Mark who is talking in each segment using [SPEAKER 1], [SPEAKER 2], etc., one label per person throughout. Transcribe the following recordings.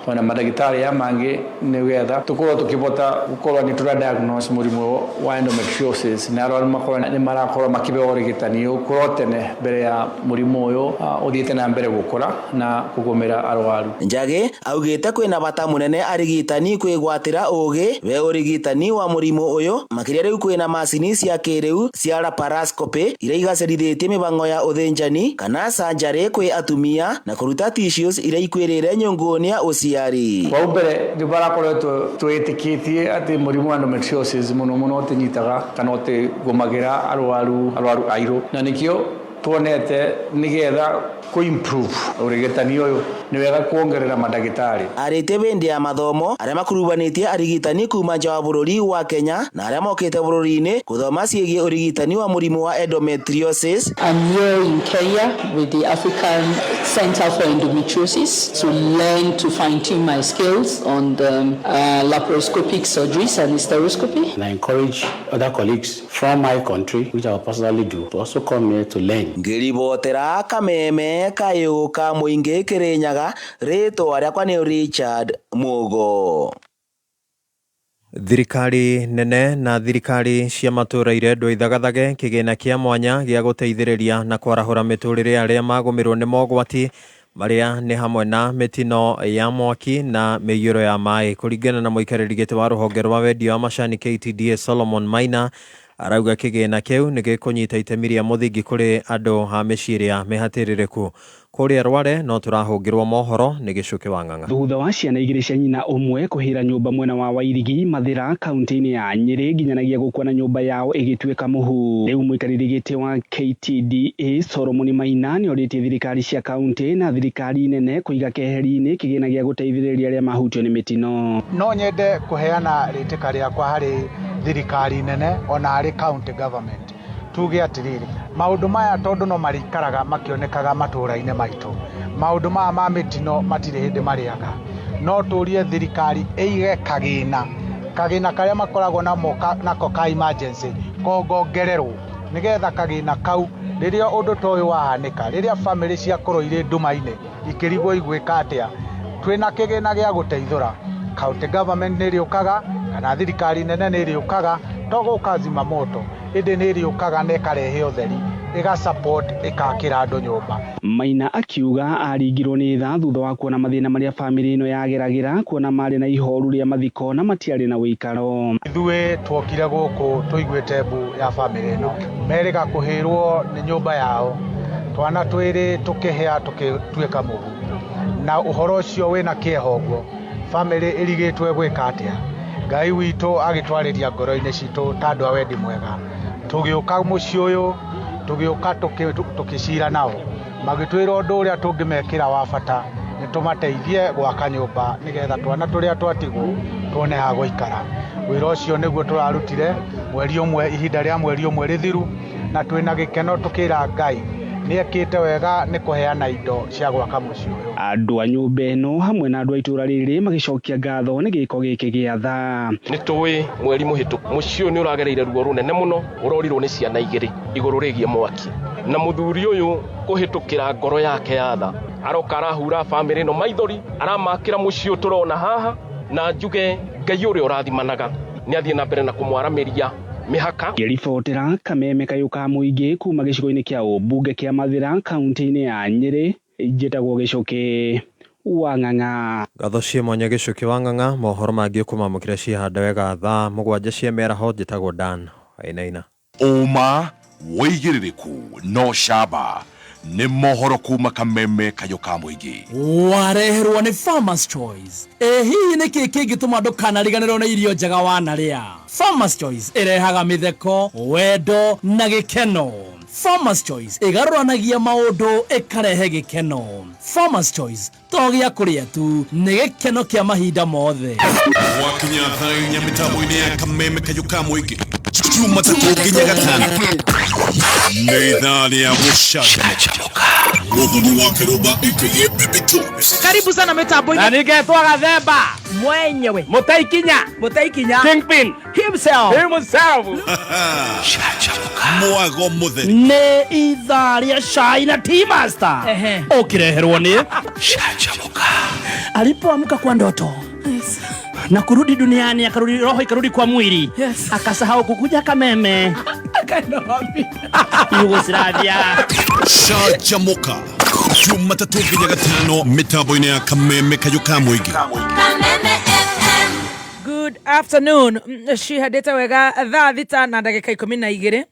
[SPEAKER 1] ona madagitari ya mangi ni wetha tukorwo tukibota gukorwo ni tura diagnose murimu wa endometriosis na arwaru makorwo ni marakorwo makibewa urigitani ukorwo tene mbere ya murimu uyu uthiite na mbere gukura na kugomera arwaru.
[SPEAKER 2] Njagi augite kwina bata munene arigitani kwigwatira ugi we urigitani wa murimu uyu makiria riu kwina macini cia kiriu cia laparoscopy iria igacerithitie mibango ya uthinjani kana surgery kwi atumia na kuruta tissues iria ikwirire nyungunia uciari.
[SPEAKER 1] Kwa mbere ndibarakoretwo twitikitie ati murimu wa endometriosis muno tinyitaga kana utigũmagira arwaru airu na nikio tuonete nigetha ku improve urigitani uyu ni wega kuongerera madagitari.
[SPEAKER 2] Arite bindi ya mathomo aria makurubanitie arigitani kuma nja wa bururi wa Kenya na aria mokite bururi-ini kuthoma ciĩgie urigitani wa murimu wa endometriosis.
[SPEAKER 3] I'm here in Kenya with the African Center for Endometriosis to learn to fine-tune my skills on the laparoscopic surgeries and hysteroscopy.
[SPEAKER 4] And I encourage other colleagues from my country, which I will personally do, to also come here to learn.
[SPEAKER 2] Ngiribotera kameme kayuka muingi Kirinyaga rito aria ni Richard Mugo.
[SPEAKER 5] Thirikari nene na thirikari cia matura irendu ithagathage kigina kia mwanya gia guteithiriria na kwarahura miturire aria magumirwo ni mogwati maria ni hamwe na mitino ya mwaki na miyuro ya mai. Kuringana na muikariri giti wa ruhonge rwa wendia wa macani KTDA Solomon Maina arauga kigina kiu ni gikunyita itemi ria muthingi kuri andu ha miciria mehatiririku. Kuria Rware no turahungirwo mohoro ni Gicuki wa Ng'ang'a.
[SPEAKER 6] Thutha wa ciana igiri cia nyina umwe kuhira nyumba mwena wa Wairigi Mathira kaunti-ini ya Nyeri nginyanagia gukua na nyumba yao igituika muhu. Riu muikariri giti wa KTDA Solomon Maina ni oritie thirikari cia kaunti na thirikari nene kuiga keheri-ini kigina gia guteithiriria aria mahutio ni mitino.
[SPEAKER 7] No nyende kuheana ritika riakwa hari thirikari nene ona hari county government tuge atiriri maundu maya tondu no marikaraga makionekaga matura-ine maitu maundu maya ma mitino matire hindi mariaga no turie thirikari eige kagina karia makoragwo nako ka emergency kongongererwo nigetha kagina kau riria undu toyo wahanika riria family cia koro ire nduma-ine ikirigwo igwika atia twina kigina gia guteithura county government ni riukaga kana thirikari nene ni riukaga togo kazima moto indi ni riukaga ne karehe utheri iga support ikakira andu nyumba.
[SPEAKER 6] Maina akiuga aringirwo ni tha thutha wa kuona mathina maria family ino yageragira kuona mari na ihoru ria mathiko na matiari na wikaro.
[SPEAKER 7] Ithue twokire guku tuiguite mbu ya family ino meriga kuhirwo ni nyumba yao twana twiri tukihea tukituika muhu na uhoro ucio wina kiehoguo family irigitwe gwika atia Ngai witu agitwariria ngoro-ini citu tandu a wendi mwega tugiuka muci uyu tugiuka tukicira nao magitwira undu uria tungimekira wa bata nitumateithie gwaka nyumba nigetha twana turia twatigwo tuone ha guikara. Wira ucio niguo turarutire mweri umwe ihinda ria mweri umwe rithiru na twina gikeno tukira Ngai niekite wega ni kuheana indo cia gwaka muci uyu.
[SPEAKER 6] Andu a nyumba ino hamwe na andu a itura riri magicokia ngatho ni giko giki gia tha.
[SPEAKER 8] Ni tuwi mweri muhituku muci uyu ni uragereire ruo runene muno urorirwo ni ciana igiri iguru rigie mwaki na muthuri uyu kuhitukira ngoro yake ya tha aroka arahura family ino maithori aramakira muci uyu turona haha na njuge Ngai uria urathimanaga ni athie na mbere na kumwaramiria mihaka.
[SPEAKER 6] Ngiribotera kameme kayuka muingi kuma gicigo-ini kia ubunge kia Mathira kaunti-ini ya Nyeri njitagwo Gicuki wa Ng'ang'a.
[SPEAKER 5] Gatho cia mwanya Gicuki wa Ng'ang'a mohoro mangi kumamukira cihanda wega thaa 7 cia meraho njitagwo Dan Wainaina.
[SPEAKER 9] Uma wigiririku no shaba ni mohoro kuma kameme kayuka muingi
[SPEAKER 10] wareherwo ni Farmers Choice. Hihi ni kiki gituma ndukanariganirwo na irio njega wanaria. Farmers Choice irehaga mitheko wendo na gikeno. Farmers Choice igaruranagia maundu ikarehe gikeno. Farmers Choice togia kuria tu ni gikeno kia mahinda mothe.
[SPEAKER 9] Wakinya thainya mitambo-ini ya kameme kayuka muingi Jumatatu nginya Gatano ni idhaa ya Gũcanjamũka. Muthuri wa Kiruba ikiyibibitu.
[SPEAKER 10] Karibu sana mitambo-ini. Na nigetwa Gathemba mwenyewe Mutaikinya Kingpin himself.
[SPEAKER 9] Mwago mutheri
[SPEAKER 10] ni idhaa ya China Tea Master. Ukireherwo ni
[SPEAKER 9] Gũcanjamũka
[SPEAKER 10] alipoamka kwa ndoto na kurudi duniani, akarudi roho ikarudi kwa mwili. Akasahau kukuja Kameme. Akaenda wapi? Yugoslavia.
[SPEAKER 9] Shajamoka Jumatatu nginya gatano mitambo-ini ya Kameme kayuka mwigi.
[SPEAKER 11] Good afternoon. Shihadeta wega thaa thita na ndagika 12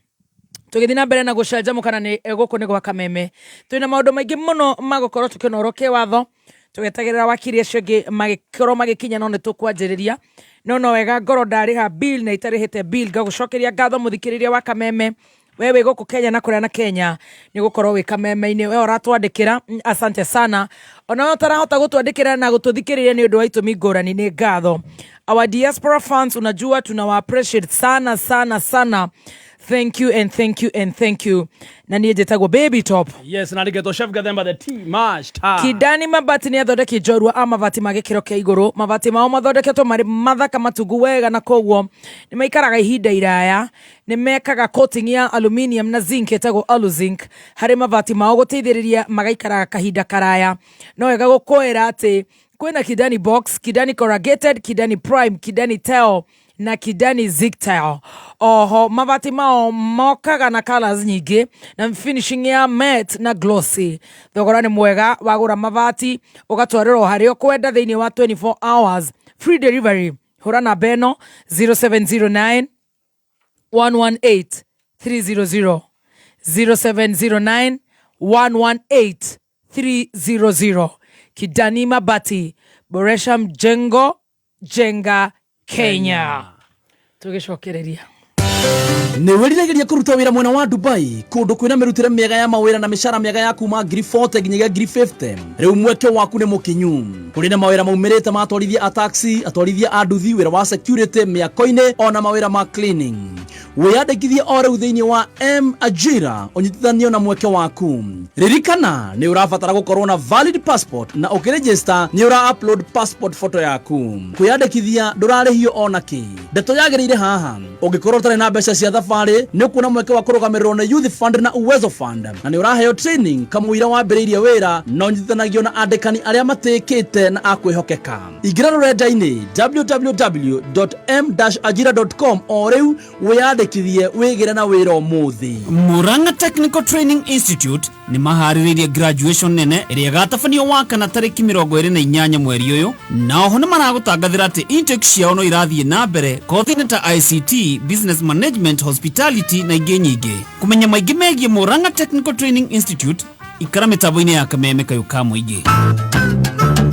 [SPEAKER 11] tugithina mbere na gucanjamukana ni guku ni gwa Kameme. Twina maundu maingi muno magukorwo tukinoroke watho tugetagirira wakiri acio ngi magikorwo magikinya no ni tukwanjiriria no wega ngoro ndariha bill na itarihite bill gagucokeria ngatho muthikiriria wa Kameme wewe guku Kenya na kuria na Kenya ni gukorwo wi Kameme-ini we oratwandikira. Asante sana ona utarahota gutwandikira na gututhikiriria ni undu wa itumi ngurani ni ngatho. Our diaspora fans unajua tunawa appreciate sana sana sana. Thank you and thank you and thank you. Na niye jetagwo Baby Top.
[SPEAKER 10] Yes, na ligeto chef gathemba the team match ta.
[SPEAKER 11] Kidani mabati ni athondeki njorua a mabati magikiro kia iguru. Mabati mao mathondeketwo mari mathaka matugu wega na koguo ni maikaraga ihinda iraya. Ni mekaga coating ya aluminium na zinc etagwo aluzinc. Hari mabati mao guteithiriria magaikaraga kahinda karaya. No wega gukwira ati kwina Kidani box, Kidani corrugated, Kidani prime, Kidani tile na Kidani zigtile. Oho mabati mao mokaga na colors nyingi na finishing ya matte na glossy. Thogora ni mwega wagura mabati ugatwariro hario kwenda thiini wa 24 hours. Free delivery. Hura na beno 0709 118 300 0709 118 300. Kidani mabati, boresha mjengo, jenga Kenya. Tugicokereria.
[SPEAKER 10] Ni wĩriragiria kũruta wĩra mwena wa Dubai kũndũ kwĩna mĩrutĩre mĩega ya mawĩra na mĩcara mĩega ya kuma ngiri 40 nginyagia ngiri 50. Rĩu mweke waku nĩ mũkinyu. Kũrĩ na mawĩra maumĩrĩte ma atwarithia a taxi, atwarithia a nduthi, wĩra wa security, mĩako-inĩ ona mawĩra ma cleaning. Wĩyandĩkithie o rĩu thĩinĩ wa M-Ajira ũnyitithanio na mweke waku. Ririkana nĩ ũrabatara gũkorwo na valid passport na ũkĩregister nĩ ũra-upload passport photo yaku. Kwĩyandĩkithia ndũrarĩhio ona kĩ. Ndeto yagĩrĩire haha. Ũngĩkorwo ũtarĩ na mbeca cia thabarĩ nĩ ũkuona mweke wa kũrũgamĩrĩrwo na Youth Fund na Uwezo Fund na nĩ ũraheo training kamũira wambĩrĩirie wĩra na ũnyitithanagio na andĩkani arĩa matĩkĩte na akwĩhokeka. Ingĩra rũrenda-inĩ www.m-ajira.com o rĩu wĩyandĩkithie wĩgĩre na wĩra ũmũthĩ.
[SPEAKER 12] Murang'a Technical Training Institute ni maharĩrĩirie graduation nene ĩrĩa gatabanio wakana tarĩki 28 mweri ũyũ na oho nĩ maragũtangathĩra atĩ intake ciao no irathiĩ na mbere kothi-inĩ ta ICT, Business Management, Hospitality na ingĩ nyingĩ. Kũmenya maingĩ megiĩ Murang'a Technical Training Institute ikara mĩtambo-inĩ ya Kameme kayuka mũingĩ.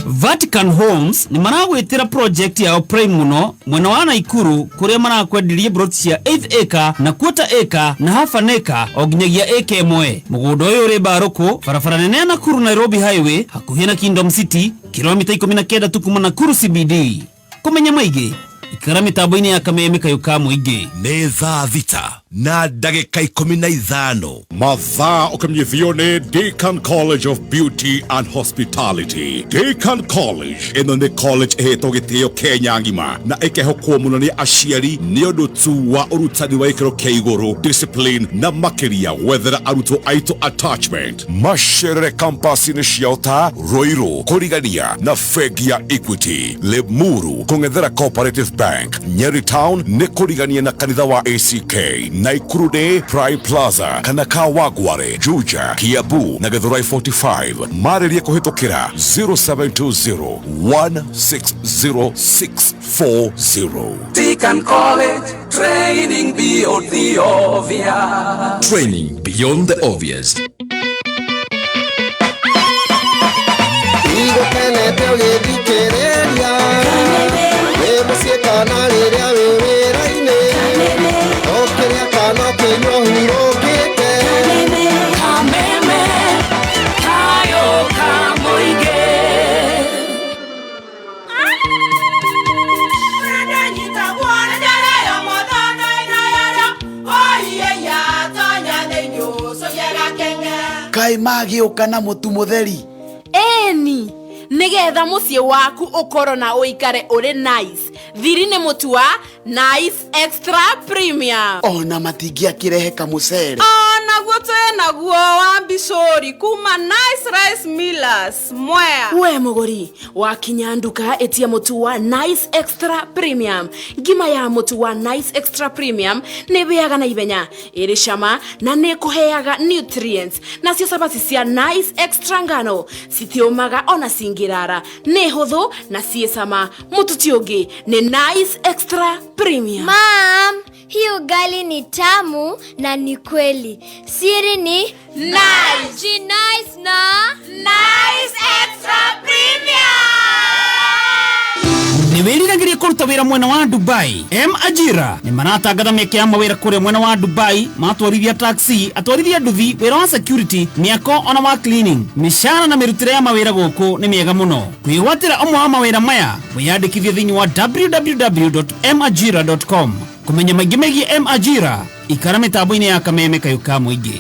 [SPEAKER 12] Vatican Homes ni maragwĩtĩra project yao prime muno mwena wa Naikuru kũrĩa marakwendirie plot cia 8 acre na quarter acre na half an acre o nginyagia acre ĩmwe. Mũgũnda ũyũ ũrĩ Mbarũkũ, barabara nene ya Nakuru Nairobi Highway hakuhĩ na Kingdom City, kilomita 19 tu kuma Nakuru CBD. Kũmenya maingĩ ikara mĩtambo-inĩ ya Kameme kayuka mũingĩ.
[SPEAKER 9] Nĩ thaa thita na ndagĩka 15 mathaa ũkamnyithio nĩ Deakin College of Beauty and Hospitality. Deakin College ĩno nĩ college ĩhetwo gĩtĩo Kenya ngima na ĩkehokwo mũno nĩ aciari nĩ ũndũ tu wa ũrutani wa gĩkĩro kĩa igũrũ, discipline na makĩria gwethera arutwo aitũ attachment. Macerere campus-inĩ ciao ta Ruiru kũrigania na bengi ya Equity, Limuru kũng'ethera Cooperative Bank, Nyeri Town nĩ kũrigania na kanitha wa ACK, Naikuru nĩ Prime Plaza kana Kawagware, Juja, Kiambu na Githurai 45. Marĩrie kũhĩtũkĩra 0720160640.
[SPEAKER 13] Deakin College, training beyond the obvious.
[SPEAKER 14] Training beyond the obvious.
[SPEAKER 15] Kai magĩũka na mũtu mũtheri.
[SPEAKER 16] Eni, nigetha mũciĩ waku ũkorwo na ũikare ũrĩ nice. Thiri nĩ mũtu wa Nice Extra Premium.
[SPEAKER 15] Ona matingĩakĩrehe kamũcere.
[SPEAKER 16] Ona
[SPEAKER 17] naguo wa Bishori kuma Nice Rice Millers Mwea.
[SPEAKER 16] We muguri wa kinyanduka etia mutu wa Nice Extra Premium. Ngima ya mutu wa Nice Extra Premium nebeaga na ibenya iri shama na nekuheaga nutrients na cio sabati cia Nice Extra ngano citiomaga ona singirara nehotho na ciesama mutu tiongi ni Nice Extra Premium.
[SPEAKER 18] Mom, hii ugali ni tamu na ni kweli. Siri ni nice. Ji nice na Nice Extra Premium.
[SPEAKER 12] Niwĩrĩgagĩrĩria kũruta wĩra mwena wa Dubai. Ajira nĩ maratangatha mĩeke ya mawĩra kũrĩa mwena wa Dubai, matwarithia taxi, atwarithia nduthi, wĩra wa security, mĩako ona wa cleaning. Mĩcara na mĩrutĩre ya mawĩra gũkũ nĩ mĩega mũno. Kwĩgwatĩra ũmwe wa mawĩra maya, wĩyandĩkithie thĩinĩ wa www.majira.com. Kũmenya maingĩ megiĩ Ajira, ikara mĩtambo-inĩ ya Kameme Kayuka Mũingĩ.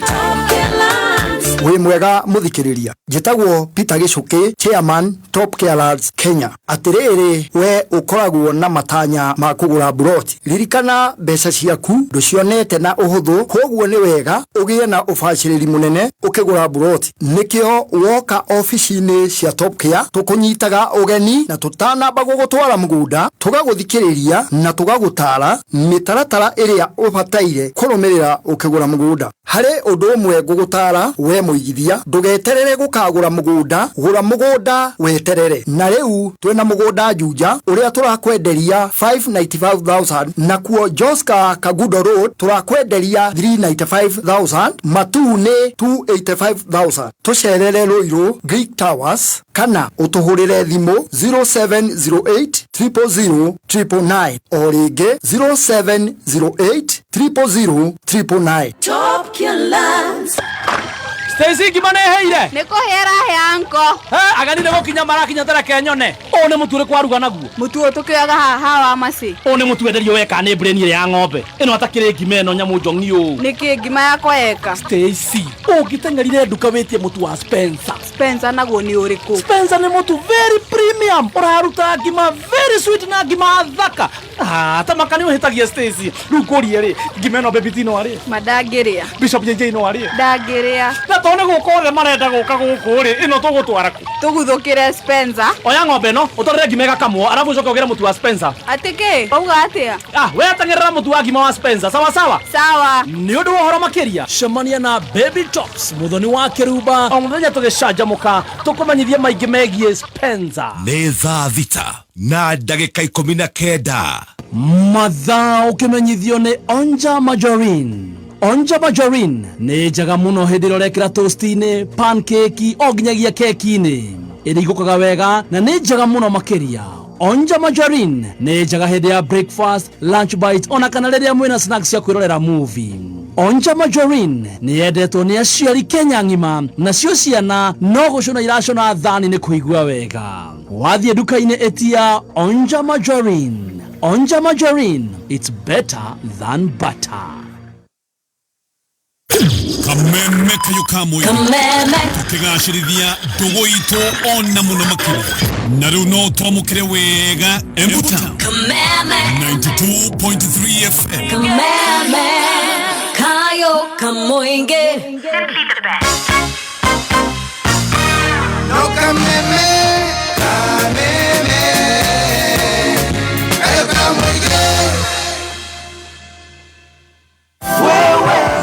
[SPEAKER 19] We mwega muthikiriria njitagwo Peter Gicuki, chairman Top Care Lads Kenya. Atiriri we ukoragwo na matanya ma kugura buroti, ririkana mbeca ciaku nducionete na uhuthu, koguo ni wega ugie na ubaciriri munene ukigura buroti. Nikio woka office-ini cia Top Care tukunyitaga ugeni na tutanamba gugutwara mugunda, tugaguthikiriria na tugagutara mitaratara iria ubataire kurumirira ukigura mugunda. Hari undu umwe gugutara we muigithia, ndugeterere gukagura mugunda, gura mugunda weterere. Na riu twina mugunda Juja uria turakwenderia 595,000, na kuo Joska Kagudo Road turakwenderia 395,000, Matune 285,000. Tucerere Ruiru Greek Towers kana utuhurire thimu 0708 000 999 o ringi 0708 000 999.
[SPEAKER 17] Top Care Lads.
[SPEAKER 10] Stacy gimane heire
[SPEAKER 17] Niko hera he anko.
[SPEAKER 10] Aganire gukinya marakinya tara kenyone. O ne mutu ri kwaruga naguo.
[SPEAKER 17] Mutu tukiaga haha wa masi.
[SPEAKER 10] O ne mutu enderio weka ni brain ile ya ng'ombe. Ino atakire ngimeno nyamu jongi o.
[SPEAKER 17] Niki ngima yakwa eka.
[SPEAKER 10] Stacy, ugitengerire nduka wetie mutu wa Spencer.
[SPEAKER 17] Spencer naguo ni uriku?
[SPEAKER 10] Spencer ni mutu very premium. Uraruta ngima very sweet na ngima thaka. Tamakani uhitagia Stacy. Rukorie ri ngimeno bebitino ari.
[SPEAKER 17] Madagiria.
[SPEAKER 10] Bishop JJ no ari.
[SPEAKER 17] Dagiria.
[SPEAKER 10] Tone gukore marenda guka gukuri ino tugutwara ku
[SPEAKER 17] tuguthukire Spencer.
[SPEAKER 10] Oya ng'ombe no utorere ngimega kamwo arabu ucoke ugire mutu wa Spencer.
[SPEAKER 17] Atike auga atia?
[SPEAKER 10] We atangerera mutu wa ngima wa Spencer. Sawa sawa
[SPEAKER 17] sawa.
[SPEAKER 10] Ni undu wohoro makiria cemania na Baby Tops muthoni wa Kiruba o muthenya tugicanjamuka tukumanyithie maingi megie Spencer.
[SPEAKER 9] Nĩ thaa thita na ndagĩka 19
[SPEAKER 10] mathaa ukimenyithio ni Onja Margarine. Onja Margarine nĩ njega mũno hĩndĩ ĩrĩa ũrekĩra toast-inĩ, pancake o nginyagia keki-inĩ. Ĩrĩigũkaga wega na nĩ njega mũno makĩria. Onja Margarine nĩ njega hĩndĩ ya breakfast, lunch bite ona kana rĩrĩa mwĩna snacks cia kwĩrorera movie. Onja Margarine nĩ yendetwo nĩ aciari Kenya ng'ima, nacio ciana no gũcũna iracũna thani nĩ kũigua wega. Wathiĩ nduka-inĩ etia Onja Margarine. Onja Margarine, it's better than butter.
[SPEAKER 9] Kameme Kayuka Mũingĩ tukigacĩrithia ndũgũ itũ ona mũno makĩria, na rĩu no twamũkĩre wega Embuta 92.3 FM.
[SPEAKER 20] Kameme Kayuka Mũingĩ.
[SPEAKER 21] No kameme Kayuka Mũingĩ.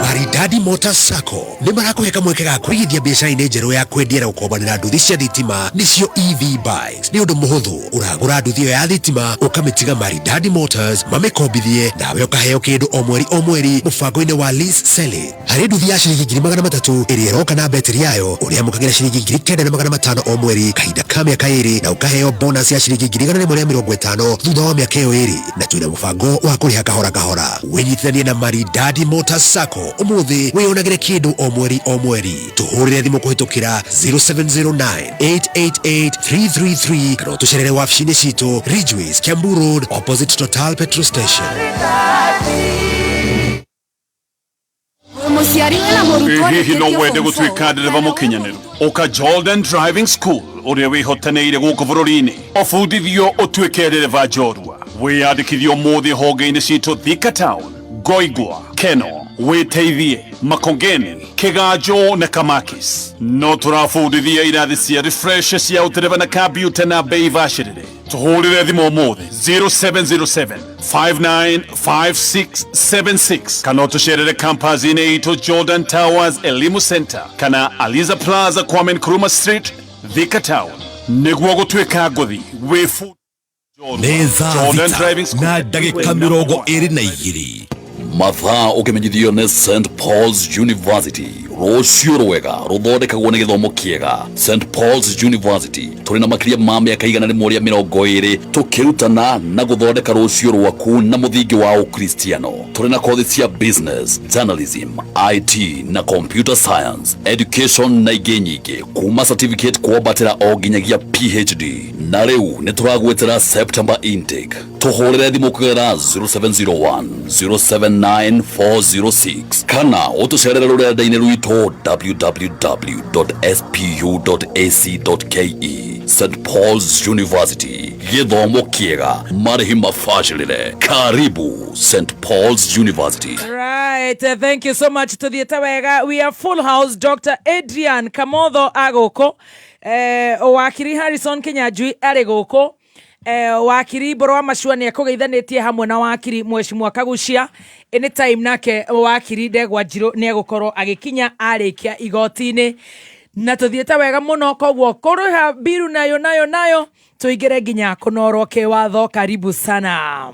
[SPEAKER 22] Maridadi Motor Sacco nĩ marakuhe kamweke ga kũigithia biacara-inĩ njerũ ya kwendia na gũkombanĩra nduthi cia thitima nĩcio EV bikes. Nĩ ũndũ mũhũthũ, ũragũra nduthi ĩyo ya thitima ũkamĩtiga Maridadi Motors mamĩkombithie, nawe ũkaheo kĩndũ o mweri mũbango-inĩ wa lease selling. Harĩ nduthi ya ciringi 300,000 ĩrĩa ĩroka na betiri yayo ũrĩamũkagĩra ciringi 9,500 o mweri kahinda ka mĩaka 2 na ũkaheo bonus ya ciringi 150 thutha wa mĩaka ĩyo 2, na twĩna mũbango wa kũrĩha kahora kahora. Wĩnyitithanie na Maridadi Motor Sacco umuthi wĩyonagĩre kĩndũ o mweri. Tũhũrĩre thimũ kũhĩtũkĩra 0709888333 kana ũtũcerere wabici-inĩ citũ Ridgeways, Kiambu Road, opposite Total Petrol Station.
[SPEAKER 23] Hihi no wende gũtuĩka ndereba mũkinyanĩru ũka Jordan Driving School ũrĩa wĩhotanĩire gũkũ bũrũri-inĩ, ũbundithio ũtuĩke ndereba njorua. Wĩyandĩkithie ũmũthĩ honge-inĩ citũ Thika Town, Ngoigwa, Keno, witeithie Makongeni, Kiganjo na Kamakis. No turabundithia irathi cia refresh cia utereva na computer na bei bashirire. Tuhurire thimo mothe 0707 595676 kana tucerere kampazine ito Jordan Towers Elimu Center kana Aliza Plaza Kwame Nkrumah Street Thika Town niguo gutwika ngothi wifu
[SPEAKER 14] Jordan Driving School na dagika 22
[SPEAKER 1] mathaa ukimenyithio ni St Paul's University rocio rwega ruthondekagwo ni githomo kiega. St Paul's University turi na makiria ma miaka igana ni moria 20 tukirutana na guthondeka rocio rwaku na muthingi wa ukristiano. Turi na kothi cia business, journalism, IT na computer science, education na ingĩ nyingĩ kuma certificate kwambatĩra o nginyagia PhD. Na riu ni turagwetera September intake. Tuhurire thimu kugera 0701 079406 kana utucerere rurenda-inĩ rwitũ www.spu.ac.ke. St Paul's University, githomo kiega, marĩhi mabacĩrĩre. Karibu St Paul's University.
[SPEAKER 11] Right, thank you so much to the Tawega. We are full house. Dr. Adrian Kamotho agoko, wakiri Harrison Kinyanjui arigoko, wakiri Borwa Mashua ni akugeithanitie hamwe na wakiri Mheshimiwa Kagucia. Anytime nake wakiri Ndegwa Njirũ ni agukorwo agikinya arikia igoti-ini na tuthiete wega muno kogwo kuruha biru nayo tuigire nginya kunorwo kiwatho. Karibu sana.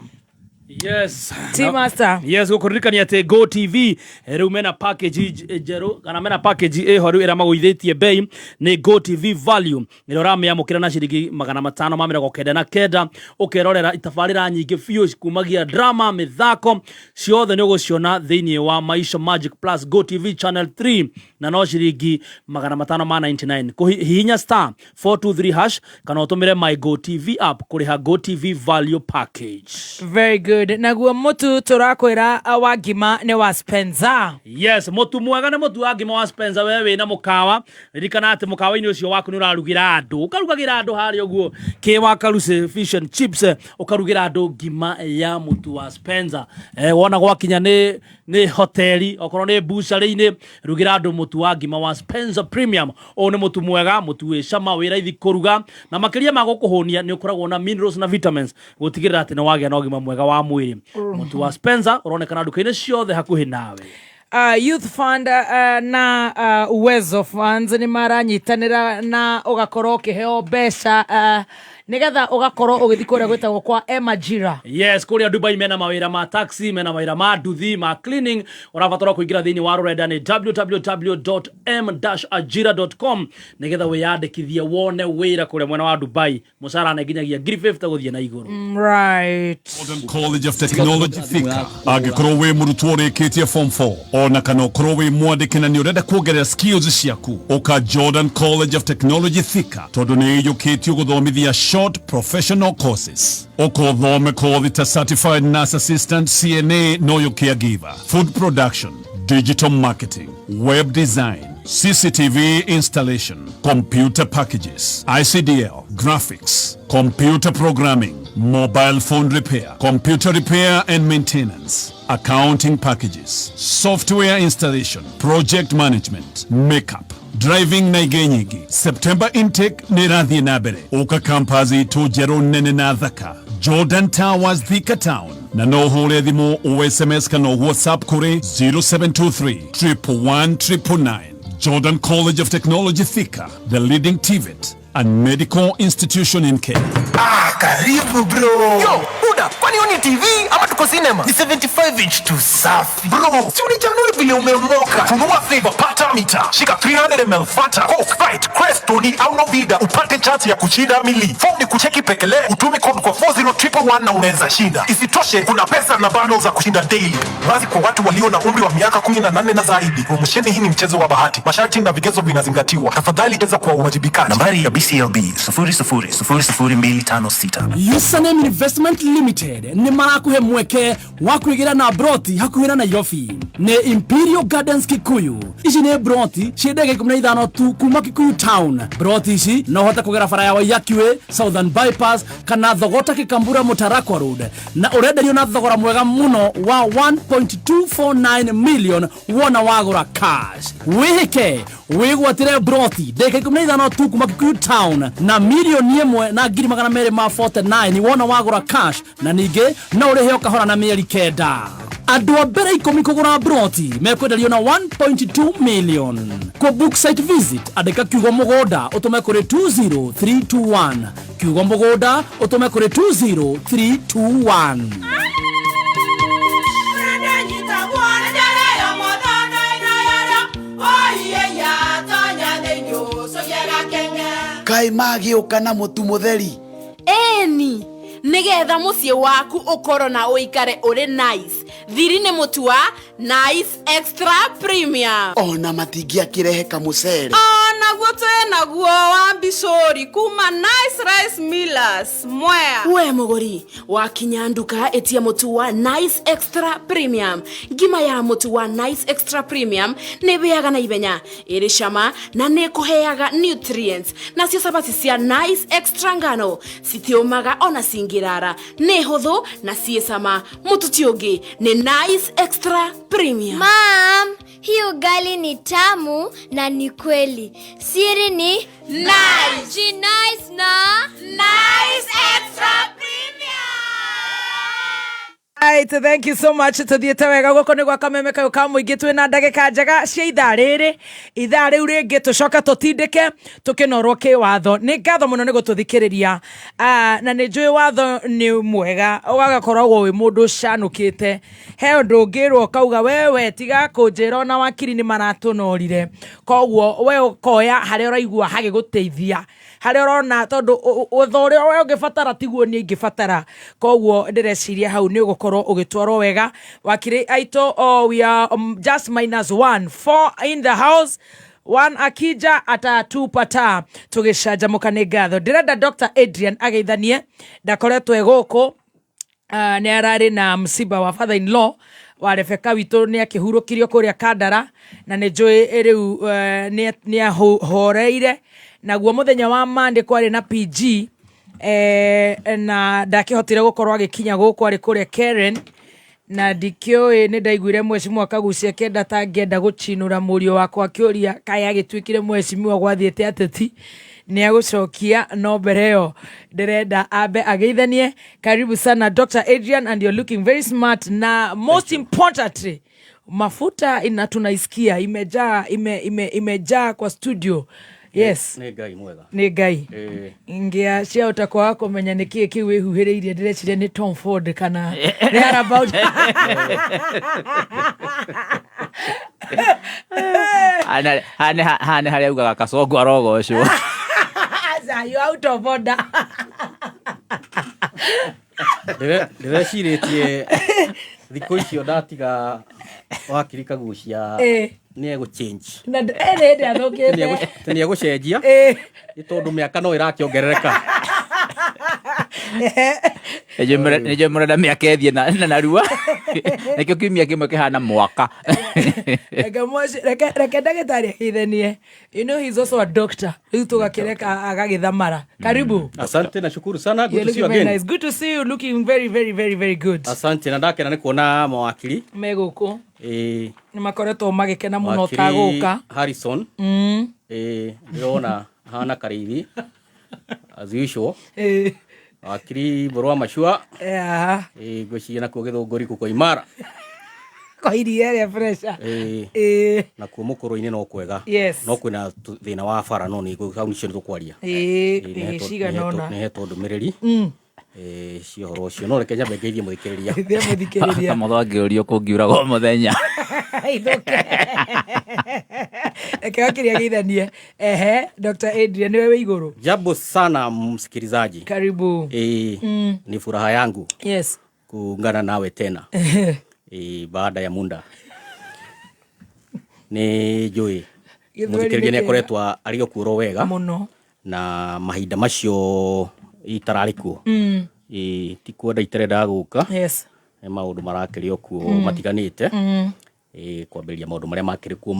[SPEAKER 10] Yes.
[SPEAKER 11] Team Master.
[SPEAKER 10] Yes, gukuririkania ati Go TV riu mena package jeru kana mena package ho riu ira maguithitie bei ni Go TV Value ira ramyamukira na ciringi 599 ukerorera itabarira nyingi biũ kumagia drama mithako ciothe ni uguciona thiini wa Maisha Magic Plus Go TV Channel 3 na no ciringi 599 kuhihinya star 423# kana utumire My Go TV app kuriha Go TV Value package.
[SPEAKER 11] Very good. Naguo mutu turakwira wa ngima ni wa Spencer.
[SPEAKER 10] Yes, mutu mwega ni mutu wa ngima wa Spencer. Wewe na mukawa ririkana ati mukawa-ini ucio waku ni urarugira andu ukarugagira andu hari uguo kiwa karuse fish and chips ukarugira andu ngima ya mutu wa Spencer. Wona gwakinya ni hoteli okorwo ni bucari-ini rugira andu mutu wa ngima wa Spencer Premium. O ni mutu mwega, mutu wi cama wi raithi kuruga na makiria ma gukuhunia ni ukoragwo na minerals na vitamins gutigirira ati ni wagia na ngima mwega wa mwiri. Mutu wa Spencer uronekana duka-ini ciothe hakuhi nawe.
[SPEAKER 11] Youth Fund na Uwezo Funds ni maranyitanira na ugakorwo kiheo mbeca nigetha ugakorwo ugithikura gwetagwo kwa Emajira.
[SPEAKER 10] Yes, kuria Dubai mena mawira ma taxi, mena mawira ma nduthi, ma cleaning. Urabatara kuingira thiini wa rurenda ni www.m-ajira.com nigetha wiyandikithie wone wira kuria mwena wa Dubai. Musara na nginyagia 50 guthie na iguru.
[SPEAKER 11] Right.
[SPEAKER 23] Jordan College of Technology Thika. Agikorwo wi murutwo urikitie form 4 ona kana ukorwo wi mwandiki na ni urenda kuongerera skills ciaku uka Jordan College of Technology Thika tondu ni yukitio guthomithia short professional courses. Thome kothi ta certified nurse assistant, CNA, no your caregiver, food production, digital marketing, web design, CCTV installation, computer packages, ICDL, graphics, computer programming, mobile phone repair, computer repair and maintenance, accounting packages, software installation, project management, makeup, driving na igenyigi. September intake ni radhi na bere uka kampazi to jero nene na dhaka Jordan Towers Thika Town na no hole thimo o SMS kano WhatsApp kure 0723 111 Jordan College of Technology Thika, the leading TVET and medical institution in Kenya.
[SPEAKER 21] Karibu bro. Yo, Buda, kwani huni TV ama tuko cinema? Ni 75 inch tu safi. Bro, si unichanue vile umemoka. Funua flavor, pata mita. Shika 300ml Fanta, Coke, Sprite, Crest, Tony, au Novida. Upate chance ya kushinda mili. Form ni kucheki pekele, utume code kwa 40111 na unaweza shinda. Isitoshe, kuna pesa na bundles za kushinda daily. Wazi kwa watu walio na umri wa miaka 18 na zaidi. Promosheni hii ni mchezo wa bahati. Masharti na vigezo vinazingatiwa. Tafadhali cheza kwa uwajibikaji. Nambari ya BCLB 000256.
[SPEAKER 10] Usaname Investment Limited nĩ marakuhe mweke wa kwĩgira na broti hakuhĩ na Nairobi. Nĩ Imperial Gardens Kikuyu. Ici nĩ broti ciĩ ndege 15 tu kuma Kikuyu town. Broti ici no hote kũgera bara ya Waiyaki Way, Southern Bypass kana Thogota Kikambura Mutarakwa Road, na ũrenderio na thogora mwega mũno wa 1.249 million wona wagũra cash. Wĩhĩke wĩgwatĩre broti ndege 15 tu kuma Kikuyu town na milioni 1 na ngiri 249 wona wagũra cash, na ningĩ no ũrĩhe ũkahora na mĩeri 9. Andũ a mbere 10 kũgũra broti mekwenderio na 1.2 million. Kwa book site visit andĩka kiugo mũgũnda ũtũme kũrĩ 20321. Kiugo mũgũnda ũtũme kũrĩ 20321.
[SPEAKER 15] Kai magĩũka na mũtu mũtheri.
[SPEAKER 16] Eni nigetha muciĩ waku ũkorwo na ũikare ũrĩ nice. Thiri nĩ mũtu wa Nice Extra Premium.
[SPEAKER 15] Ona matingĩakĩrehe kamũcere.
[SPEAKER 17] Naguo naguo wa Bishori kuma Nice Rice Millers Mwea.
[SPEAKER 16] We mũgũri wakinya nduka etia mũtu wa Nice Extra Premium. Ngima ya mũtu wa Nice Extra Premium nĩ bĩaga na ibenya, ĩrĩ cama na nĩ kũheaga nutrients. Nacio sabati cia Nice Extra ngano citiũmaga ona cingĩrara, nĩ hũthũ na ciĩ cama. Mũtu ti ũngĩ nĩ Nice Extra Premium.
[SPEAKER 18] Mom, hii ugali ni tamu na ni kweli. Siri ni nice. Nice na Nice Extra Premium.
[SPEAKER 11] Right, thank you so much. Tuthiĩte wega gũkũ nĩ gwa kameme kayo ka mũingĩ twĩna ndagĩka njega cia ithaa rĩrĩ. Ithaa rĩu rĩngĩ tũcoka tũtindĩke tũkĩnorwo kĩwatho. Nĩ ngatho mũno nĩ gũtũthikĩrĩria. Na nĩ njũĩ watho nĩ mwega ũgagakoragwo wĩ mũndũ ũcanũkĩte. He ũndũ ũngĩrwo kauga wewe tiga kũnjĩra na wakiri nĩ maratũnorire. Koguo we ũkoya harĩa ũraigua hagĩgũteithia. Harĩa ũrona tondũ ũthore we ũngĩbatara tiguo niĩ ingĩbatara. Koguo ndĩreciria hau nĩ ũgũkorwo ũgĩtwarwo wega. Wakiri aitũ we are just -1 4 in the house. 1 akija atatupata tũgĩcanjamũka nĩ ngatho. Ndĩrenda Dr. Adrian ageithanie ndakoretwo gũkũ. Nĩ ararĩ na msiba wa father in law wa Rebecca witũ nĩ akĩhurũkirio kũrĩa Kandara, na nĩ njũĩ rĩu nĩ ahoreire. Naguo mũthenya wa Monday kwarĩ na PG na ndakĩhotire gũkorwo agĩkinya gũkũ arĩ kũrĩa Karen, na ndikĩũĩ nĩ ndaiguire mheshimiwa Kagucia kenda tangĩenda gũcinũra mũriũ wakwa akĩũria kaĩ agĩtuĩkire mheshimiwa gwathiĩte ateti nĩ agũcokia no mbere ĩyo ndĩrenda ambe ageithanie. Karibu sana Dr. Adrian, and you're looking very smart, na most importantly mafuta tunaisikia imejaa kwa studio. Yes.
[SPEAKER 2] Nĩ Ngai mwega.
[SPEAKER 11] Nĩ Ngai. Ingia cia utakwa wako menya nĩkĩĩ kĩu wĩhuhĩrĩirie ndĩreciria nĩ Tom Ford kana they are about
[SPEAKER 2] hane harĩa ugaga kasongo arogocwo.
[SPEAKER 11] You out of order.
[SPEAKER 2] Ndĩrecirĩtie thikũ icio ndatiga wakiri Kagucia nĩ egũchange.
[SPEAKER 11] Na ndĩ athũkĩte.
[SPEAKER 2] Nĩ egũcenjia. Nĩ tondũ mĩaka no ĩrakĩongerereka. Nĩjũĩ mũrenda mĩaka ĩthiĩ na narua. Nĩkĩo kiumia kĩmwe kĩhana mwaka.
[SPEAKER 11] Reke ndagĩtarĩ ageithanie. You know he's also a doctor. Rĩu tũgakĩreka agagĩthamara. Karibu.
[SPEAKER 2] Asante na shukuru sana. Good to see you again.
[SPEAKER 11] Nice. Good to see you, looking very very very very good.
[SPEAKER 2] Asante na ndakena nĩ kuona mawakiri
[SPEAKER 11] megũkũ. Nĩ makoretwo magĩkena mũno ta gũka.
[SPEAKER 2] Harrison. Ndĩrona hana karithi as usual. Wakiri Borwa Mashua. Ngwĩciria nakuo Gĩthũngũri kuko imara.
[SPEAKER 11] Kwa iria rĩa pressure.
[SPEAKER 2] Nakuo mũkũrũ-inĩ no kwega. No kwĩna thĩna wa bara no nĩ hau nicio nĩtũkwaria.
[SPEAKER 11] Ciganona.
[SPEAKER 2] Nĩ hetwo ndũmĩrĩri. Ciohoro ũcio no reke nyambe ngeithie mũthikĩrĩria. Kamũthũ angĩũrio kũngiuraga mũthenya.
[SPEAKER 11] Reke wakiri ageithanie. Dr. Adrian niwe wĩ igũrũ.
[SPEAKER 2] Jambo sana msikilizaji.
[SPEAKER 11] Karibu.
[SPEAKER 2] Ni furaha yangu.
[SPEAKER 11] Yes.
[SPEAKER 2] Kuungana nawe tena. Baada ya muda. Nĩ njũĩ mũthikĩrĩria nĩ akoretwo arĩ okuo wega
[SPEAKER 11] mũno
[SPEAKER 2] na mahinda macio itararĩ kuo. ti kwenda iterenda guka
[SPEAKER 11] yes
[SPEAKER 2] maundu marakirio kuo matiganite kwambiria maundu maria makiri kuo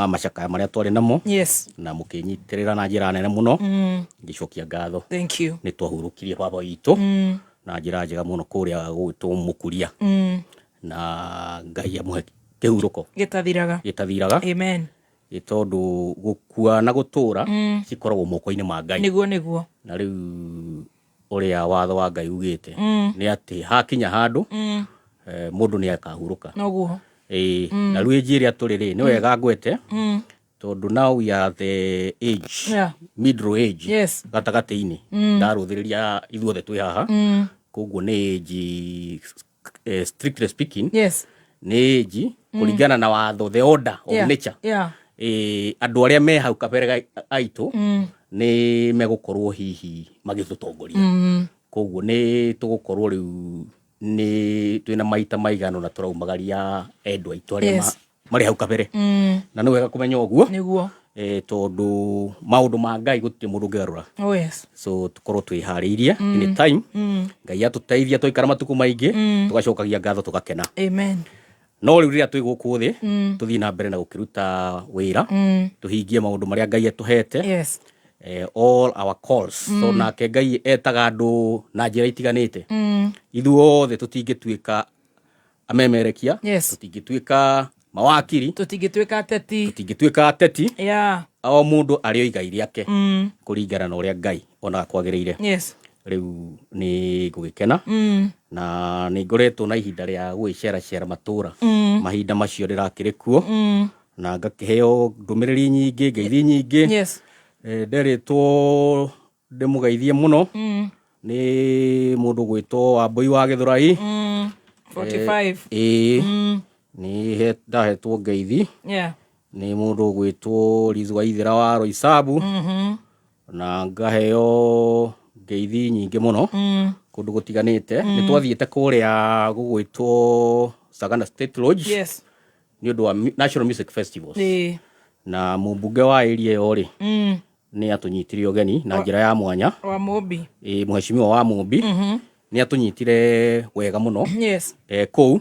[SPEAKER 2] macakaya maria twari namo
[SPEAKER 11] yes
[SPEAKER 2] na mukinyitirira na njira nene muno ngicokia ngatho
[SPEAKER 11] thank you
[SPEAKER 2] ni twahurukirie baba witu na njira njega muno kuria gwitwo mukuria na Ngai amwe kihuruko gitathiraga
[SPEAKER 11] amen
[SPEAKER 2] tondu gukua na gutura cikoragwo moko-ini ma Ngai
[SPEAKER 11] niguo
[SPEAKER 2] na riu uria watho wa Ngai ugite ni ati hakinya handu mundu ni akahuruka
[SPEAKER 11] noguo
[SPEAKER 2] na riu ejiri aturiri ni wega ngwete tondu now we are the age middle age
[SPEAKER 11] yes
[SPEAKER 2] gatagati-ini ndaruthiriria ithuothe twi haha koguo ni age strictly speaking
[SPEAKER 11] yes
[SPEAKER 2] ni age kuringana na watho the order of nature andu aria me hau kabere aitu ni megukorwo hihi magithutongoria koguo ni tugukorwo riu ni twina maita maigano na turaumagaria endwa itu aria mari hau kabere na ni wega kumenya uguo
[SPEAKER 11] niguo
[SPEAKER 2] tondu maundu ma Ngai gutire mundu ngerura
[SPEAKER 11] oh yes
[SPEAKER 2] so tukorwo twihariirie in time Ngai atuteithia toikara matuku maingi tugacokagia ngatho tugakena
[SPEAKER 11] amen
[SPEAKER 2] no riu riria twi guku thi tuthii na mbere na gukiruta wira tuhingie maundu maria Ngai atuhete
[SPEAKER 11] yes
[SPEAKER 2] all our calls so nake Ngai etaga andu na njira itiganite ithuothe tutingituika amemerekia tutingituika mawakiri tutingituika ateti o mundu ario igai riake kuringana na uria Ngai ona kwagiriire
[SPEAKER 11] yes
[SPEAKER 2] riu ni gugikena na ni ngoretwo na ihinda ria gwicera matura mahinda macio ndirakiri kuo na ngakiheo ndumiriri nyingi ngeithi nyingi
[SPEAKER 11] yes
[SPEAKER 2] nderitwo ndimugeithie muno ni mundu gwitwo Wambui wa Githurai
[SPEAKER 11] 45
[SPEAKER 2] ni ndahetwo ngeithi ni mundu gwitwo Rizwa Ithira wa Roisabu na ngaheo ngeithi nyingi muno kundu gutiganite ni twathiete kuria gugwitwo Sagana State Lodge
[SPEAKER 11] yes
[SPEAKER 2] ni undu wa National Music Festivals na mubunge wa area yo ri ni atunyitire ogeni na njira ya mwanya
[SPEAKER 11] wa Mumbi
[SPEAKER 2] mheshimiwa wa Mumbi ni atunyitire wega muno
[SPEAKER 11] yes
[SPEAKER 2] kou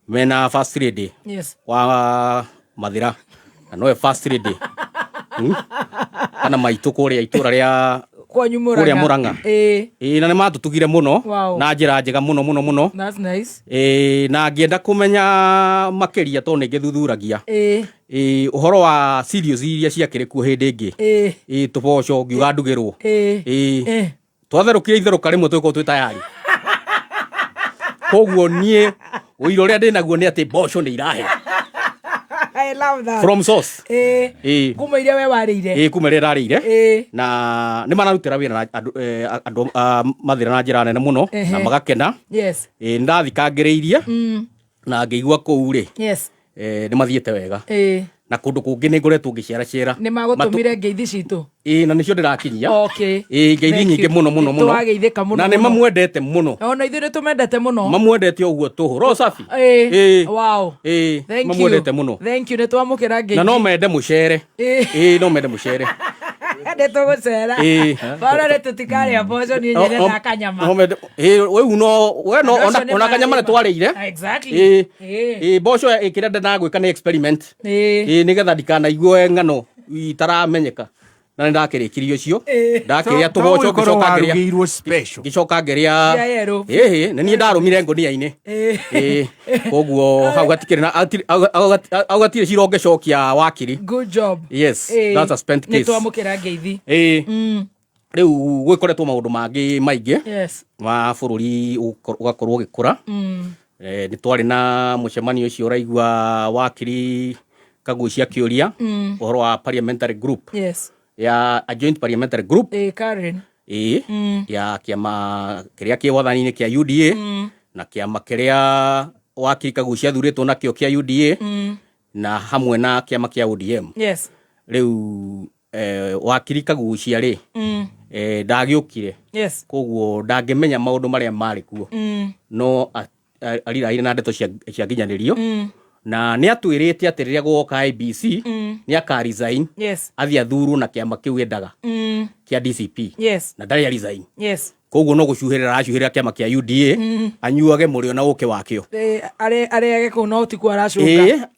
[SPEAKER 2] mena first lady
[SPEAKER 11] yes
[SPEAKER 2] wa Mathira na no first lady kana maitu kuria itura ria kuria Muranga na ni matutugire muno na njira njega muno
[SPEAKER 11] that's nice
[SPEAKER 2] na ngienda kumenya makiria to ni ngithuthuragia uhoro wa serious iria ciakire ku hindi ingi tuboco ngiuga ndugirwo twatherukia itheruka rimwe twiko twi tayari koguo nie uiro uria ndinaguo ni ati boco ni irahe
[SPEAKER 11] I love that
[SPEAKER 2] from source
[SPEAKER 11] kuma iria we warire
[SPEAKER 2] kuma iria rarire na ni manarutira wira andu Mathira na njira nene muno na magakena
[SPEAKER 11] yes
[SPEAKER 2] ndathikangiriirie na ngeigua kou ri
[SPEAKER 11] yes
[SPEAKER 2] ni mathiete wega na kundu kungi ni ngoretwo ngicera
[SPEAKER 11] ni magutumire ngeithi citu
[SPEAKER 2] na nicio ndirakinyia
[SPEAKER 11] ngeithi
[SPEAKER 2] nyingi muno na ni mamwendete muno
[SPEAKER 11] ona ithuĩ tumendete muno
[SPEAKER 2] mamwendete uguo tuhu ro safi
[SPEAKER 11] wow
[SPEAKER 2] mamwendete muno
[SPEAKER 11] thank you ni twamukira ngeithi
[SPEAKER 2] na no mende mucere no mende mucere
[SPEAKER 11] ndetũgũcera bara rĩ tũtikarĩa mboco niĩ nyene na kanyama
[SPEAKER 2] we no ona kanyama nĩ twarĩire
[SPEAKER 11] exactly
[SPEAKER 2] mboco ĩkĩrĩa ndenagwĩka nĩ experiment nĩgetha ndikanaigue ng'ano itaramenyeka na ndakĩrĩkirie ũcio ndakĩrĩa tũboco ngĩcoka ngĩrĩa nĩ niĩ ndarũmire ngũnia-inĩ koguo hau gatikĩrĩ na au gatirĩ cira ũngĩcokia wakiri
[SPEAKER 11] good job
[SPEAKER 2] yes that's a spent case
[SPEAKER 11] nĩ twamũkĩra ngeithi
[SPEAKER 2] rĩu gwĩkoretwo maũndũ mangĩ maingĩ ma bũrũri ũgakorwo ũgĩkũra nĩ twarĩ na mũcemanio ũcio ũraigua wakiri Kagucia kĩũria ũhoro wa parliamentary group ya a joint parliamentary group
[SPEAKER 11] Karen
[SPEAKER 2] ya kiama kiria ki wathani-inĩ kia UDA na kiama kiria wakiri Kagucia thurĩtwo nakĩo kia UDA na hamwe na kiama kia ODM rĩu wakiri Kagucia rĩ ndagĩũkire koguo ndangĩmenya maũndũ marĩa marĩ kuo no ariraire na ndeto cia nginyanĩrio na nĩ atwĩrĩte atĩ rĩrĩa gũgoka IBC nĩ akaresign athiĩ athurwo na kĩama kĩu endaga kĩa DCP na ndarĩ resign koguo no gũcuhĩrĩra aracuhĩrĩra kĩama kĩa UDA anyuage mũrĩo na ũkĩ wakĩo
[SPEAKER 11] arege kũu no ti kwa aracuka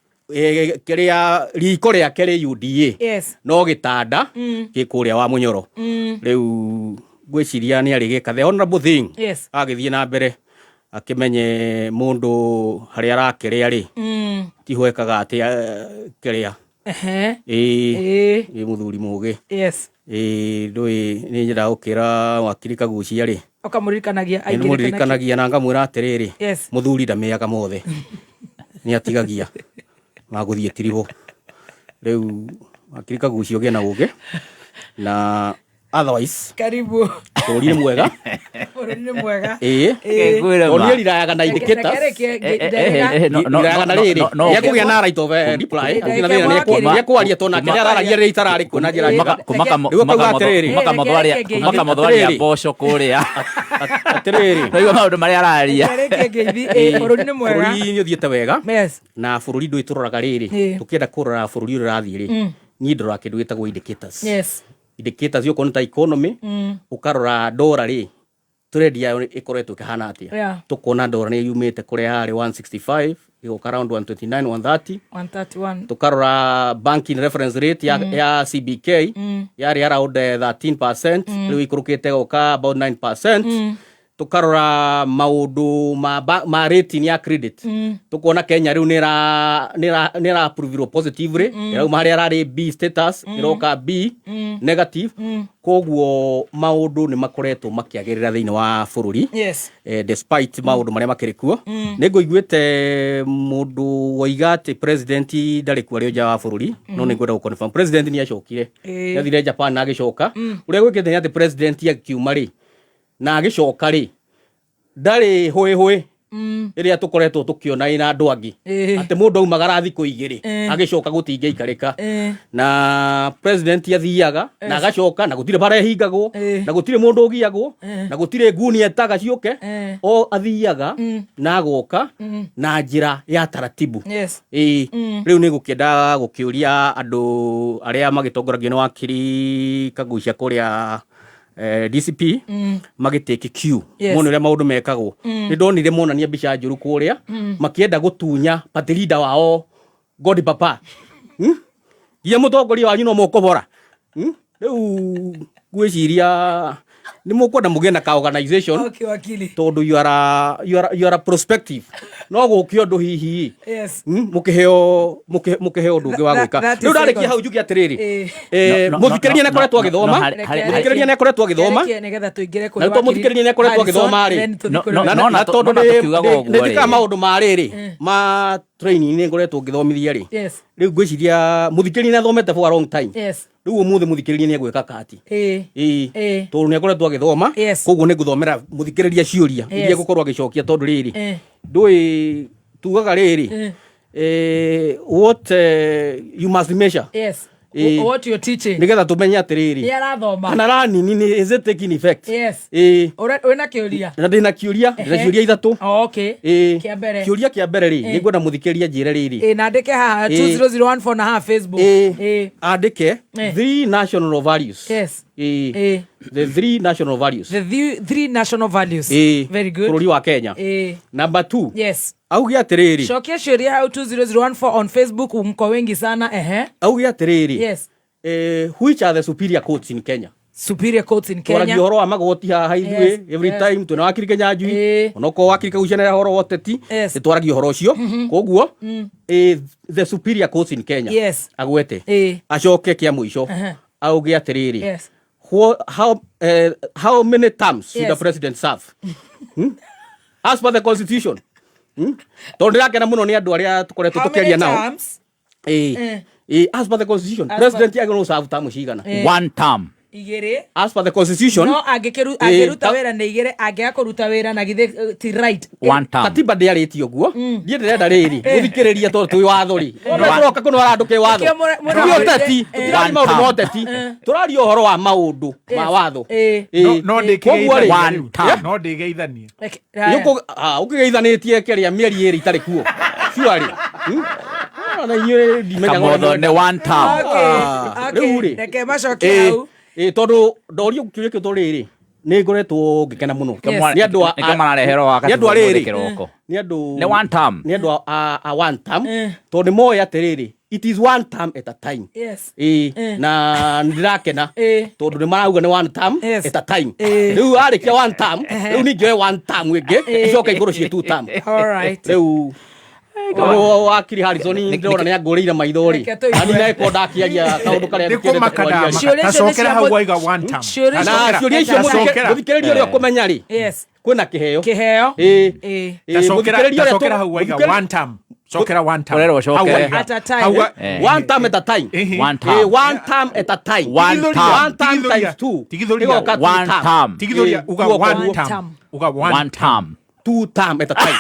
[SPEAKER 2] kĩrĩa riko rĩake rĩ UDA no gĩtanda gĩkũrĩa wa Mũnyoro rĩu ngwĩciria nĩ arĩgĩka the honorable thing agĩthiĩ na mbere akĩmenye mũndũ harĩa arakĩrĩa rĩ tihwekaga atĩ kĩrĩa mũthuri mũgĩ ndũĩ nĩ njĩra gũkĩra wakiri Kagucia rĩ
[SPEAKER 11] ũkamũririkanagia
[SPEAKER 2] na ngamwĩra atĩrĩrĩ mũthuri ndamĩaga mothe nĩ atigagia magũthiĩ tiribo rĩu wakiri Kagucia ũgĩe na ũgĩ na otherwise
[SPEAKER 11] karibu
[SPEAKER 2] bũrũri nĩ mwega onire rirayaga na indicators rirayaga na rĩrĩ nĩekũgĩa na right of reply nĩekwaria tona kĩrĩa araragia rĩrĩa itararĩ kuo na njĩra njega
[SPEAKER 3] kumakamothoria mboco kũrĩa
[SPEAKER 2] atĩrĩrĩ
[SPEAKER 3] noigua maũndũ marĩa araria
[SPEAKER 11] bũrũri nĩ mwega
[SPEAKER 2] bũrũri nĩ ũthiĩte wega na bũrũri ndũĩ tũroraga rĩrĩ tũkĩenda kũrora bũrũri ũrĩa ũrathiĩ rĩ niĩ ndũraga kĩndũ gĩtagwo indicators indicators yoko ta economy ukarora dollar ri turendia ikoretwo kihana atia tukona dollar ni yumite kure hari 165 iko around 129 130 tukarora banking reference rate ya CBK yari around 13% riu ikurukite goka about 9% tukarora maundu ma rating ya credit tukona Kenya riu nira approve positively riu mahari arari B status iroka B negative koguo maundu ni makoretwo makiagirira thiini wa bururi despite maundu maria makirikuo ningũiguite mundu woiga ati president ndari kuo rio ja wa bururi no ningwenda guconfirm president ni acokire yathire Japan na agicoka uria gwikite ni ati president akiuma ri na agicoka ri ndari hwe iria tukoretwo tukiona ina andu angi ati mundu aumagara thikũ igĩrĩ agicoka gutinge ikarika na president athiaga na agacoka na gutire bara hingagwo na gutire mundu ugiagwo na gutire nguni etaga ciuke o athiaga na agoka na njira ya taratibu riu ni gukienda gukiuria andu aria magitongoragio ni wakiri Kagucia kuria DCP magiteke Q muno ria maundu mekagwo ni ndonire monania mbica njuru kuria makienda gutunya party leader wao God Papa ya mutongoria wanyu no mukobora riu gwiciria ni mukwenda mugena ka organization tondu you are prospective no gukio ndu hihi mukiheo ndu wa gwika riu ndarikia hau njuki atiriri muthikiriria ne koretwo agithoma muthikiriria ne koretwo agithoma
[SPEAKER 11] nigetha tuingire
[SPEAKER 2] kuri wa muthikiriria ne koretwo agithoma ri na tondu ni tika maundu ma riri ma training ni ngoretwo ngithomithia ri riu ngwiciria muthikiriria ne athomete for a long time riu umuthi muthikiriria ne gwika kati tondu ne koretwo agithoma koguo ni nguthomera muthikiriria ciuria iria gukorwo agicokia tondu riri ndui tugaga riri what you must measure
[SPEAKER 11] what you teaching
[SPEAKER 2] nigetha tumenye atiriri
[SPEAKER 11] ni arathoma
[SPEAKER 2] kana rani ni is it taking effect
[SPEAKER 11] wena kiuria
[SPEAKER 2] na ndina kiuria ithatu
[SPEAKER 11] kiambere
[SPEAKER 2] kiuria kiambere ri ni ngwenda muthikiriria njire riri
[SPEAKER 11] na ndike ha 2014 na ha Facebook
[SPEAKER 2] andike three national values the three national values
[SPEAKER 11] three national values very good
[SPEAKER 2] bururi wa Kenya number 2 augia atiriri
[SPEAKER 11] shokia sheria hau 2014 on Facebook mko wengi sana
[SPEAKER 2] augia atiriri which are the superior courts in Kenya
[SPEAKER 11] Kenya
[SPEAKER 2] horo wa magoti ha ithuĩ every time tuna wakiri Kenya njui onoko wakiri Kagucia na horo woteti twaragia horo ucio koguo the superior courts in Kenya agwete acoke kia muico augia atiriri how many terms should the president serve as per the constitution tondu yakena muno ni andu aria tukoretwo tukiaria nao as per the constitution president yagano serve term cigana
[SPEAKER 3] one term
[SPEAKER 11] igere
[SPEAKER 2] as per the constitution
[SPEAKER 11] no angeruta wera na igere angeakuruta wera na githe ti right
[SPEAKER 3] one term
[SPEAKER 2] katiba ndiariti uguo ndie ndirenda riri muthikiriria tondu twi wathori turoka kuno aranduke watho turi maundu moteti turaria uhoro wa maundu ma watho
[SPEAKER 3] no ndikigeithanie one term no ndigeithanie
[SPEAKER 2] ukigeithanitie keria mieri iri itari kuo ciari Na inyuĩ ndimenya
[SPEAKER 3] Kamotho nĩ one time.
[SPEAKER 2] Rĩu rĩ
[SPEAKER 11] reke macoke hau
[SPEAKER 2] tondũ ndorio kĩũria kĩu tũrĩrĩ nĩ ngoretwo ngĩkena mũno nĩ andũ
[SPEAKER 3] nĩ marareherwo waka
[SPEAKER 2] nĩ andũ arĩrĩ
[SPEAKER 3] kĩroko
[SPEAKER 2] nĩ andũ
[SPEAKER 3] nĩ one time
[SPEAKER 2] nĩ andũ a one time tondũ nĩ moĩ atĩrĩrĩ it is one time at a time na ndirakena tondũ nĩ marauga nĩ one time at a time rĩu arĩkia one time rĩu ningĩ one time ĩngĩ icoka igũrũ ciĩ two time rĩu wakiri Harrison ndĩrona nĩ angũrĩire maitho rĩ ani na eko ndakiaria kaũndũ karĩa
[SPEAKER 3] ndĩkĩrĩte tacokera hau waiga one time
[SPEAKER 2] na ciũria icio mũthikĩrĩria ũrĩa ũkũmenya rĩ kwĩna kĩheo
[SPEAKER 3] tacokera hau waiga one time Chokera one time.
[SPEAKER 2] At a time. One time at a time.
[SPEAKER 3] One time.
[SPEAKER 2] One time at a time.
[SPEAKER 3] One time.
[SPEAKER 2] One time times two.
[SPEAKER 3] One time.
[SPEAKER 2] Tigidoria uga one time.
[SPEAKER 3] Uga one time.
[SPEAKER 2] Two time at a time.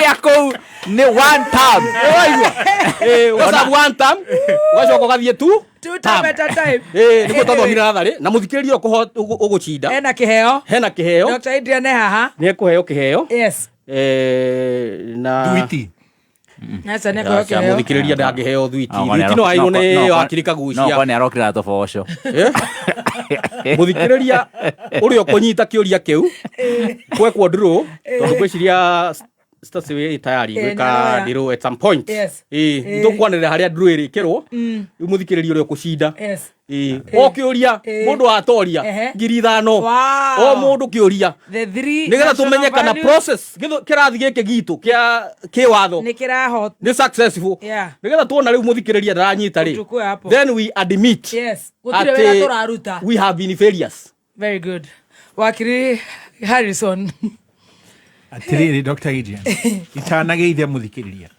[SPEAKER 3] Yako ni one time.
[SPEAKER 2] What's up one time? Wacoka gathie two
[SPEAKER 11] time at a time.
[SPEAKER 2] Niko twathomire nathari na muthikiririo ugucinda.
[SPEAKER 11] Hena kiheo. Dr. Adrian haha.
[SPEAKER 2] Ni ekuheo kiheo.
[SPEAKER 11] Yes.
[SPEAKER 2] Na
[SPEAKER 3] Duiti.
[SPEAKER 11] Nasa ne ko kiheo.
[SPEAKER 2] Muthikiriria ndangiheo duiti. Duiti no airwo ni wakirika gucia.
[SPEAKER 3] No kwani arokira toboco.
[SPEAKER 2] Muthikiriria uri okunyita kiuria kiu. Kwekwo ndiro tondu gwiciria stasiwe tayari gwika ndiro at some point. Ndukwanirira haria ndiro irikirwo. Muthikiriria uri okucinda. O kiuria mundu atoria 5,000 o mundu kiuria nigetha tumenye kana process kirathi giki gitu kia watho
[SPEAKER 11] ni kirahot
[SPEAKER 2] ni successful nigetha tuona riu muthikiriria ndaranyita ri then we admit
[SPEAKER 11] gutire wega turaruta
[SPEAKER 2] we have been failures.
[SPEAKER 11] Very good. Wakiri Harrison
[SPEAKER 3] atiriri Dr. Adrian itanageithia muthikiriria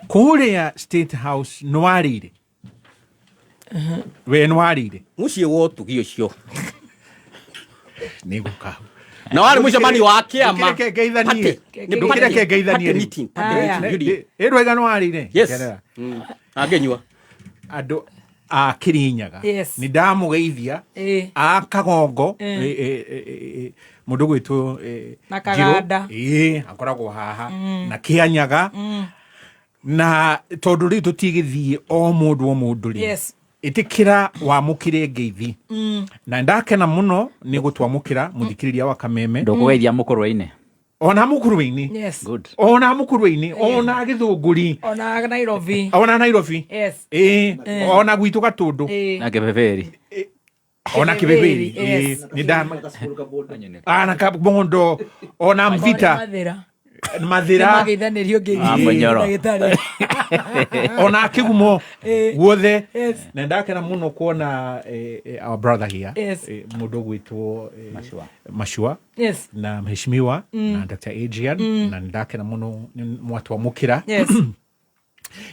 [SPEAKER 3] kuria State House nwarire we nwarire
[SPEAKER 2] muciĩ wotugi ũcio
[SPEAKER 3] nĩ gũka
[SPEAKER 2] na warĩ mũcemanio wa kĩama
[SPEAKER 3] ndũkĩreke ngeithanie ĩrwega nwarire
[SPEAKER 2] angenyua
[SPEAKER 3] andũ a Kirinyaga nĩ ndamũgeithia a Kagongo mũndũ gwĩtwo
[SPEAKER 11] na Kaganda
[SPEAKER 3] akoragwo haha na Kĩanyaga na tondũ rĩu tũtigĩthiĩ o mũndũ rĩ itikira wamukire ngeithi na ndakena muno ni gutwamukira muthikiriria wa Kameme ndukugeithia mukurwe-ini ona mukurwe-ini
[SPEAKER 11] good
[SPEAKER 3] ona mukurwe-ini ona githunguri
[SPEAKER 11] ona Nairobi
[SPEAKER 3] ona gwitu Gatundu
[SPEAKER 2] na Kibeberi
[SPEAKER 3] ona Kibeberi ni ndama ana Kabondo ona Mvita Mathira
[SPEAKER 11] magithanirio
[SPEAKER 3] ngeithi ona Kigumo guothe na ndakena muno kuona our brother here mundu gwitwo Mashua na mheshimiwa na Dr. Adrian na ndakena muno mwatwamukira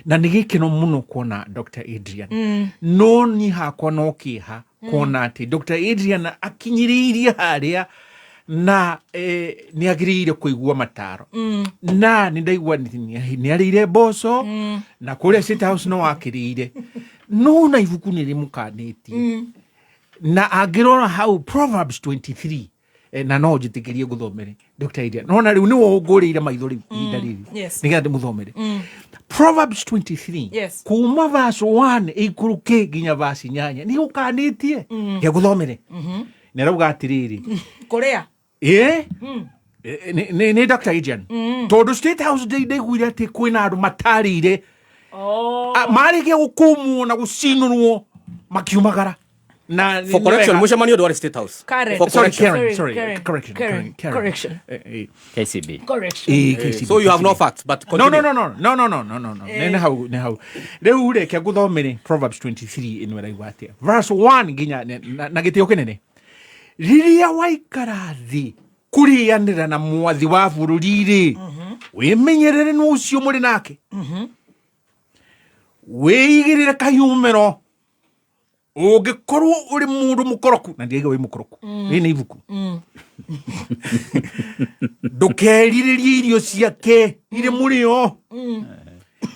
[SPEAKER 3] na nigikeno muno kuona Dr. Adrian no ni hakwa no kiha kuona ati Dr. Adrian akinyiriria haria na ni agirire kuigua mataro na ni ndaigua ni arire boso na kuria State House no akirire no na ibuku ni rimukaneti na agirora hau Proverbs 23 na no njitikirie guthomere Dr. Adrian no na riu ni wongurire maithori indariri nigetha ndimuthomere Proverbs 23 kuma verse 1 ikuruke nginya verse 8 ni ukanetie ya guthomere ni rauga atiriri
[SPEAKER 11] kuria
[SPEAKER 3] ni Dr. Adrian tondu State House ndaiguire ati kwina andu matarire marikia gukumwo na gucinurwo makiumagara na
[SPEAKER 2] for correction mucemanio ndwari State House
[SPEAKER 3] correction
[SPEAKER 2] KCB
[SPEAKER 3] so
[SPEAKER 2] you have no facts but
[SPEAKER 3] continue. no ne hau riu reke guthomere Proverbs 23 inwe raigua atia verse 1 nginya na gitio kinene riria waikara thi kurianira na mwathi wa bururi-ri wimenyerere no ucio muri nake weigirire kayumero ungikorwo uri mundu mukoroku na ndiga wi mukoroku ni ibuku ndukeriririe irio ciake iri murio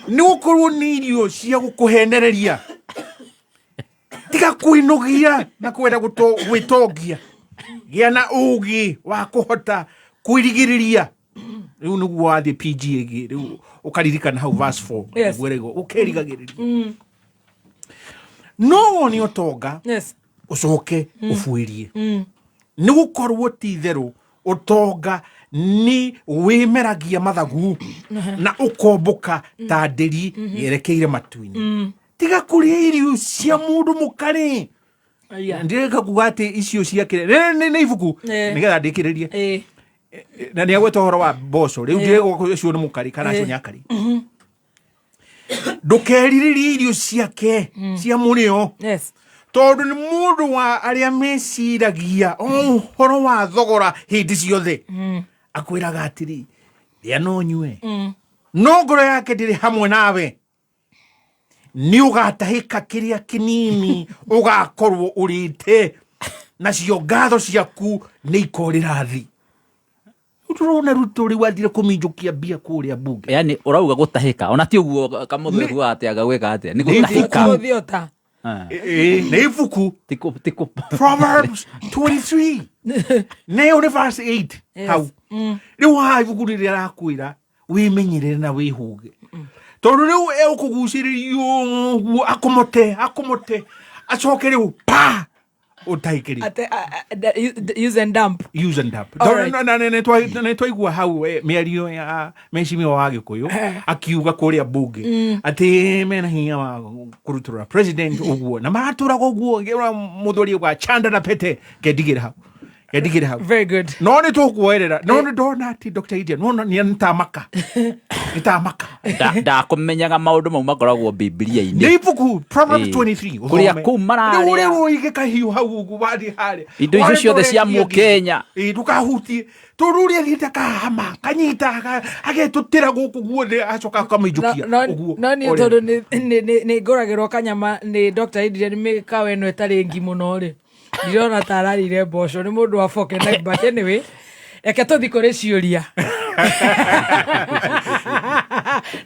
[SPEAKER 3] ni gukorwo ni irio cia gukuhenereria tiga kuinogia na kwenda gwitongia gia na ugi wa kuhota kwirigiriria riu niguo wathi PG igi riu ukaririkana hau verse 4 gwerego ukerigagiriria no woni otonga ucoke ufuirie ni gukorwo ti theru utonga ni wimeragia mathagu na ukomboka ta nderi yerekeire matuini tiga kuria irio cia mundu mukari ndireka kugate icio ciake ne ibuku nigetha ndikiririe na ni agweta horo wa boso riu ndirego ucio ni mukari kana ucio nyakari ndukeriririe irio ciake cia murio tondu ni mundu wa aria meciragia horo wa thogora hindi ciothe akwiraga atiri ria no nyue no ngoro yake ndiri hamwe nawe ni ugatahika kiria kinini ugakorwo urite nacio ngatho ciaku ni ikorira thi turona ruturi wathire kuminjukia bia kuria bunge
[SPEAKER 4] yani urauga gutahika ona ti uguo kamuthu atiaga gwika atia ni gutahika
[SPEAKER 3] ne ifuku
[SPEAKER 4] tiko
[SPEAKER 3] Proverbs 23 ne uri verse 8 how riu ha ifuku riria rakwira wimenyerere na wihuge tondu riu ukuguciririo akomote acoke riu pa utaikiri
[SPEAKER 11] use and dump
[SPEAKER 3] ne twaigua hau miario ya meshimio wa Gikuyu akiuga kuria bunge ati mena hinya wa kurutura president uguo na matura uguo ngira muthuri wa chanda na pete gedigira hau
[SPEAKER 11] very good
[SPEAKER 3] no ni tukuerera no ni ndona ati Dr. Idia no ni ntamaka
[SPEAKER 4] da kumenyaga maundu mau makoragwo Biblia-ini
[SPEAKER 3] ni ibuku Proverbs 23
[SPEAKER 4] kuria kumararia
[SPEAKER 3] uri uige kahiu hau ugu wadi hali
[SPEAKER 4] indo icio ciothe cia Mukenya
[SPEAKER 3] tukahutie tururia thite kahama kanyita agetutira guku guothe acoka kamijukia
[SPEAKER 11] uguo no ni tondu ni ngoragirwo kanyama ni Dr. Idia ni mikawe no etari ngi muno ri ndirona tararire mboco ni mundu wa foke na but anyway eke tuthi kuri ciuria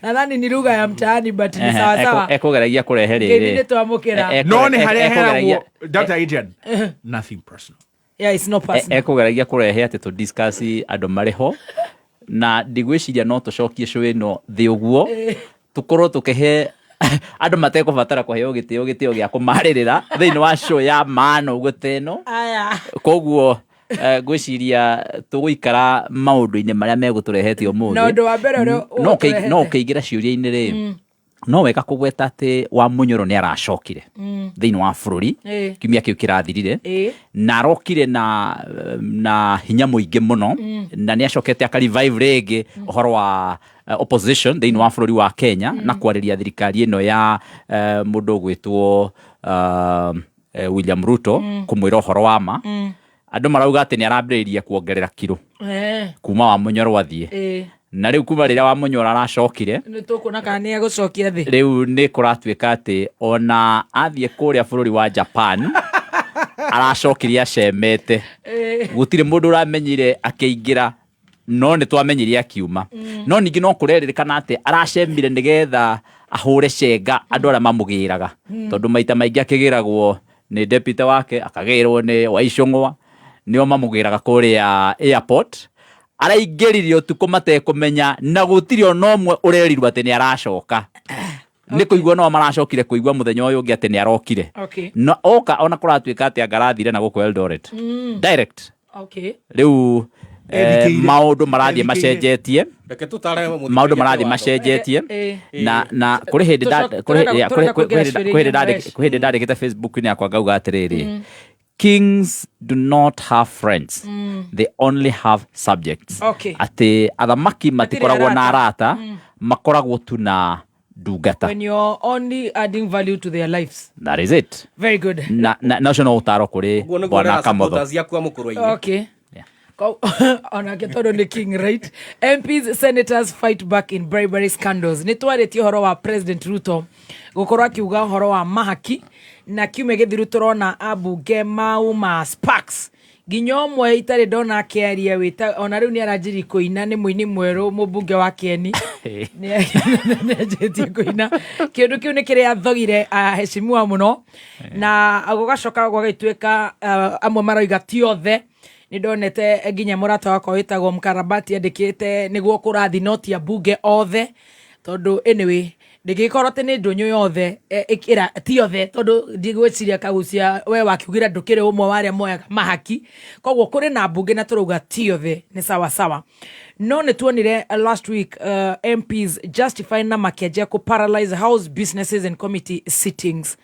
[SPEAKER 11] na nani ni lugha ya mtaani but ni sawa sawa
[SPEAKER 4] ekugeragia kurehe riri
[SPEAKER 11] ni twamukira
[SPEAKER 3] no ni hareheragwo Dr. Adrian nothing personal
[SPEAKER 11] it's not personal
[SPEAKER 4] ekugeragia kurehe ati to discuss andu mariho na ndigwiciria no tucokie show ino thi uguo tukorwo tukihe andu matekubatara kuheo gitio gya kumaririra thiini wa show ya maano guteno
[SPEAKER 11] aya
[SPEAKER 4] koguo gwiciria tuguikara maundu-ini maria meguturehete umuthi
[SPEAKER 11] no ndo wa mbere
[SPEAKER 4] no keigira ciuria-ini ri no weka kugweta ati wa Munyoro ni aracokire thiini wa bururi kiumia kiu kirathirire na arokire na hinya muingi muno na ni acokete aka revive rege uhoro wa opposition thiini wa bururi wa Kenya na kwariria thirikari ino ya mundu gwitwo William Ruto kumwira uhoro wa ma andu marauga ati ni arambiriria kuongerera kiro kuma wa Munyoro athie na riu kuma riria wa Munyoro aracokire
[SPEAKER 11] ni tukuna kana ni agucokia thi
[SPEAKER 4] riu ni kuratuika ati ona athie kuria bururi wa Japan aracokirie acemete gutire mundu uramenyire akiingira no ni twamenyire akiuma no ningi no kureririkana ati aracemire nigetha ahure cenga andu aria mamugiraga tondu maita maingi akigiragwo ni deputy wake akagirwo ni Waicung'wa nio mamugiraga kuria airport araingiririo tuko matekumenya na gutiri onomwe urerirwa ati ni aracoka ni kuigwa no maracokire kuigwa muthenya uyu ungi ati ni arokire no oka ona kuratuika ati angarathire na guko Eldoret direct riu maundu marathie macenjetie maundu marathie macenjetie na kuri hindi ndarikite Facebook-ini yakwa ngauga atiriri kings do not have friends they only have subjects ati athamaki matikoragwo na arata makoragwo tu na ndungata
[SPEAKER 11] when you're only adding value to their lives
[SPEAKER 4] that is it
[SPEAKER 11] very good
[SPEAKER 4] na national utaro kuri bwana Kamotho
[SPEAKER 11] okay onake tondu ni king right MPs senators fight back in bribery scandals ni twarĩtie horo wa President Ruto gukorwo akiuga horo wa mahaki na kiume githiru turona abunge mauma sparks Ginyo mwe itare ndona akiaria wita ona riu ni aranjiri kuina ni muini mweru mubunge wa Kieni ni ajetie kuina kindu kiu ni kire athogire heshimiwa muno na agogacoka gwagituika amwe maroiga ti othe ni ndonete nginya murata wakwa witagwo Mkarabati andikite niguo kurathi noti ya bunge othe tondu anyway ndigikorwo te ni ndunyu yothe ikira ti othe tondu ndigwiciria kagucia we wakiugira ndukire umwe waria moyaga mahaki kogwo kuri na bunge na turuga ti othe ni sawa sawa no ni tuonire last week MPs justify na makiaje ku paralyze house businesses and committee sittings.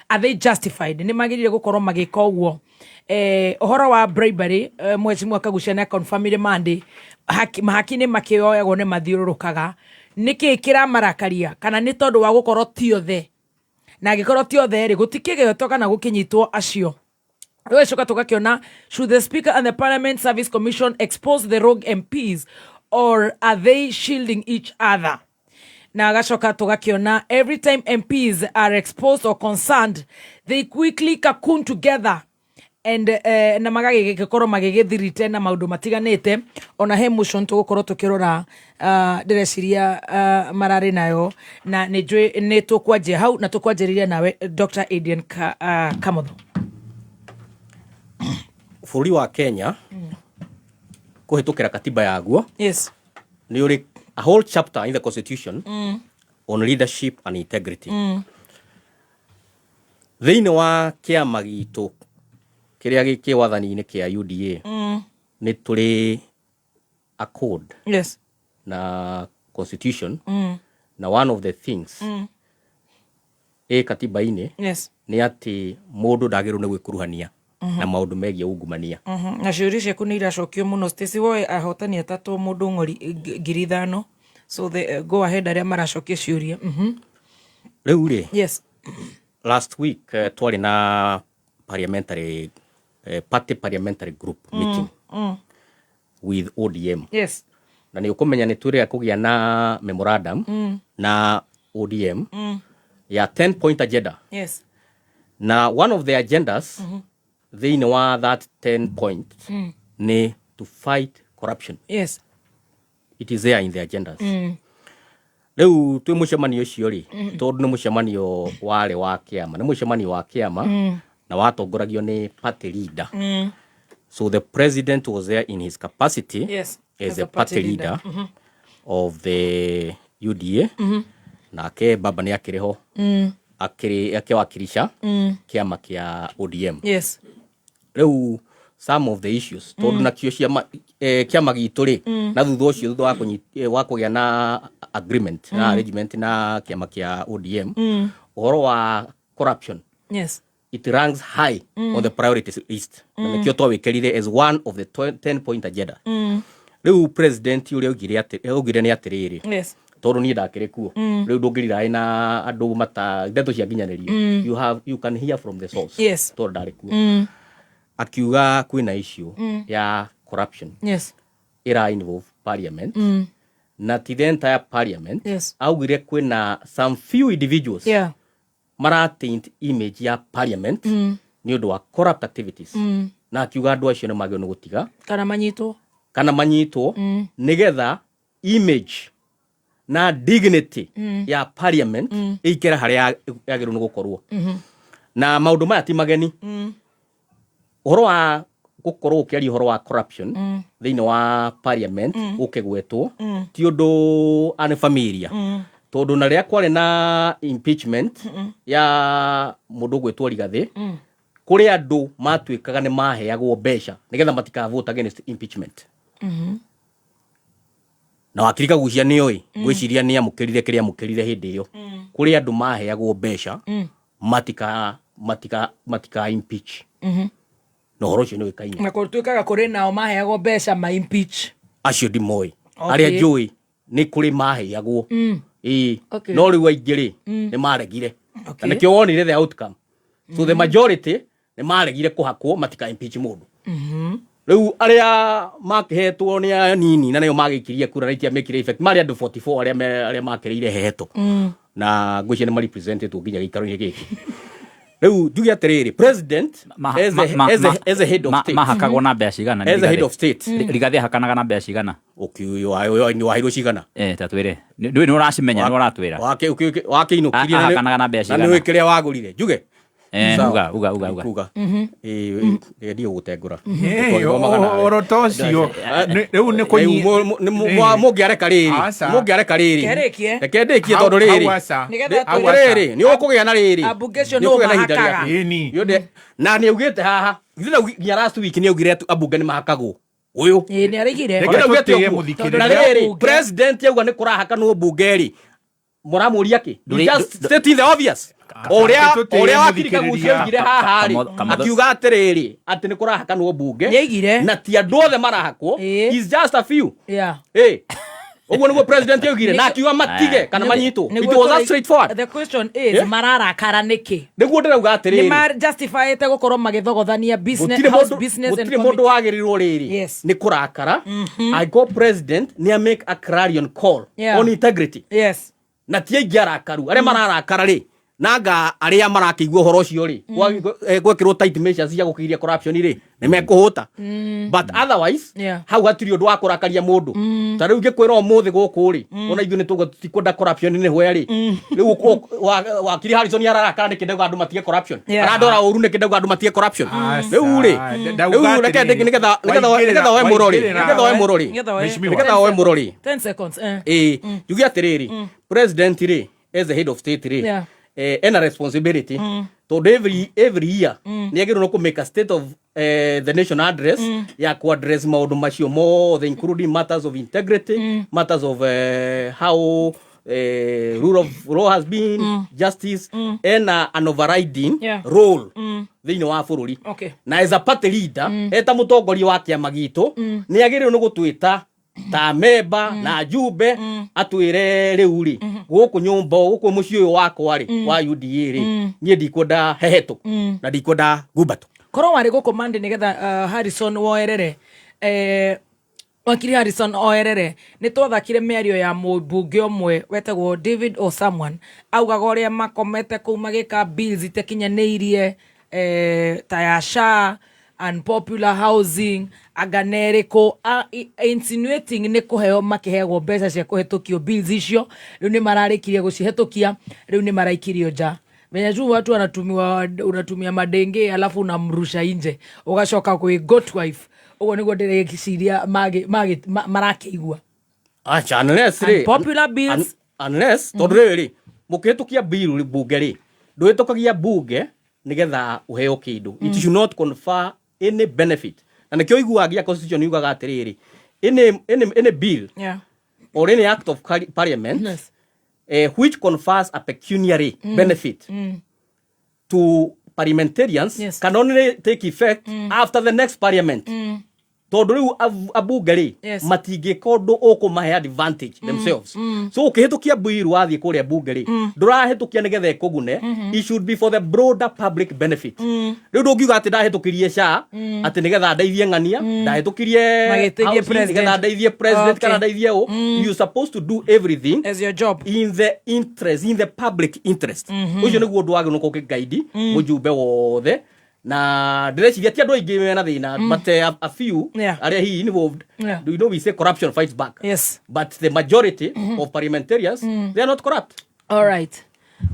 [SPEAKER 11] Are they justified? Ni magirire gukorwo magika uguo ohoro wa bribery mwecimu akagucia na confirmire Monday mahaki ni makioyagwo ne mathiururukaga niki kira marakaria kana ni tondu wa gukorwo ti othe na gikorwo ti othe ri gutikigeto kana gukinyitwo acio we coka tugakiona should the speaker and the parliament service commission expose the rogue MPs or are they shielding each other na agacoka tugakiona every time MPs are exposed or concerned they quickly cocoon together and na magagigikoro magigithirite na maundu matiganite ona he motion tugukorwo tukirora direciria marari nayo na ni tukwaje hau na tukwanjiriria nawe Dr. Adrian Kamotho.
[SPEAKER 2] Bũrũri wa Kenya kuhitukira katiba yaguo
[SPEAKER 11] yes
[SPEAKER 2] ni uri a whole chapter in the constitution on leadership and integrity thiini wa kiama gitu kiria giki wathani-ini kia UDA ni turi a code
[SPEAKER 11] yes
[SPEAKER 2] na constitution na one of the things katiba-ini
[SPEAKER 11] yes
[SPEAKER 2] ni ati mundu ndagiru ni gwikuruhania na maundu megie ungumania
[SPEAKER 11] na ciuri ciaku ni iracokio muno Stacy Woe ahotani atatu mundu ngori 5,000 so the go ahead aria maracokia ciuria
[SPEAKER 2] riu ri
[SPEAKER 11] yes
[SPEAKER 2] last week twari na parliamentary parliamentary group meeting with ODM
[SPEAKER 11] yes
[SPEAKER 2] na ni ukumenya ni twire kugia na memorandum na ODM ya 10 point agenda
[SPEAKER 11] yes
[SPEAKER 2] na one of the agendas they know that 10 points ni to fight corruption
[SPEAKER 11] yes
[SPEAKER 2] it is there in the agendas leo twi mucemanio cio ri tondu ni mucemanio wale wa kiama ni mucemanio wa kiama na watongoragio ni party leader so the president was there in his capacity
[SPEAKER 11] yes
[SPEAKER 2] as a party leader of the UDA na ke baba ni akiriho akiwakilisha kiama kia ODM
[SPEAKER 11] yes
[SPEAKER 2] leo some of the issues tondu na kio cia kiama gitu ri na thutha ucio thutha wa kugia na agreement na arrangement na kiama kia ODM ohoro wa corruption
[SPEAKER 11] yes
[SPEAKER 2] it ranks high on the priorities list na kio twawikerire as one of the 10 point agenda leo president uri ogire ni atiriri
[SPEAKER 11] yes
[SPEAKER 2] tondu ni ndakire kuo riu ndungirira na andu mata ndeto cia nginyanirio you can hear from the source
[SPEAKER 11] yes
[SPEAKER 2] tondu ndari kuo akiuga kwina issue ya corruption
[SPEAKER 11] yes
[SPEAKER 2] ira involve parliament na the entire parliament
[SPEAKER 11] yes
[SPEAKER 2] augire kwina some few individuals maratent image ya parliament ni undu wa corrupt activities na akiuga andu acio ni magio ni gutiga kana manyitwo nigetha image na dignity ya parliament ikera haria yagiru ni gukorwo na maundu maya ti mageni uhoro wa gukorwo ukiari uhoro wa corruption thiini wa parliament ukigwetwo ti undu unfamiliar tondu na ria kwari na impeachment ya mundu gwetwo Rigathi kuri andu matwikaga ni maheagwo mbeca nigetha matika vote against impeachment na wakirika gucia ni oi gwiciria ni amukirire kiria amukirire hindi iyo kuri andu maheagwo mbeca matika impeach no horo cio ni kaine
[SPEAKER 11] na kurutwikaga kuri nao maheagwo mbeca ma impeach
[SPEAKER 2] acio ndimoi aria njui ni kuri maheagwo no riu aingiri ni maregire na kio wonire the outcome so the majority ni maregire kuhakwo matika impeach mundu riu aria makihetwo ni anini na nayo magikiria kura na itia mekire effect mari andu 44 aria makireire heheto na ngwicia ni represented nginya gikaro-ini giki Riu njuge atiriri president as a head of state
[SPEAKER 4] mahakagwo na mbeca cigana
[SPEAKER 2] as a head of state
[SPEAKER 4] Rigathi hakanaga na mbeca cigana
[SPEAKER 2] ukiuyo ni wahiro cigana
[SPEAKER 4] tatwire ndui ni uracimenya ni uratwira
[SPEAKER 2] wake inukirie
[SPEAKER 4] hakanaga na mbeca cigana
[SPEAKER 2] na ni kiria wagurire njuge
[SPEAKER 4] uga
[SPEAKER 2] ndio gutengura
[SPEAKER 3] orotocio riu ni kunyi
[SPEAKER 2] mungiareka riri reke ndikie tondu riri ni ukugia na riri
[SPEAKER 11] abunge no mahakaga
[SPEAKER 2] na ni ugite haha nginya last week ni ugire abunge ni mahakagwo uyu
[SPEAKER 11] ni arigire
[SPEAKER 2] na riri president yauga ni kurahaka no bungeri muramuria ki just stating the obvious oria wakirika gucengire haha ri akiuga atiriri ati ni kurahaka no bunge na ti andu othe marahakwo is just a few Ogo niguo president yogire na akiuga matige kana manyito it was that straightforward.
[SPEAKER 11] The question is mararakara niki
[SPEAKER 2] niguo ndirauga atiriri
[SPEAKER 11] ni mar justify ite gukorwo magithogothania business house business and
[SPEAKER 2] mundu wagirirwo riri ni kurakara I go president ni make a clarion call on integrity na ti aigarakaru aria mararakara ri nanga aria marakigwa horo cio ri gwekirwo tight measures cia gukiria corruption ri ni mekuhuta but otherwise hau hatiri undu wa kurakaria mundu ta riu ngikwira umuthi guku ri ona ithu ni tutikunda corruption ni hwe ri riu wakiri Harrison ararakara ni kindego andu matige corruption arandora uru ni kindego andu matige corruption riu ri riu reke nigetha we murori
[SPEAKER 11] 10 seconds
[SPEAKER 2] yugi atiriri president ri as the head of state ri ena responsibility to every year ni agirwo no ku make a state of the nation address ya ku address maundu macio mothe including matters of integrity matters of how rule of law has been justice and an overriding role thiini wa bururi na as a party leader eta mutongoria wa kiama gitu ni agirwo no gutwita ta memba na jumbe atwire riu ri guku nyumba guku muci uyu wakwa ri wa UDA ri nie ndikwenda hehetu na ndikwenda gumbatu
[SPEAKER 11] korwo wari guku mande nigetha Harrison woerere wakiri Harrison oerere ni twathakire miario ya mubunge omwe wetagwo David or someone augaga uria makomete kuu magika bills itekinyaniirie ta ya SHA unpopular housing aganeriko insinuating ni kuheo makihego mbeca cia kuhetukio bills icio riu ni mararikirie gucihetokia riu ni maraikirio nja menya tu watu unatumia madenge alafu unamrusha nje ugacoka kwi goat wife ugo niguo ndireciria marakeigua
[SPEAKER 2] acha unpopular
[SPEAKER 11] bills
[SPEAKER 2] unless tondu riri mukihitukia bill bunge ri nduhitukagia bunge nigetha uheo kindu it should not confer any benefit na nikio iguagia constitution yugaga atiriri any bill or any act of parliament which confers a pecuniary benefit to parliamentarians can only take effect after the next parliament tondu riu abunge ri matingikondo ukumahe advantage themselves so ukihitukia bill wathie kuria bunge ri ndurahitukia nigetha ikugune it should be for the broader public benefit riu ndungiuga ati ndahitukirie SHA ati nigetha ndeithie ng'ania ndahitukirie nigetha ndeithie president kana ndeithie you supposed to do everything
[SPEAKER 11] as your job
[SPEAKER 2] in the public interest ucio niguo ndu wagi nuko guide mujumbe wothe na direciria ti andu aingi mena thina but a few are he involved do you know we say corruption fights back but the majority of parliamentarians they are not corrupt.
[SPEAKER 11] All right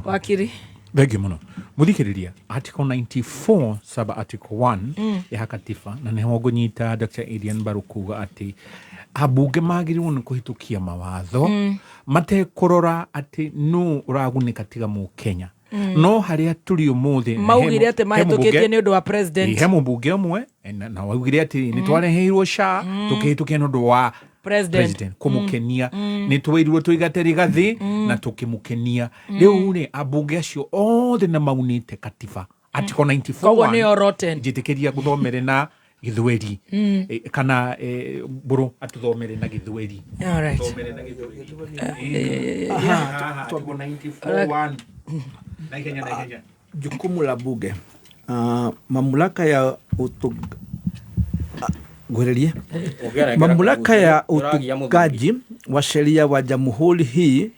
[SPEAKER 11] wakiri
[SPEAKER 3] begi muno muthikiriria article 94 sub article 1 ya katiba na neho gunyita Dr. Adrian Barukuga ati abunge magiriwo ni kuhitukia mawatho mate kurora ati no uragunika tiga mu Kenya no haria turi umuthi
[SPEAKER 11] maugire ate mahitukitie ni undu wa president
[SPEAKER 3] he mubunge omwe na waugire ati ni twareheirwo SHA tukihitukia ni undu wa president kumukenia ni twirwo tuigate Rigathi na tukimukenia riu ni abunge acio othe na maunite katiba article 94
[SPEAKER 11] koguo ni rotten
[SPEAKER 3] njitikiria guthomere na githweri kana buru atuthomere na githweri
[SPEAKER 11] thomere
[SPEAKER 3] na githweri article 94 na Kenya
[SPEAKER 6] jukumu la bunge mamlaka ya mamlaka ya utungaji wa sheria wa jamhuri hii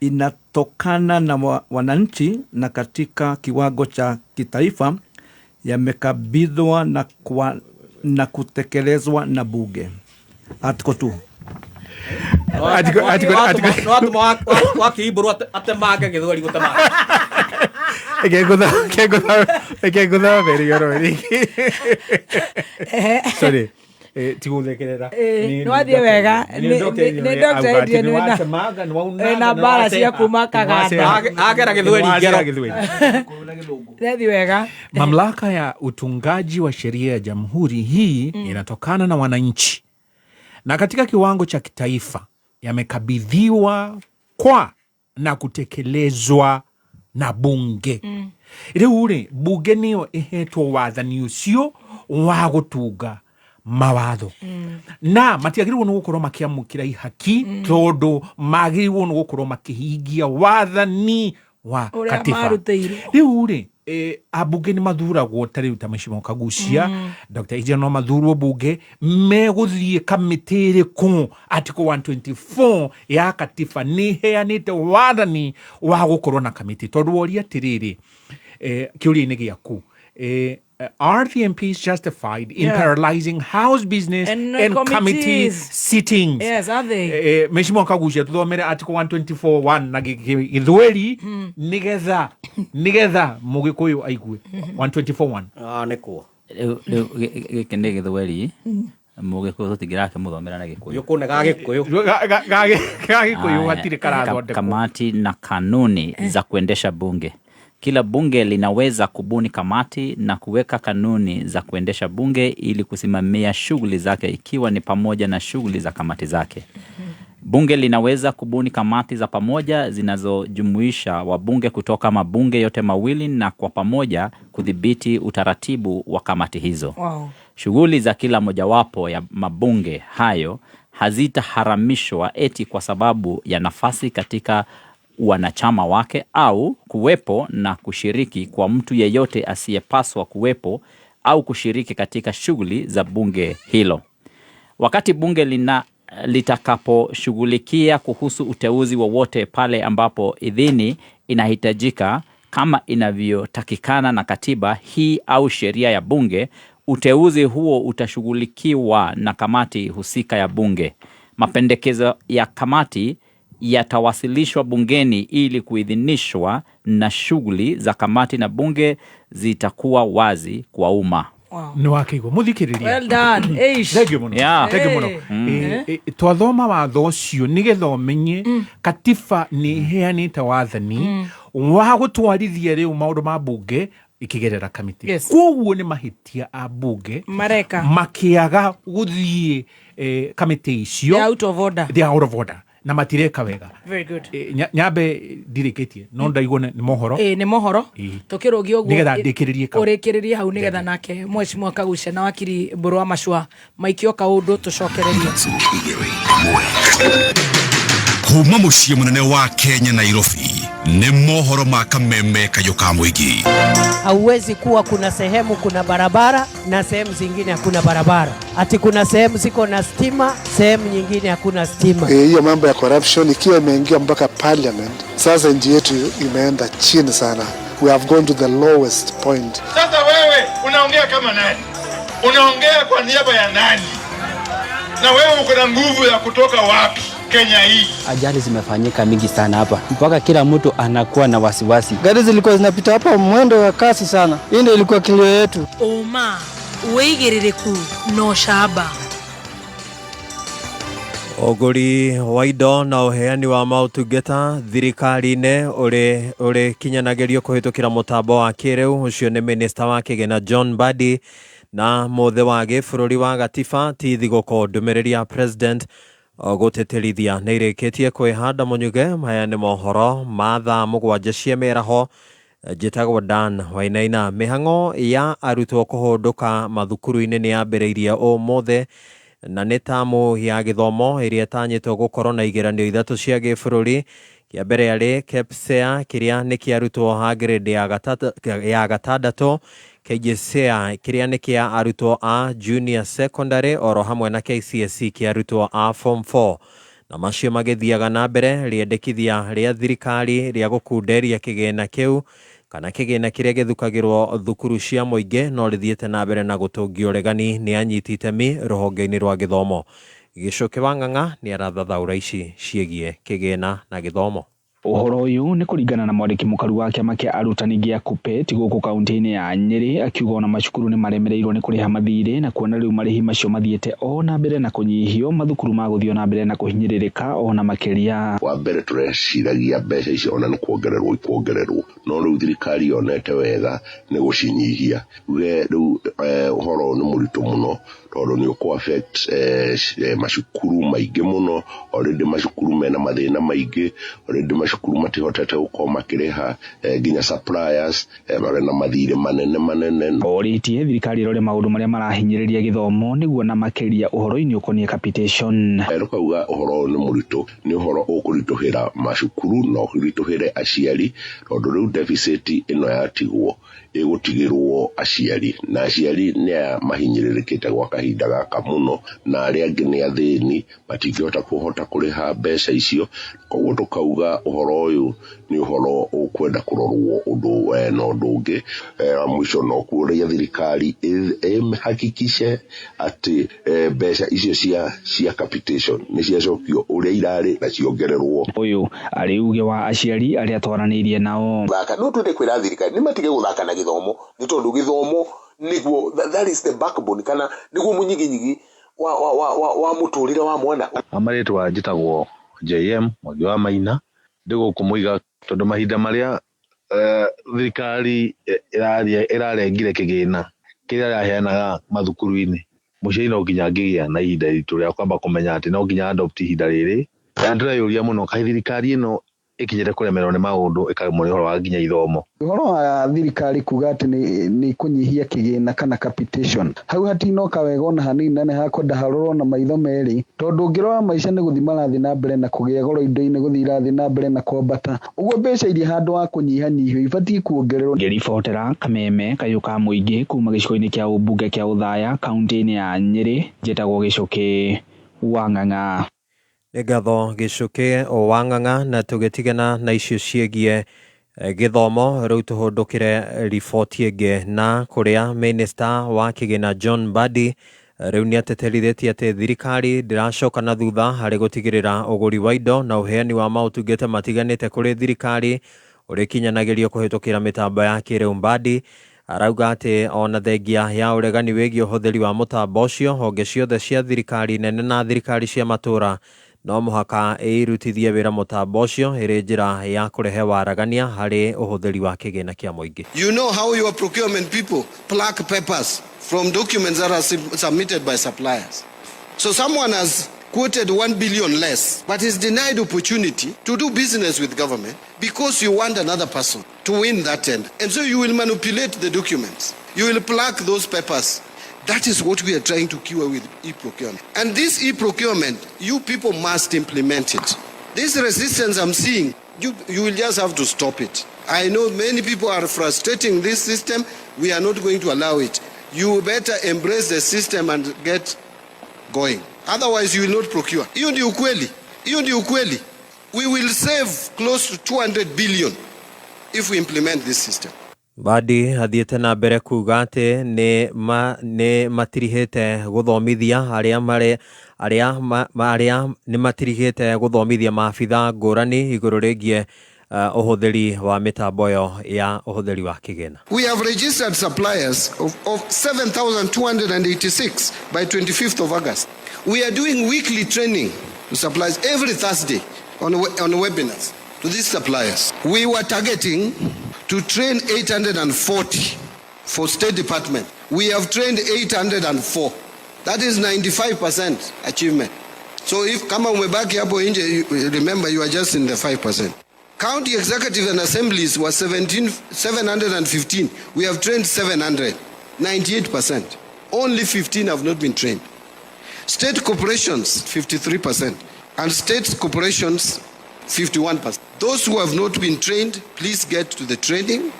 [SPEAKER 6] inatokana na wananchi na katika kiwango cha kitaifa yamekabidhwa na kutekelezwa na bunge. Article 2.
[SPEAKER 3] Sorry. Tiguthekerera
[SPEAKER 11] no athie wega ni Dr. Adrian na bara cia kuma Kaganda
[SPEAKER 2] agera githweri
[SPEAKER 11] athie wega.
[SPEAKER 3] Mamlaka ya utungaji wa sheria ya jamhuri hii inatokana na wananchi na katika kiwango cha kitaifa yamekabidhiwa kwa na kutekelezwa na bunge. Ire bunge niyo ihetwo wathani ucio wa gutunga mawatho na matiagirwo no gukorwo makiamukira ihaki tondu magirwo no gukorwo makihingia wathani wa katiba. Riu abunge ni mathuragwo tari ta Mheshimiwa Kagucia Dr. Ejia no mathurwo bunge meguthie kamitiri ku article 124 ya katiba ni heanite wathani wa gukorwo na kamiti tondu woria tiriri kiuria-ini giaku are the MPs justified in paralyzing House business and committee sittings?
[SPEAKER 11] Yes, are they?
[SPEAKER 3] Mheshimiwa Kagucia tuthomere article 124(1) na githweri nigetha mugikuyu aigue 124(1).
[SPEAKER 2] Nikuo
[SPEAKER 4] giki ni githweri mugikuyu tutingirake muthomera na gikuyu
[SPEAKER 2] yukune gagikuyu
[SPEAKER 3] hatire karathondekwo.
[SPEAKER 4] Kamati na kanuni za kuendesha bunge. Kila bunge linaweza kubuni kamati na kuweka kanuni za kuendesha bunge ili kusimamia shughuli zake, ikiwa ni pamoja na shughuli za kamati zake. Bunge linaweza kubuni kamati za pamoja zinazojumuisha wabunge kutoka mabunge yote mawili na kwa pamoja kudhibiti utaratibu wa kamati hizo. Shughuli za kila mojawapo ya mabunge hayo hazitaharamishwa eti kwa sababu ya nafasi katika wanachama wake au kuwepo na kushiriki kwa mtu yeyote asiyepaswa kuwepo au kushiriki katika shughuli za bunge hilo. Wakati bunge litakaposhughulikia kuhusu uteuzi wowote pale ambapo idhini inahitajika kama inavyotakikana na katiba hii au sheria ya bunge, uteuzi huo utashughulikiwa na kamati husika ya bunge. Mapendekezo ya kamati yatawasilishwa bungeni ili kuidhinishwa na shughuli za kamati na bunge zitakuwa wazi kwa umma.
[SPEAKER 3] Ni wakigo muthikiriria.
[SPEAKER 11] Well done.
[SPEAKER 3] Thank you muno. Twathoma watho ucio nigetha umenye katiba ni heanite wathani wa gutwarithia riu maundu ma bunge ikigerera kamiti. Koguo ni mahitia a bunge
[SPEAKER 11] mareka
[SPEAKER 3] makiaga guthie kamiti icio.
[SPEAKER 11] They are out of order.
[SPEAKER 3] They are out of order. Na matireka wega.
[SPEAKER 11] Very good.
[SPEAKER 3] Nyambe ndirikitie no ndaigwo ni mohoro.
[SPEAKER 11] Ni mohoro. Tukirugia uguo.
[SPEAKER 3] Nigetha ndikiririe ka.
[SPEAKER 11] Urekiririe hau nigetha nake Mheshimiwa Kagucia na wakiri Mburu wa Macua maikio kaundu tucokererie.
[SPEAKER 9] Kuma muciĩ munene wa Kenya Nairobi ni mohoro ma Kameme Kayuka Mwigi.
[SPEAKER 5] Hauwezi kuwa kuna sehemu kuna barabara na sehemu zingine hakuna barabara. Ati kuna sehemu ziko na stima, sehemu nyingine hakuna stima.
[SPEAKER 7] Hiyo mambo ya corruption ikiwa imeingia mpaka parliament, sasa nchi yetu imeenda chini sana. We have gone to the lowest point.
[SPEAKER 8] Sasa wewe unaongea kama nani? Unaongea kwa niaba ya nani? Na wewe uko na nguvu ya kutoka wapi? Kenya hii.
[SPEAKER 24] Ajali zimefanyika mingi sana hapa. Mpaka kila mtu anakuwa na wasiwasi.
[SPEAKER 25] Gari zilikuwa zinapita hapa mwendo wa kasi sana. Hii ndio ilikuwa kilio yetu.
[SPEAKER 11] Oma, uigiririku no shaba.
[SPEAKER 26] Oguri wa indo na uheani wa mautungata thirikari-inĩ uri kinyanagerio kuhitukira mutambo wa kiriu. Ucio ni Minister wa Kigena John Mbadi na muthe wa gĩbũrũri wa gatiba ti thigũkũ. Ndũmĩrĩri ya President guteterithia nĩ irĩkĩtie kwĩhanda mũnyuge. Maya nĩ mohoro ma thaa 7 cia mĩaraho. Njĩtagwo Dan Wainaina. Mĩhang'o ya arutwo kũhũndũka mathukuru-inĩ nĩ yambĩrĩirie ũmũthĩ na nĩ tamu ya gĩthomo ĩrĩa ĩtanyĩtwo gũkorwo na igeranio 3 cia gĩbũrũri. Kĩa mbere yarĩ KPSEA kĩrĩa nĩ kĩa arutwo ha grade ya gatandatũ. KJSEA kĩrĩa nĩ kĩa arutwo a junior secondary oro hamwe na KCSE kĩa arutwo a form 4. na macio magithiaga na mbere riendekithia ria thirikari ria gukunderia kigena kiu kana kigena kiria githukagirwo thukuru cia muingi no rithiete na mbere na gutungio regani ni anyiti itemi ruhonge-ini rwa githomo. Gicuki wa Ng'ang'a ni arathathaura ici ciegie kigena na githomo.
[SPEAKER 12] Uhoro uyu ni kuringana na mwandiki mukaru wa kiama kia arutani gia KUPPET guku kaunti-ini ya Nyeri akiuga ona macukuru ni maremereirwo ni kuriha mathirĩ na kuona riu marihi macio mathiete ona mbere na kunyihio mathukuru ma guthio na mbere na kuhinyiririka ona makiria.
[SPEAKER 13] Wa mbere tureciragia mbeca icio ona ni kuongererwo no riu thirikari yonete wega ni gucinyihia riu uhoro ni muritu muno tondu ni uku affect macukuru maingi muno. Already macukuru mena mathina maingi, already macukuru matihotete gukorwo makiriha nginya suppliers marena mathirĩ manene.
[SPEAKER 12] Oritie thirikari irore maundu maria marahinyiriria githomo niguo na makiria uhoro-ini ukonie capitation.
[SPEAKER 13] Rukauga uhoro ni muritu, ni uhoro ukurituhira macukuru no kurituhire aciari tondu riu deficit ino yatigwo igutigirwo aciari na aciari ni mahinyiririkite gwa kahinda gaka muno na aria angi ni athini matingihota kuriha mbeca icio. Koguo tukauga uhoro uyu ni uhoro ukwenda kurorwo undu na undu ungi mwisho no kuria thirikari hakikishe ati mbeca icio cia capitation ni ciacokio uria irari na ciongererwo.
[SPEAKER 12] Uyu ari uge wa aciari aria twaranirie nao
[SPEAKER 13] thaka no twende kwira thirikari ni matige guthaka na githomo ni tondu githomo niguo that is the backbone kana niguo munyiginyigi wa muturire wa mwana.
[SPEAKER 14] Amaritwa njitagwo JM Mwangi wa Maina ndigo kumuiga tondu mahinda maria thirikari irarengire kigina kiria yaheanaga mathukuru-ini muciari no nginya ngigia na ihinda ritu ria kwamba kumenya ati no nginya adopt ihinda riri. Ndĩreyũria mũno kaĩ thirikari ino ikinyire kuremerwo ni maundu ikamuri horo wa nginya ithomo.
[SPEAKER 25] Uhoro wa thirikari kuga ati ni kunyihia kigina kana capitation hau hatinoka wega ona hanini na hakwenda harorwo na maitho meri tondu ngirora maica ni guthima rathi na mbere na kugia goro indo-ini guthira rathi na mbere na kwambata uguo mbeca iria handu wa kunyihanyihio ibatie kuongererwo. Ngiribotera Kameme Kayuka Muingi kuma gicigo-ini kia ubunge kia Uthaya kaunti-ini ya Nyeri njitagwo Gicuki wa Ng'ang'a.
[SPEAKER 26] Ngatho Gicuki wa Ng'ang'a na tugitigana na icio ciegie githomo riu tuhundukire riboti ingi na kuria minister wa kigina John Mbadi riu ni ateterithitie ati thirikari ndiracoka na thutha hari gutigirira uguri wa indo na uheani wa mautungata matiganite kuri thirikari uri kinyanagirio kuhitukira mitambo ya kiriu. Mbadi arauga ati ona thengia ya uregani wigi uhuthiri wa mutambo ucio honge ciothe cia thirikari nene na thirikari cia matura no muhaka irutithie wira mutambo ucio iri njira ya kurehe waragania hari uhuthiri wa kigina kia muingi.
[SPEAKER 19] You know how your procurement people pluck papers from documents that are submitted by suppliers. So someone has quoted 1 billion less but is denied opportunity to do business with government because you want another person to win that tender. And so you will manipulate the documents. You will pluck those papers. That is what we are trying to cure with e-procurement. And this e-procurement, you people must implement it. This resistance I'm seeing, you will just have to stop it. I know many people are frustrating this system. We are not going to allow it. You better embrace the system and get going. Otherwise, you will not procure. Hiyo ndio ukweli. We will save close to 200 billion if we implement this system.
[SPEAKER 26] Mbadi athiete na mbere kuga ati ni matirihite guthomithia aria ni matirihite guthomithia maabitha ngurani iguru rigie uhuthiri wa mitambo yo ya uhuthiri wa kigina.
[SPEAKER 19] We have registered suppliers of 7,286 by 25th of August. We are doing weekly training to suppliers every Thursday on webinars to these suppliers. We were targeting to train 840 for State Department. We have trained 804. That is 95% achievement. So if kama umebaki hapo nje, remember you are just in the 5%. County executive and assemblies were 715. We have trained 700, 98%. Only 15 have not been trained. State corporations, 53%. And state corporations, 51%. Those who have not been trained, please get to the training.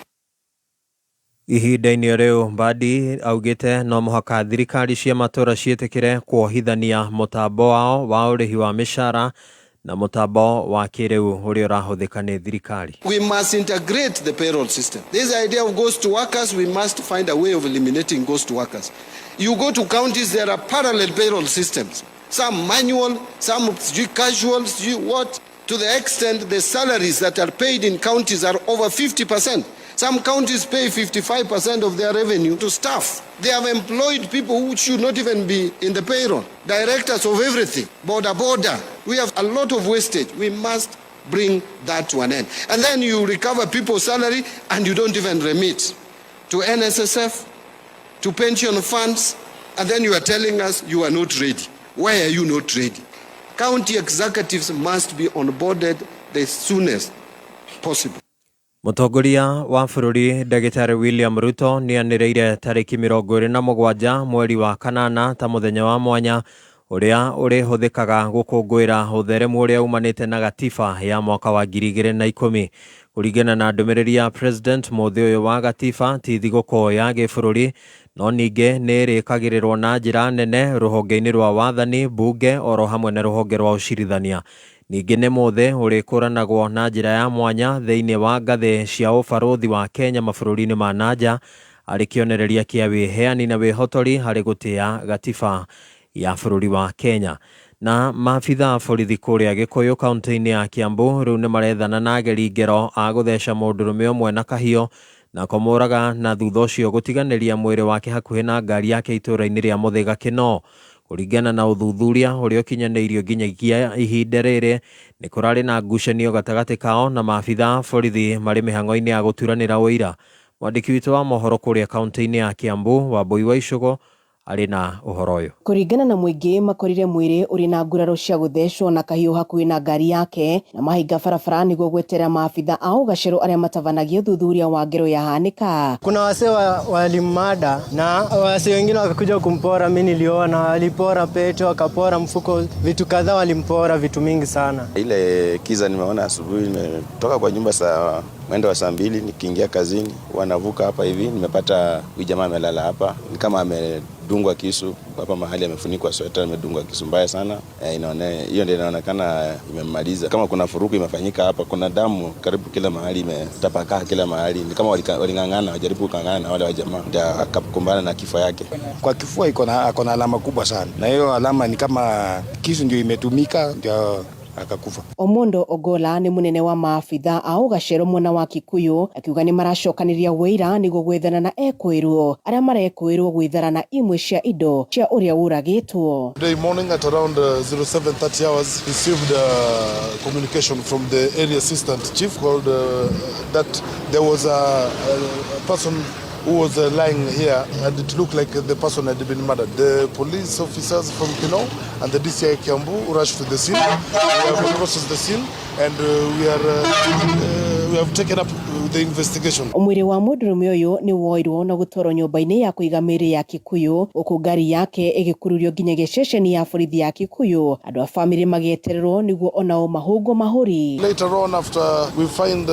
[SPEAKER 26] Ihinda-inĩ riu Mbadi augite no muhaka thirikari cia matura cietikire kuohithania mutambo wao wa urihi wa mishara na mutambo wa kiriu uria urahuthika ni thirikari.
[SPEAKER 19] We must integrate the payroll system. This idea of ghost workers, we must find a way of eliminating ghost workers. You go to counties, there are parallel payroll systems. Some manual, some casual, what? To the extent the salaries that are paid in counties are over 50%. Some counties pay 55% of their revenue to staff. They have employed people who should not even be in the payroll. Directors of everything, border. We have a lot of wastage. We must bring that to an end. And then you recover people's salary and you don't even remit to NSSF, to pension funds, and then you are telling us you are not ready. Why are you not ready? County executives must be onboarded the soonest possible.
[SPEAKER 26] Mutongoria wa bururi Ndagĩtarĩ William Ruto ni anireire tariki 27 mweri wa kanana ta muthenya wa mwanya uria urihuthikaga gukungwira utheremu uria umanite na gatiba ya mwaka wa 2010. Kuringana na ndumiriri ya President muthi uyu wa gatiba ti thigũkũ ya gĩbũrũri no ninge nĩ ĩrĩkagĩrĩrwo na njĩra nene rũhonge-inĩ rwa wathani, bunge oro hamwe na rũhonge rwa ũcirithania. Ninge nĩ muthi ũrĩkũranagwo na njĩra ya mwanya thĩinĩ wa ngathĩ cia ũbarũthi wa Kenya mabũrũri-inĩ ma nanja arĩ kĩonereria kĩa wĩheani na wĩhotori harĩ gũtĩa gatiba ya bũrũri wa Kenya. Na maabitha borithi kũrĩa Gĩkũyũ kaunti-inĩ ya Kiambu rĩu nĩ marethana na ageri ngero a gũtheca mũndũrũme ũmwe na kahiũ na kũmũraga na thutha ũcio gũtiganĩria mwĩrĩ wake hakuhĩ na ngari yake itũũra-inĩ rĩa Mũthĩga Kĩno. Kuringana na uthuthuria ũrĩa ũkinyanĩirio nginyagia ihinda rĩrĩ nĩ kũrarĩ na ngucanio gatagatĩ kao na maabitha borithi marĩ mĩhang'o-inĩ ya gũturanĩra ũira. Mwandĩki witũ wa mohoro kũrĩa kaunti-inĩ ya Kiambu Wambui wa Icũgũ arĩ na ũhoro ũyũ.
[SPEAKER 1] Kuringana na mũingĩ makorire mwĩrĩ ũrĩ na nguraro cia gũthecwo na kahiũ hakuhĩ na ngari yake na mahinga barabara nĩguo gwetera maabitha a ũgacĩru arĩa matabanagia thuthuria wa ngero yahanĩka.
[SPEAKER 10] Kuna wasee walimada na wasee wengine wakakuja kumpora. Mimi niliona walipora pete, wakapora mfuko, vitu kadhaa walimpora, vitu mingi sana.
[SPEAKER 20] Ile kiza nimeona asubuhi, nimetoka kwa nyumba mwendo wa saa 2 nikiingia kazini, wanavuka hapa hivi nimepata huyu jamaa amelala hapa, ni kama amedungwa kisu hapa mahali, amefunikwa sweta, amedungwa kisu mbaya sana. Hiyo ndio inaonekana imemmaliza. Kama kuna furuku imefanyika hapa, kuna damu karibu kila mahali, imetapakaa kila mahali. Ni kama walingangana, wajaribu kungangana na wale wa jamaa, ndio akakumbana na kifo yake.
[SPEAKER 21] Kwa kifua iko na alama kubwa sana, na hiyo alama ni kama kisu ndio imetumika ndio akakufa.
[SPEAKER 1] Omondo Ogola ni munene wa maabitha a ũgacĩru mwena wa Kikuyu akiuga nĩ maracokanĩria wĩra nĩguo gwethana na ekwĩrwo arĩa marekwĩrwo gwĩthara na imwe cia indo cia ũrĩa ũragĩtwo.
[SPEAKER 22] Today morning at around 07:30 hours received communication from the area assistant chief called that there was a person who was lying here, and it looked like the person had been murdered. The police officers from Kino and the DCI Kiambu rushed to the scene. We have processed the scene, and we have taken up the investigation.
[SPEAKER 1] Mwĩrĩ wa mũndũrũme ũyũ nĩ woirwo na gũtwarwo nyũmba-inĩ ya kũiga mĩĩrĩ ya Kikuyu, gũkũ ngari yake ĩgĩkururio nginyagia ceceni ya borithi ya Kikuyu. Andũ a famĩlĩ magĩetererwo nĩguo onao mahũngwo mahũri.
[SPEAKER 22] Later on, after we find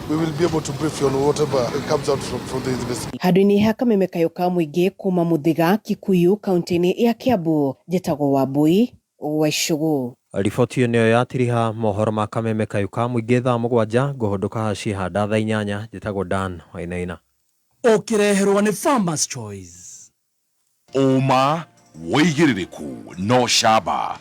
[SPEAKER 22] we will be able to brief you on whatever comes out from the investigation.
[SPEAKER 1] Handũ-inĩ ha kamemekayo ka mũingĩ kuma Mũthĩga, Kikuyu, kaunti-inĩ ya Kiambu, njĩtagwo Wambui wa Icũgũ.
[SPEAKER 26] Riboti nĩyo yatiriha mohoro ma kamemekayo ka mũingĩ thaa 7 ngũhũndũka haci handa thaa 8. Njĩtagwo Dan Wainaina.
[SPEAKER 23] Ũkĩreherwo nĩ Farmers Choice.
[SPEAKER 9] Uma wĩigĩrĩrĩku no shaba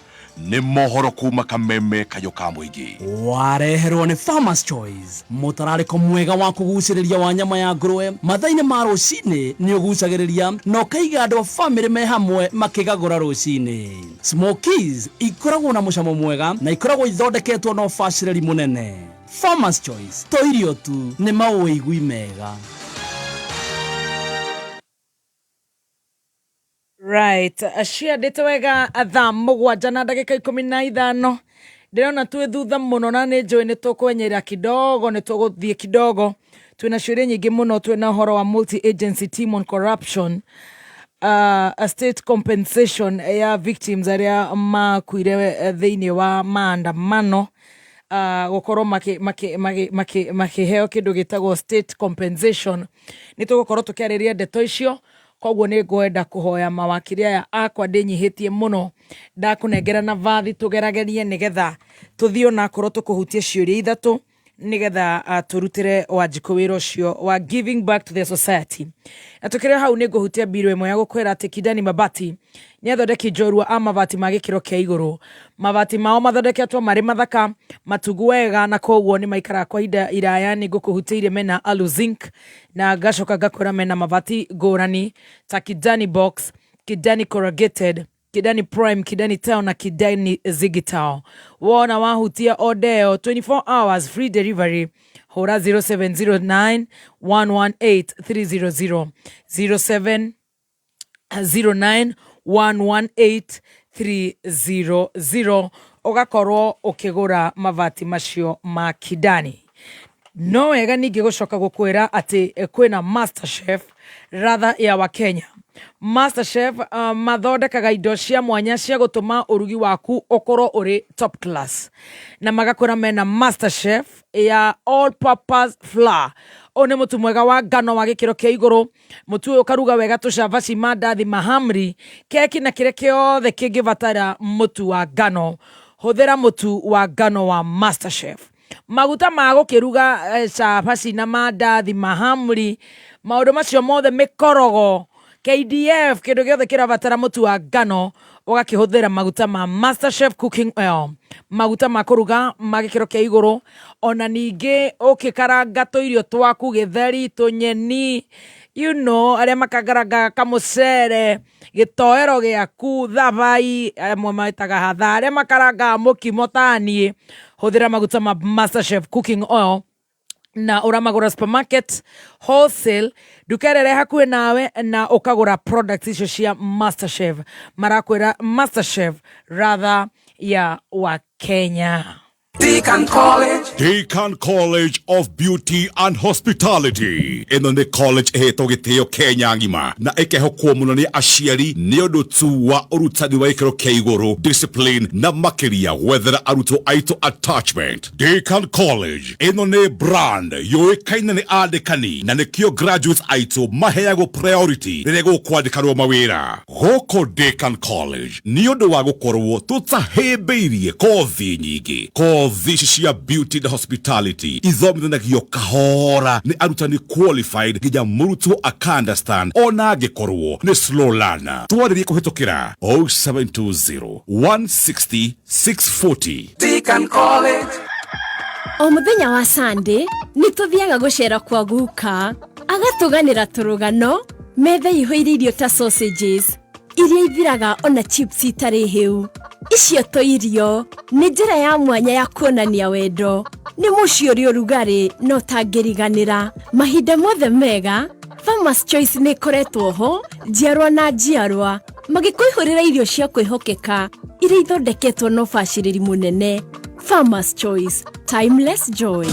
[SPEAKER 9] nĩ mohoro kuma kamemekayo ka mũingĩ.
[SPEAKER 23] Wareherwo nĩ Farmers Choice, mũtararĩko mwega wa kũgucĩrĩria wa nyama ya ngũrwe mathaa-inĩ ma rũcinĩ nĩ ũgucagĩrĩria na ũkaiga andũ a famĩlĩ me hamwe makĩgagũra rũcinĩ. Smokies ikoragwo na mũcamo mwega na ikoragwo ithondeketwo na ũbacĩrĩri mũnene. Farmers Choice, to irio tu, nĩ mawĩigui mega.
[SPEAKER 11] Right, ciandĩte wega thaa 7 na ndagĩka 15. Ndĩrona twĩ thutha mũno na nĩ njũĩ nĩ tũkwenyera kidogo, nĩ tũgũthiĩ kidogo. Twĩna ciũria nyingĩ mũno, twĩna ũhoro wa multi-agency team on corruption, a state compensation ya victims arĩa makuire thĩinĩ wa maandamano, gũkorwo makĩheo kĩndũ gĩtagwo state compensation. Nĩ tũgũkorwo tũkĩarĩria ndeto icio. koguo nĩ ngwenda kũhoya mawakiri aya akwa ndĩnyihitie mũno ndakũnengera na vathi tũgeragerie nĩgetha tũthiĩ na korwo tũkũhutie ciũria ithatũ nĩgetha tũrutĩre Wanjikũ wĩra ũcio wa giving back to the society. Na tũkĩrĩ hau nĩ ngũhutia mbirũ ĩmwe ya gũkwĩra atĩ Kidani Mabati nĩ athondeki njorua a mabati ma gĩkĩro kĩa igũrũ. Mabati mao mathondeketwo marĩ mathaka matungu wega na koguo nĩ maikara kwa ihinda iraya. Nĩ ngũkũhutĩire mena Alu Zinc na ngacoka ngakwĩra mena mabati ngũrani ta Kidani Box, Kidani Corrugated, Kidani Prime, Kidani Town na Kidani Zigitao. Wona wahutia odeo 24 hours free delivery. Hora 0709 118 300 0709 118 300 ugakorwo ukigura mavati macio ma Kidani. No wega ningĩ gũcoka gũkwĩra atĩ kwĩna MasterChef rather ya Wakenya. MasterChef mathondekaga indo cia mwanya cia gũtũma ũrugi waku ũkorwo ũrĩ top class. Na magakwĩra mena MasterChef ya all purpose flour. One mũtu mwega wa ngano wa gĩkĩro kĩa igũrũ. Mũtu ũyũ ũkaruga wega tũcabaci, mandathi, mahamri, keki na kĩrĩa kĩothe kĩngĩbatara mũtu wa ngano. Hũthĩra mũtu wa ngano wa MasterChef. Maguta ma gũkĩruga cabaci na mandathi, mahamri, maũndũ macio mothe, mĩkorogo, KDF, kĩndũ gĩothe kĩrabatara mũtu wa ngano, ũgakĩhũthĩra maguta ma MasterChef cooking oil. Maguta ma kũruga ma gĩkĩro kĩa igũrũ. Ona ningĩ ũkĩkaranga tũirio twaku, gĩtheri, tũnyeni, you know, arĩa makagaranga kamũcere, gĩtoero gĩaku, thabai, amwe maitaga hatha, arĩa makaranga mũkimo taniĩ, hũthĩra maguta ma MasterChef cooking oil. Na uramagura supermarket, wholesale, duka ĩrĩa hakuhĩ nawe, na ukagura products icio cia MasterChef. Marakwĩra MasterChef rather ya Wakenya.
[SPEAKER 9] Deakin College of Beauty and Hospitality. Ino nĩ college ĩhetwo gĩtĩo Kenya ng'ima na ĩkehokwo mũno nĩ aciari nĩ ũndũ tu wa ũrutani wa gĩkĩro kĩa igũrũ, discipline na makĩria gwethera arutwo aitũ attachment. Deakin College ĩno nĩ brand yũĩkaine nĩ andĩkani na nĩkĩo graduates aitũ maheagwo priority rĩrĩa gũkwandĩkanwo mawĩra. Gũkũ Deakin College nĩ ũndũ wa gũkorwo tũtahĩmbĩirie kothi nyingĩ. Kothi cia beauty and hospitality ithomithanagio kahora nĩ arutani qualified nginya mũrutwo understand ona angĩkorwo nĩ slow learner. Twarĩrie kũhĩtũkĩra 0720 160 640.
[SPEAKER 2] Deakin College. O mũthenya wa Sunday nĩ tũthiaga gũcera kwa guka agatũganĩra tũrũgano, metha ihũire irio ta sausages iria ithiraga ona chips itarĩ hĩu. Icio to irio nĩ njĩra ya mwanya ya kuonania wendo. Nĩ mũciĩ ũrĩ ũrugarĩ no tangĩriganĩra. Mahinda mothe mega, Farmers Choice nĩ ĩkoretwo ho njiarwa na njiarwa magĩkwĩhũrĩra irio cia kwĩhokeka iria ithondeketwo na ũbacĩrĩri mũnene. Farmers Choice, timeless joy.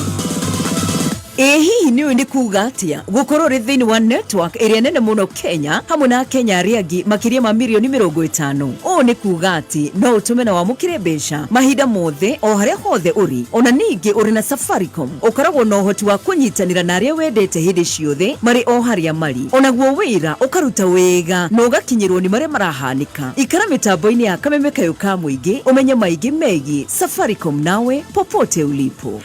[SPEAKER 6] Hihi nĩ nĩ kuga atĩa gũkorwo rĩ thĩinĩ wa network ĩrĩa nene mũno Kenya hamwe na Kenya arĩa angĩ makĩria ma milioni 50. Ũũ nĩ kuga atĩ no ũtũme na wamũkĩre mbeca mahinda mothe o harĩa hothe ũrĩ. Ona ningĩ ũrĩ na Safaricom ũkoragwo na ũhoti wa kũnyitanĩra na arĩa wendete hĩndĩ ciothe marĩ o harĩa marĩ. Onaguo wĩra ũkaruta wega na ũgakinyĩrwo nĩ marĩa marahanĩka. Ikara mĩtambo-inĩ ya kameme kayũ ka mũingĩ ũmenye maingĩ megiĩ Safaricom nawe popote ulipo.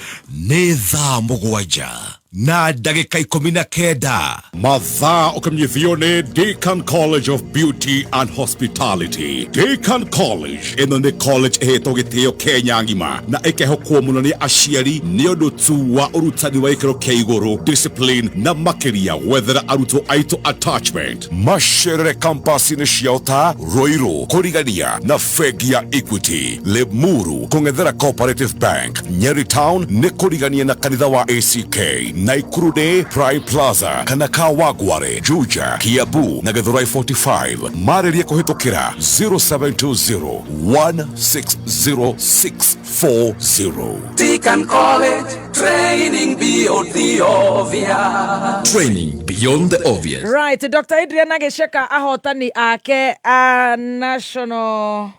[SPEAKER 9] Nĩ thaa mũgwanja na ndagĩka 19 mathaa ũkamnyithio nĩ Deakin College of Beauty and Hospitality. Deakin College ĩno nĩ college ĩhetwo gĩtĩo Kenya ng'ima na ĩkehokwo mũno nĩ aciari nĩ ũndũ tu wa ũrutani wa gĩkĩro kĩa igũrũ, discipline na makĩria gwethera arutwo aitũ attachment. Macerere campus-inĩ ciao ta Ruiru kũrigania na bengi ya Equity, Limuru kũng'ethera Cooperative Bank, Nyeri Town nĩ kũrigania na kanitha wa ACK, Naikurude Prime Plaza, kana Kawagware, Juja, Kiabu na Githurai 45. Marĩrie kũhĩtũkĩra 0720 160 640.
[SPEAKER 2] Deakin College, training beyond the obvious.
[SPEAKER 9] Training beyond the obvious.
[SPEAKER 11] Right, Dr. Adrian agĩceka ahotani ake a national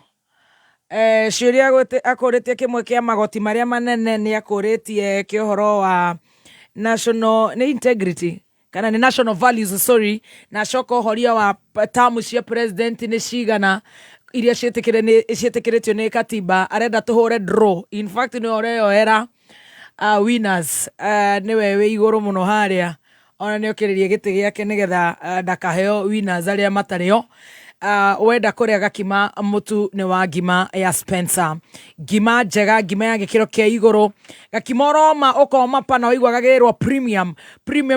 [SPEAKER 11] ciũria akũrĩtie kĩmwe kĩa magoti marĩa manene nĩ akũrĩtie kĩohoro wa national integrity kana ni national values sorry na shoko horia wa tamu cia president ni cigana iria cietikiretio ni katiba arenda tuhure draw. In fact ni oreo era winners ni wewe iguru muno haria ona ni okiririe giti giake nigetha ndakaheo winners aria matario. Wenda kuria gakima mutu ni wa ngima ya Spencer, ngima njega, ngima ya gikiro kia iguru, gakima roma ukoma pana waigwa gagirwa premium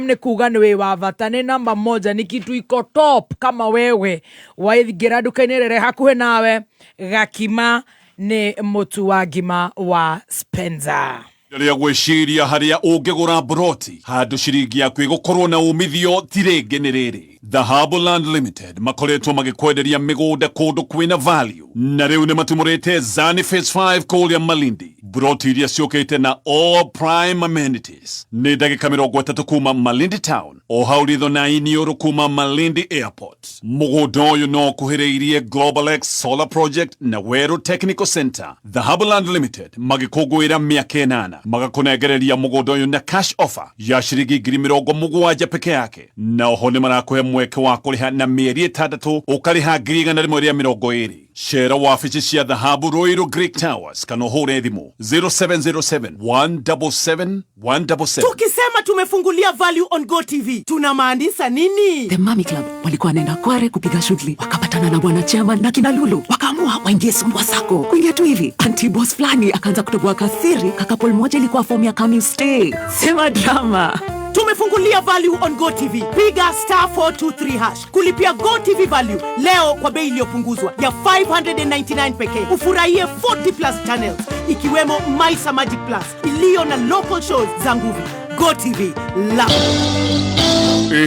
[SPEAKER 11] ni kuga ni we wa vata, ni namba 1, ni kitu iko top. Kama wewe waithigira duka-ini rere hakuhe nawe, gakima ni mutu wa ngima wa Spencer.
[SPEAKER 9] Ria gwiciria haria ungigura broti handu ciringi yaku igukorwo na umithio tirenge ni riri. The Harbourland Limited makoretwo magikwenderia migunda kundu kwina value na riu ni matumurite Zani Phase 5 kuria Malindi. Broti iria ciukite na all prime amenities ni ndagika 30 kuma Malindi town o hau ritho na iniuru kuma Malindi airport. Mugunda uyu no kuhiriirie Global X Solar Project na Weru Technical Center. The Harbourland Limited magikugwira miaka 8 magakunegereria mugunda uyu na cash offer ya shiringi 70,000 peke yake, na oho ni marakuhe mweke wa kuriha na mieri 6 ukariha 120. Shera wafici cia The Harbour Royal Greek Towers kana hure thimu 0707 177 177.
[SPEAKER 3] Tukisema tumefungulia value on Go TV tunamaanisha nini?
[SPEAKER 4] The Mami Club walikuwa nenda Kware kupiga shughuli, wakapatana na bwana chairman na kina Lulu, wakaamua waingie Sumbwa Sako. Kuingia tu hivi anti boss flani akaanza kutoboa kasiri, kakapol moja ilikuwa form ya coming stay. Sema drama.
[SPEAKER 3] Tumefungulia value on Go TV. Piga *423# kulipia Go TV value leo kwa bei iliyopunguzwa ya 599 pekee. Ufurahie 40 plus channels ikiwemo Maisa Magic Plus iliyo na local shows za nguvu. Go TV love.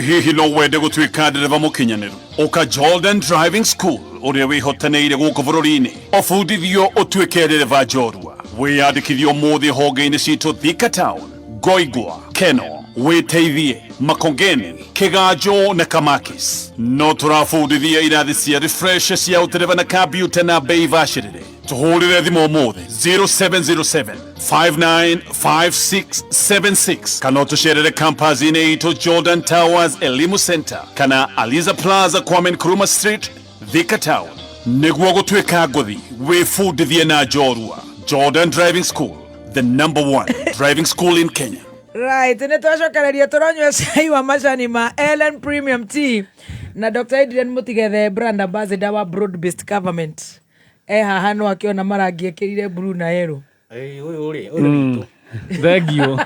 [SPEAKER 9] Hihi no wende gutwika ndereva mukinyaniru uka Jordan Driving School uria wihotaneire guku bururi-ini ofundithio utwike ndereva njorua. Wiyandikithio muthi honge-ini citu Thika Town, Goigwa, Keno, Witeithie, Makongeni, Kiganjo na Kamakis. No turafundithia irathi cia refresh cia utereva na computer na bei vashirire. Tuhurire thimu muthi 0707 595676 kana tucerere campus-ini itu Jordan Towers Elimu Center kana Aliza Plaza Kwame Nkrumah Street, Thika Town. Niguo gutwika nguthi wifundithie na njorua. Jordan Driving School, the #1 driving school in Kenya.
[SPEAKER 11] Right, nitwacokereria turonywa cai wa macani ma Ellen Premium Tea na Dr. Adrian Mutighethe brand ambassador wa Broad Based Government. Haha no akiona marangi ekirire blue na yellow.
[SPEAKER 15] Uyu ritu.
[SPEAKER 16] Thank you.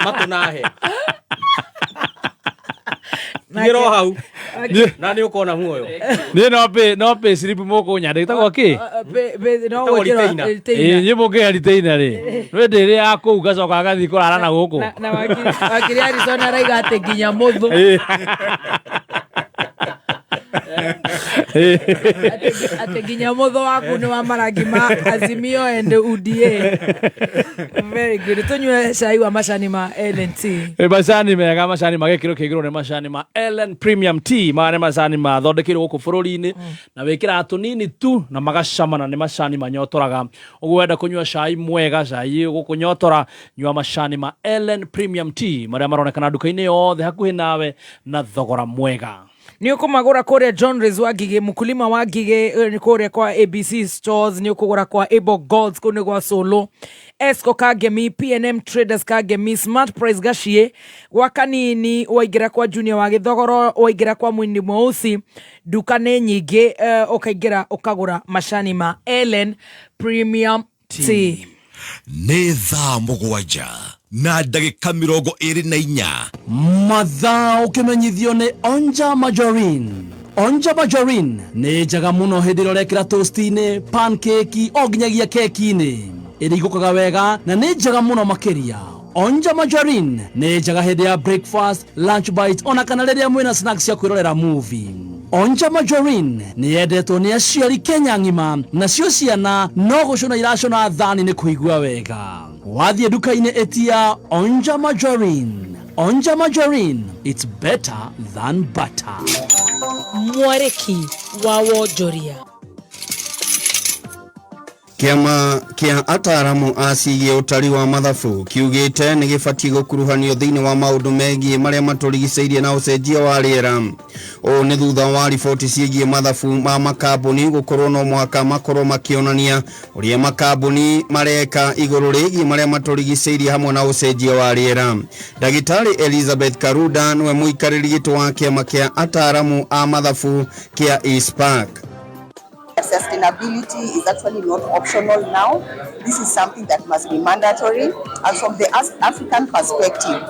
[SPEAKER 15] Matunahe. Ngiro hau. Na ni ukona muoyo.
[SPEAKER 16] No pe slip moko nyande tagwa ki?
[SPEAKER 11] No wekira.
[SPEAKER 16] Nyimo ke ariteina ri. Wende ri aku gacoka gathi kurara na guku.
[SPEAKER 11] Na wakiri Arizona raiga ate nginya muthu. Ate nginya muthu waku ni wa marangi ma Azimio and UDA. Very good. Tunywe cai wa macani ma Ellen Tea.
[SPEAKER 16] Macani mega, macani magekiro kigiro ne macani ma Ellen Premium Tea. Mane macani ma thondekirwo guku bururi-ini na wikira tunini tu na magacamana ne macani manyotoraga. Uguo wenda kunywa cai mwega, cai gukunyotora, nywa macani ma Ellen Premium Tea maria maronekana duka-ini yothe hakuhi nawe na thogora mwega.
[SPEAKER 11] Ni ukumagura kore John Rezu Gige, mkulima wa Gige, kore kwa ABC Stores, ni ukugura kwa Able Golds, kune kwa Solo, Esco Kagemi, PNM Traders Kagemi, Smart Price Gashie, wakanini waigira kwa Junior wa Githogoro, waigira kwa Mwindi Mweusi, dukane nyige, ukaigira ukagura mashani ma Ellen Premium Tea.
[SPEAKER 17] Nĩ thaa mũgwanja na ndagĩka 24
[SPEAKER 23] mathaa ũkĩmenyithio nĩ Onja Margarine. Onja Margarine nĩ njega mũno hĩndĩ ĩrĩa ũrekĩra toast-inĩ, pancake o nginyagia keki-inĩ, ĩrĩigũkaga wega na nĩ njega mũno makĩria. Onja Margarine nĩ njega hĩndĩ ya breakfast, lunch bite ona kana rĩrĩa mwĩna snacks cia kwĩrorera movie. Onja Margarine nĩ yendetwo nĩ aciari Kenya ng'ima, nacio ciana no gũcũna iracũna thani nĩ kũigua wega. Wathiĩ nduka-inĩ ĩtia Onja Margarine. Onja Margarine, it's better than butter.
[SPEAKER 11] Mwareki wa Wonjoria.
[SPEAKER 5] Kiama kia ataramu asigie utari wa mathabu kiugite ni gibati gukuruhanio thiini wa maundu megie maria maturigiceirie na ucenjia wa riera. O ni thutha wa riboti ciegie mathabu ma makambuni gukorwo no mwaka makorwo makionania uria makambuni mareka iguru rigie maria maturigiceirie hamwe na ucenjia wa riera. Dagitari Elizabeth Karuda niwe muikariri gitu wa kiama kia ataramu a mathabu kia ISPAC.
[SPEAKER 7] Sustainability is actually not optional now. This is something that must be mandatory. And from the African perspective,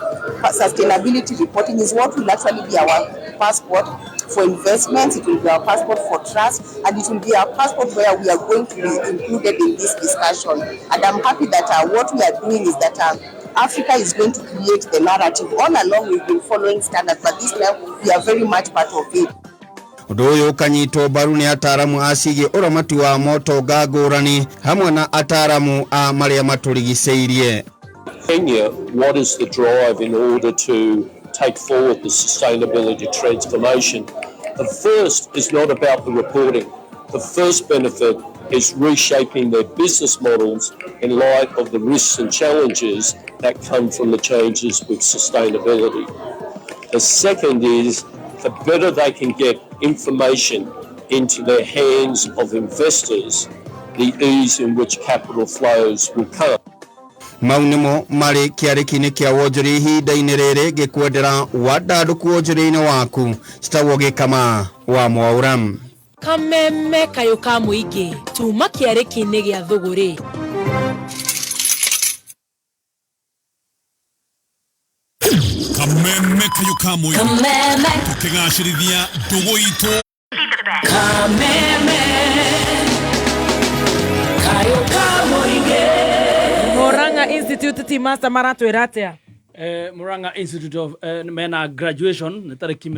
[SPEAKER 7] sustainability reporting is what will actually be our passport for investments. It will be our passport for trust, and it will be our passport where we are going to be included in this discussion. And I'm happy that what we are doing is that Africa is going to create the narrative. All along we've been following standards, but this time we are very much part of it.
[SPEAKER 5] Udoyo kanyito baru ni ataramu asige uramati wa moto gagorani hamwe na ataramu a maria maturigiceirie.
[SPEAKER 8] Kenya, what is the drive in order to take forward the sustainability transformation? The first is not about the reporting. The first benefit is reshaping their business models in light of the risks and challenges that come from the changes with sustainability. The second is the better they can get information into the hands of investors, the ease in which capital flows will come.
[SPEAKER 5] Maunimo mari kiarikine kia wojuri hinda-ini riri gikwendera wadanduku wojuri-ini waku citagwo kama wa Mwauram.
[SPEAKER 2] Kameme kayo ka muingi tuma kiariki-ini gia thuguri.
[SPEAKER 9] Kameme kayuka mwingi tukigashirithia ndugu itu. Kameme
[SPEAKER 11] kayuka mwingi. Murang'a Institute Timasta maratwira atia?
[SPEAKER 16] Murang'a Institute of mena graduation ni tariki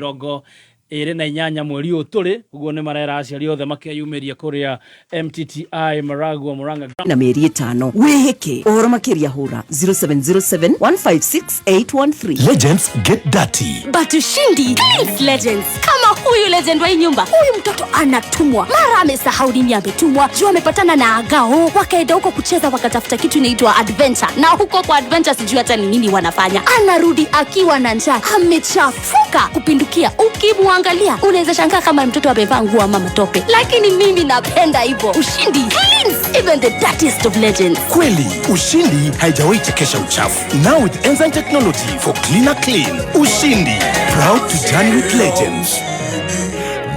[SPEAKER 16] 28 mweri uturi uguo ni marera aciari othe makiyumiria kuria MTTI Maragua Murang'a
[SPEAKER 6] na mieri 5 wihike uhoro makiria hura 0707156813.
[SPEAKER 12] Legends get dirty
[SPEAKER 18] but ushindi please legends kama huyu legend wa nyumba. Huyu mtoto anatumwa mara amesahau nini ametumwa juu amepatana na agao wakaenda huko kucheza wakatafuta kitu inaitwa adventure na huko kwa adventure sijui hata ni nini wanafanya. Anarudi akiwa na njaa amechafuka kupindukia. Ukimwangalia unaweza shangaa kama mtoto amevaa nguo ama matope, lakini mimi napenda hivyo. Ushindi cleans even the dirtiest of legends.
[SPEAKER 12] Kweli ushindi haijawahi chekesha uchafu. Now with enzyme technology for cleaner clean. Ushindi proud to journey with legends.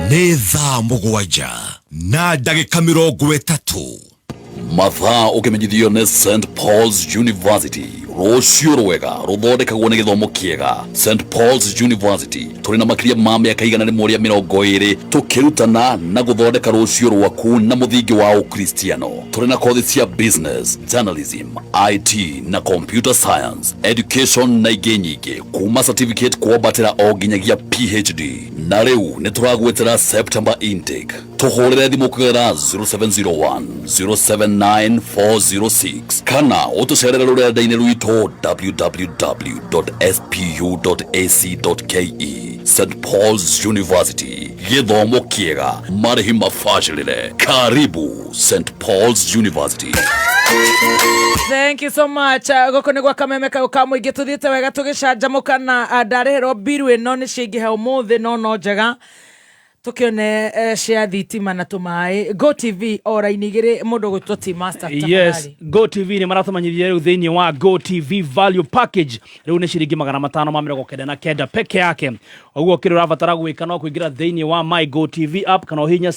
[SPEAKER 17] Nĩ thaa mũgwanja na ndagĩka 30
[SPEAKER 24] mathaa ũkĩmenyithio nĩ St Paul's University. Rũciũ rwega rũthondekagwo nĩ gĩthomo kĩega. St Paul's University tũrĩ na makĩria ma mĩaka igana rĩmwe rĩa 20 tũkĩrutana na gũthondeka rũciũ rwaku na mũthingi wa ũkristiano. Tũrĩ na kothi cia business, journalism, IT na computer science, education na ingĩ nyingĩ kuma certificate kwambatĩra o nginyagia PhD. Na rĩu nĩ tũragwetera September intake. Tũhũrĩre thimũ kũgerera 0701-079-406 kana ũtũcerere rũrenda-inĩ rwitũ www.spu.ac.ke. St Paul's University, gĩthomo kĩega, marĩhi mabacĩrĩre. Karibu St Paul's University.
[SPEAKER 11] Thank you so much. Goko nĩ gwa kameme kayo ka mũingĩ tuthiĩte wega tũgĩcanjamũka na ndarĩhĩrwo biru ĩno nĩ ciingĩhe ũmũthĩ no njega tukione cia thitima na tumaĩ. Go TV ora-inĩ igĩrĩ mũndũ gwĩtwo T-Master.
[SPEAKER 16] Yes, Go TV nĩ maratũmanyithia rĩu thĩinĩ wa Go TV value package. Rĩu nĩ ciringi 599 peke yake. Ũguo kĩrĩa ũrabatara gwĩka no kũingĩra thĩinĩ wa My Go TV app kana ũhihinya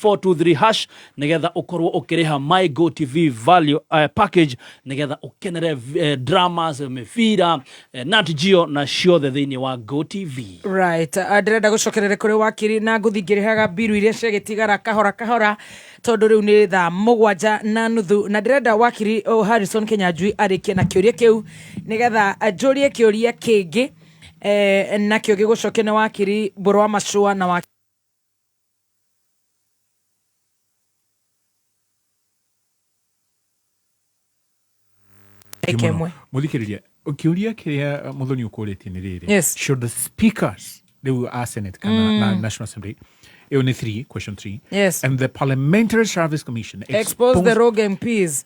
[SPEAKER 16] *423# nĩgetha ũkorwo ũkĩrĩha My Go TV value package nĩgetha ũkenere dramas, mĩbira, Nat Geo na ciothe thĩinĩ wa Go TV.
[SPEAKER 11] Right. Ndĩrenda gũcokerera kũrĩ wakiri na ngũthingĩrĩhaga biru iria ciagĩtigara kahora tondũ rĩu nĩ thaa 7:30 na ndĩrenda wakiri Harrison Kenyanjui arĩkie na kĩũria kĩu nĩgetha njũrie kĩũria kĩngĩ nakĩo gĩgũcokia nĩ wakiri Mbũrũ wa Macua na wakiri
[SPEAKER 27] muthikiriria ukiuria kiria muthoni ukurĩtie nĩ rĩrĩ.
[SPEAKER 11] Yes.
[SPEAKER 27] Should the speakers, they will ask Senate kana National Assembly, only 3, question 3.
[SPEAKER 11] Yes.
[SPEAKER 27] And the Parliamentary Service Commission
[SPEAKER 11] expose the rogue MPs.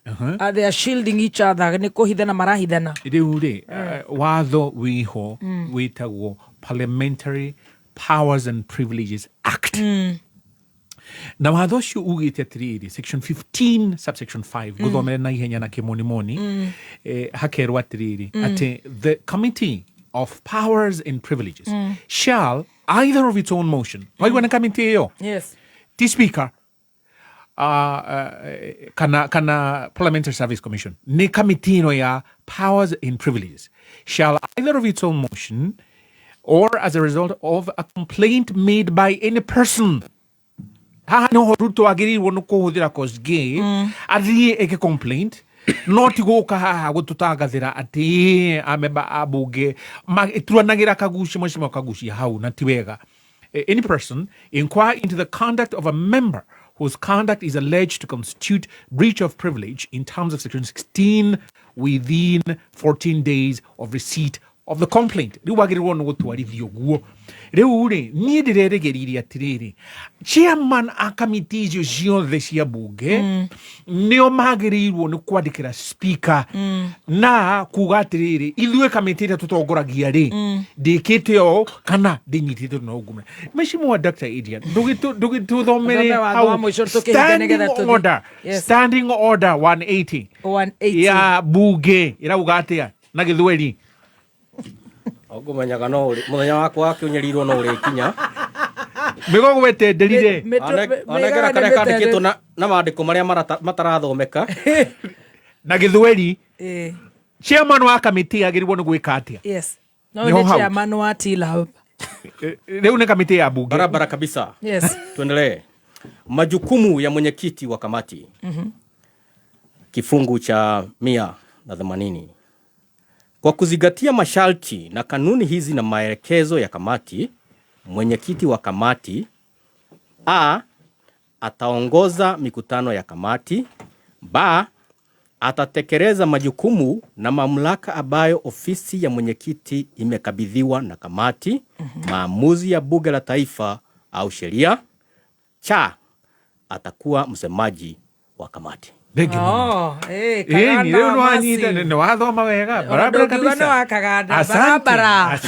[SPEAKER 11] They are shielding each other. Niko hithana marahithana.
[SPEAKER 27] Ide watho wiho witagwo Parliamentary Powers and Privileges Act. Na watho ucio ugite atiriri section 15 subsection 5 guthomera na ihenya na kimonimoni hakerwa atiriri ati the Committee of Powers and Privileges shall either of its own motion waigwana committee yo
[SPEAKER 11] yes
[SPEAKER 27] the speaker kana Parliamentary Service Commission ni committee no ya Powers and Privileges shall either of its own motion or as a result of a complaint made by any person haha no horuto agirirwo no kuhuthira kosge athie eke complaint no tiguka haha gututangathira ati amemba abunge tuanagira kaguci mwishimo kaguci hau na tiwega any person inquire into the conduct of a member whose conduct is alleged to constitute breach of privilege in terms of section 16 within 14 days of receipt of the complaint. Riu wagirwo no gutwarithio guo. Riu ri ni ndireregeririe atiriri. Chairman a committee icio ciothe cia bunge nio magirirwo ni kwandikira speaker na kuga atiriri ithue committee ira tutongoragia ri ndikite o kana ndinyitite no gume. Mheshimiwa Dr. Adrian ndugituthomere how standing order 180 ya bunge irauga atia na githweri
[SPEAKER 15] Ogumenyaga no muthenya wakwa akiunyerirwo no uri kinya
[SPEAKER 27] migogo wetenderire
[SPEAKER 15] anegera kare kandikitwo na mandiko maria matarathomeka
[SPEAKER 27] na githweri chairman wa committee agirwo ni gwika atia
[SPEAKER 11] yes no the chairman wa TLAB
[SPEAKER 27] leo ni committee ya bunge
[SPEAKER 15] barabara kabisa
[SPEAKER 11] yes
[SPEAKER 15] tuendelee majukumu ya mwenyekiti wa kamati kifungu cha 180 Kwa kuzingatia masharti na kanuni hizi na maelekezo ya kamati, mwenyekiti wa kamati ataongoza mikutano ya kamati, atatekeleza majukumu na mamlaka ambayo ofisi ya mwenyekiti imekabidhiwa na kamati, maamuzi ya bunge la taifa au sheria, atakuwa msemaji wa kamati.
[SPEAKER 27] Leo no anyita ne wathoma wega barabara kabisa
[SPEAKER 11] barabara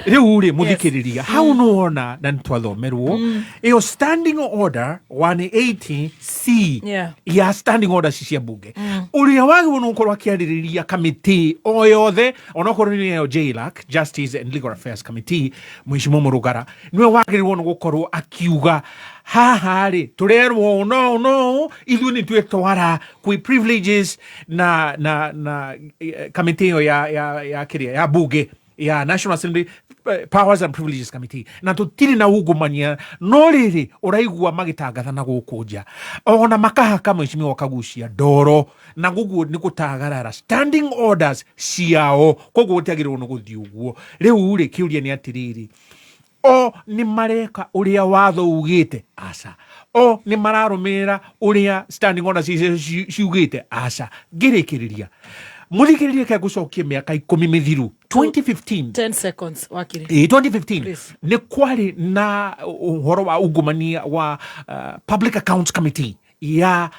[SPEAKER 27] Leo ri muthikiriria how no ona na ntwathomerwo iyo standing order 180C ya standing order cia bunge uria wagwo no korwa kiaririria committee o yothe onokorwo ni yo JLAC Justice and Legal Affairs Committee Mheshimiwa Murugara niwe wagirwo no gukorwo akiuga haha turerwo no ithu ni twetwara kwi privileges na committee ya kiria ya bunge ya National Assembly Powers and Privileges Committee na tutiri na ugumania no riri uraigua magitangatha na gukunja ona makahaka Mheshimiwa Kagucia ndoro na gugu ni gutagarara standing orders ciao koguo gutiagirwo no guthi uguo riu ri kiuria ni atiriri ni mareka uria watho ugite asa ni mararumira uria standing orders ciugite asa ngirikiriria muthikiriria ka gucokia miaka 10 mithiru 2015
[SPEAKER 11] 10 seconds wakiri
[SPEAKER 27] 2015 ni kwari na uhoro wa ungumania wa Public Accounts Committee ya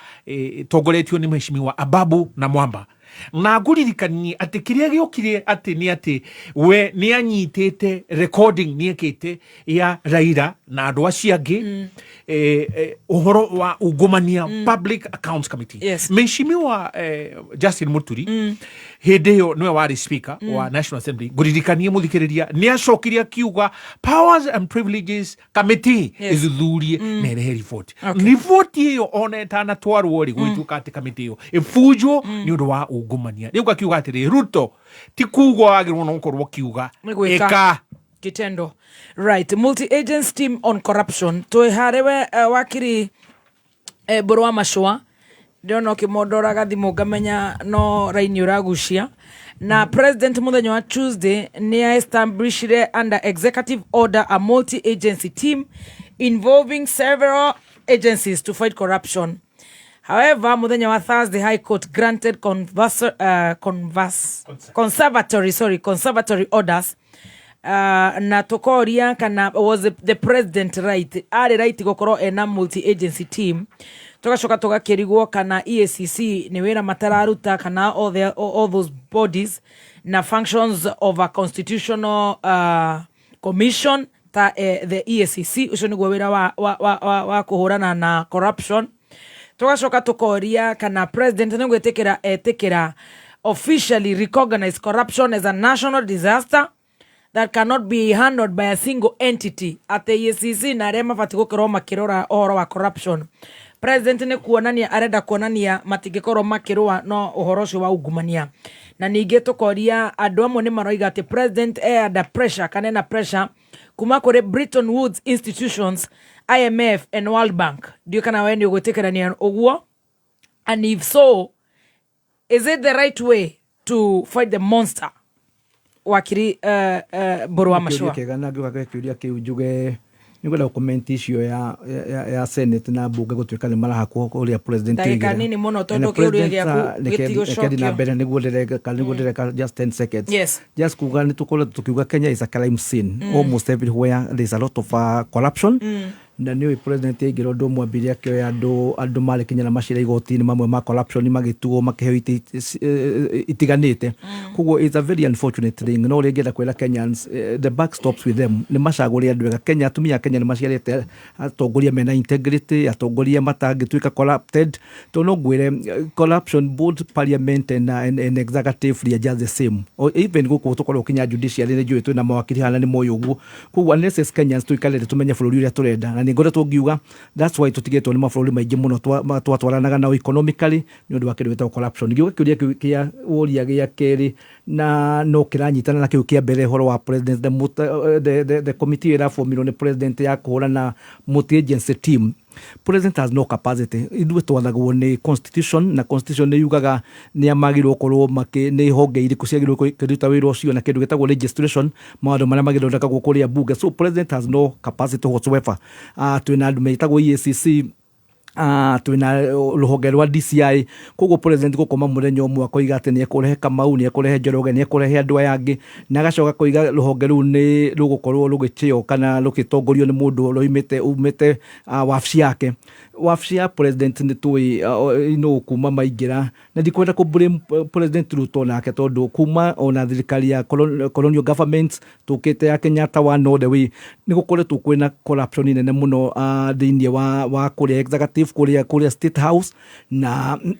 [SPEAKER 27] togoretio ni Mheshimiwa Ababu na Mwamba na nguririkani ati kiria giokire ati ni ati we ni anyitete recording ni ekete ya Raila na andu acio angi uhoro wa ungumania Public Accounts Committee Mheshimiwa Justin Muturi hindi yo niwe wari speaker wa National Assembly nguririkanie muthikiriria ni acokiria kiuga Powers and Privileges Committee izuthurie nerehe report report iyo oneta na twarwo ri gwituka ati committee iyo ifujo ni undu wa ungumania riu gakiuga atiri Ruto ti kugwa agirwo no korwo kiuga eka
[SPEAKER 11] kitendo right multi-agency team on corruption tuiharewe wakiri Burwa Mashua ndio no kimodora gathimu ngamenya no raini uragucia na president muthenya wa Tuesday ni established under executive order a multi-agency team involving several agencies to fight corruption. However, muthenya wa Thursday High Court granted conservatory orders na tukoria kana was the president right ari right gukoro ena multi agency team tugacoka tugakirigwo kana EACC ni wira matararuta kana all those bodies na functions of a constitutional commission ta the EACC ucio niguo wira wa kuhurana na corruption. Tugacoka tukoria kana president niguo etikira officially recognize corruption as a national disaster that cannot be handled by a single entity at the EACC na arĩa mabati gũkorwo makĩrora ũhoro wa corruption. President nĩ kuonania arenda kuonania matingĩkorwo makĩrũa no ũhoro ũcio wa ungumania. Na ningĩ tukoria andũ amwe nĩ maroiga atĩ president under pressure kana na pressure kuma kũrĩ Bretton Woods institutions, IMF and World Bank. Ndio kana wewe nĩ ũgwĩtĩkĩrania ũguo? And if so, is it the right way to fight the monster? Wakiri Mburu wa Mashua.
[SPEAKER 10] Kegana gĩuka kĩũria kĩu njuge nĩngwenda comment icio ya Senate na mbunge gũtuĩka nĩ marahakwo ũrĩa president
[SPEAKER 11] ndagĩka nini mũno tondũ kĩũria gĩaku gĩtigũcokio
[SPEAKER 10] na mbere nĩguo ndereka just 10 seconds.
[SPEAKER 11] Yes.
[SPEAKER 10] Just kuga nĩ tukiuga Kenya is a crime scene. Almost everywhere there is a lot of corruption. Na niwe president egiro ndo mwambiria kyo andu mari Kenya na macira igoti-ini mamwe ma corruption magituo makiheo itiganite. Kugo it's a very unfortunate thing. No regenda kwela Kenyans the buck stops with them. Ni macaguri andu ega Kenya atumia Kenya ni maciarete atongoria mena integrity, atongoria matangituika corrupted. To no gwire corruption both parliament and executive are just the same. Or even guko tukoro Kenya judiciary ni jwe twina mawakili hana ni moyo uguo. Kugo unless Kenyans tuikalete tumenya bururi uria turenda. Ngore tugiuga that's why tutigetwo ni mabũrũri maingĩ mũno twatwaranaga nao economically ni ũndũ wa kĩndũ gĩtagwo corruption. Ngiuga kĩũria kĩu kĩa ũria gĩa kerĩ na no kĩranyitana na kĩu kĩa mbere horo wa president the committee ĩrabomirwo nĩ president ya kũhũrana multi agency team. President has no capacity. Ithuĩ twathagwo nĩ constitution na constitution nĩ yugaga nĩ amagĩrwo korwo nĩ honge irĩkũ ciagĩrwo kũruta wĩra ũcio na kĩndũ gĩtagwo registration maũndũ marĩa magĩthondekagwo kũrĩa bunge. So president has no capacity whatsoever. Twĩna andũ metagwo EACC, twina ruhonge rwa DCI. Koguo president gukoma muthenya umwe akoiga ati ni ekurehe Kamau, ni ekurehe Njoroge, ni ekurehe andu aya angi na agacoka koiga ruhonge ru ni rugukorwo rugitio kana rugitongorio ni mundu umite wabici yake. Wabici ya president ni tui ino kuma maingira na ndikwenda ku blame president Ruto nake tondu kuma ona thirikari ya colonial government tukite ya Kenyatta wa no the way ni gukoretwo kwina corruption nene muno thiini wa kuria executive kuria state house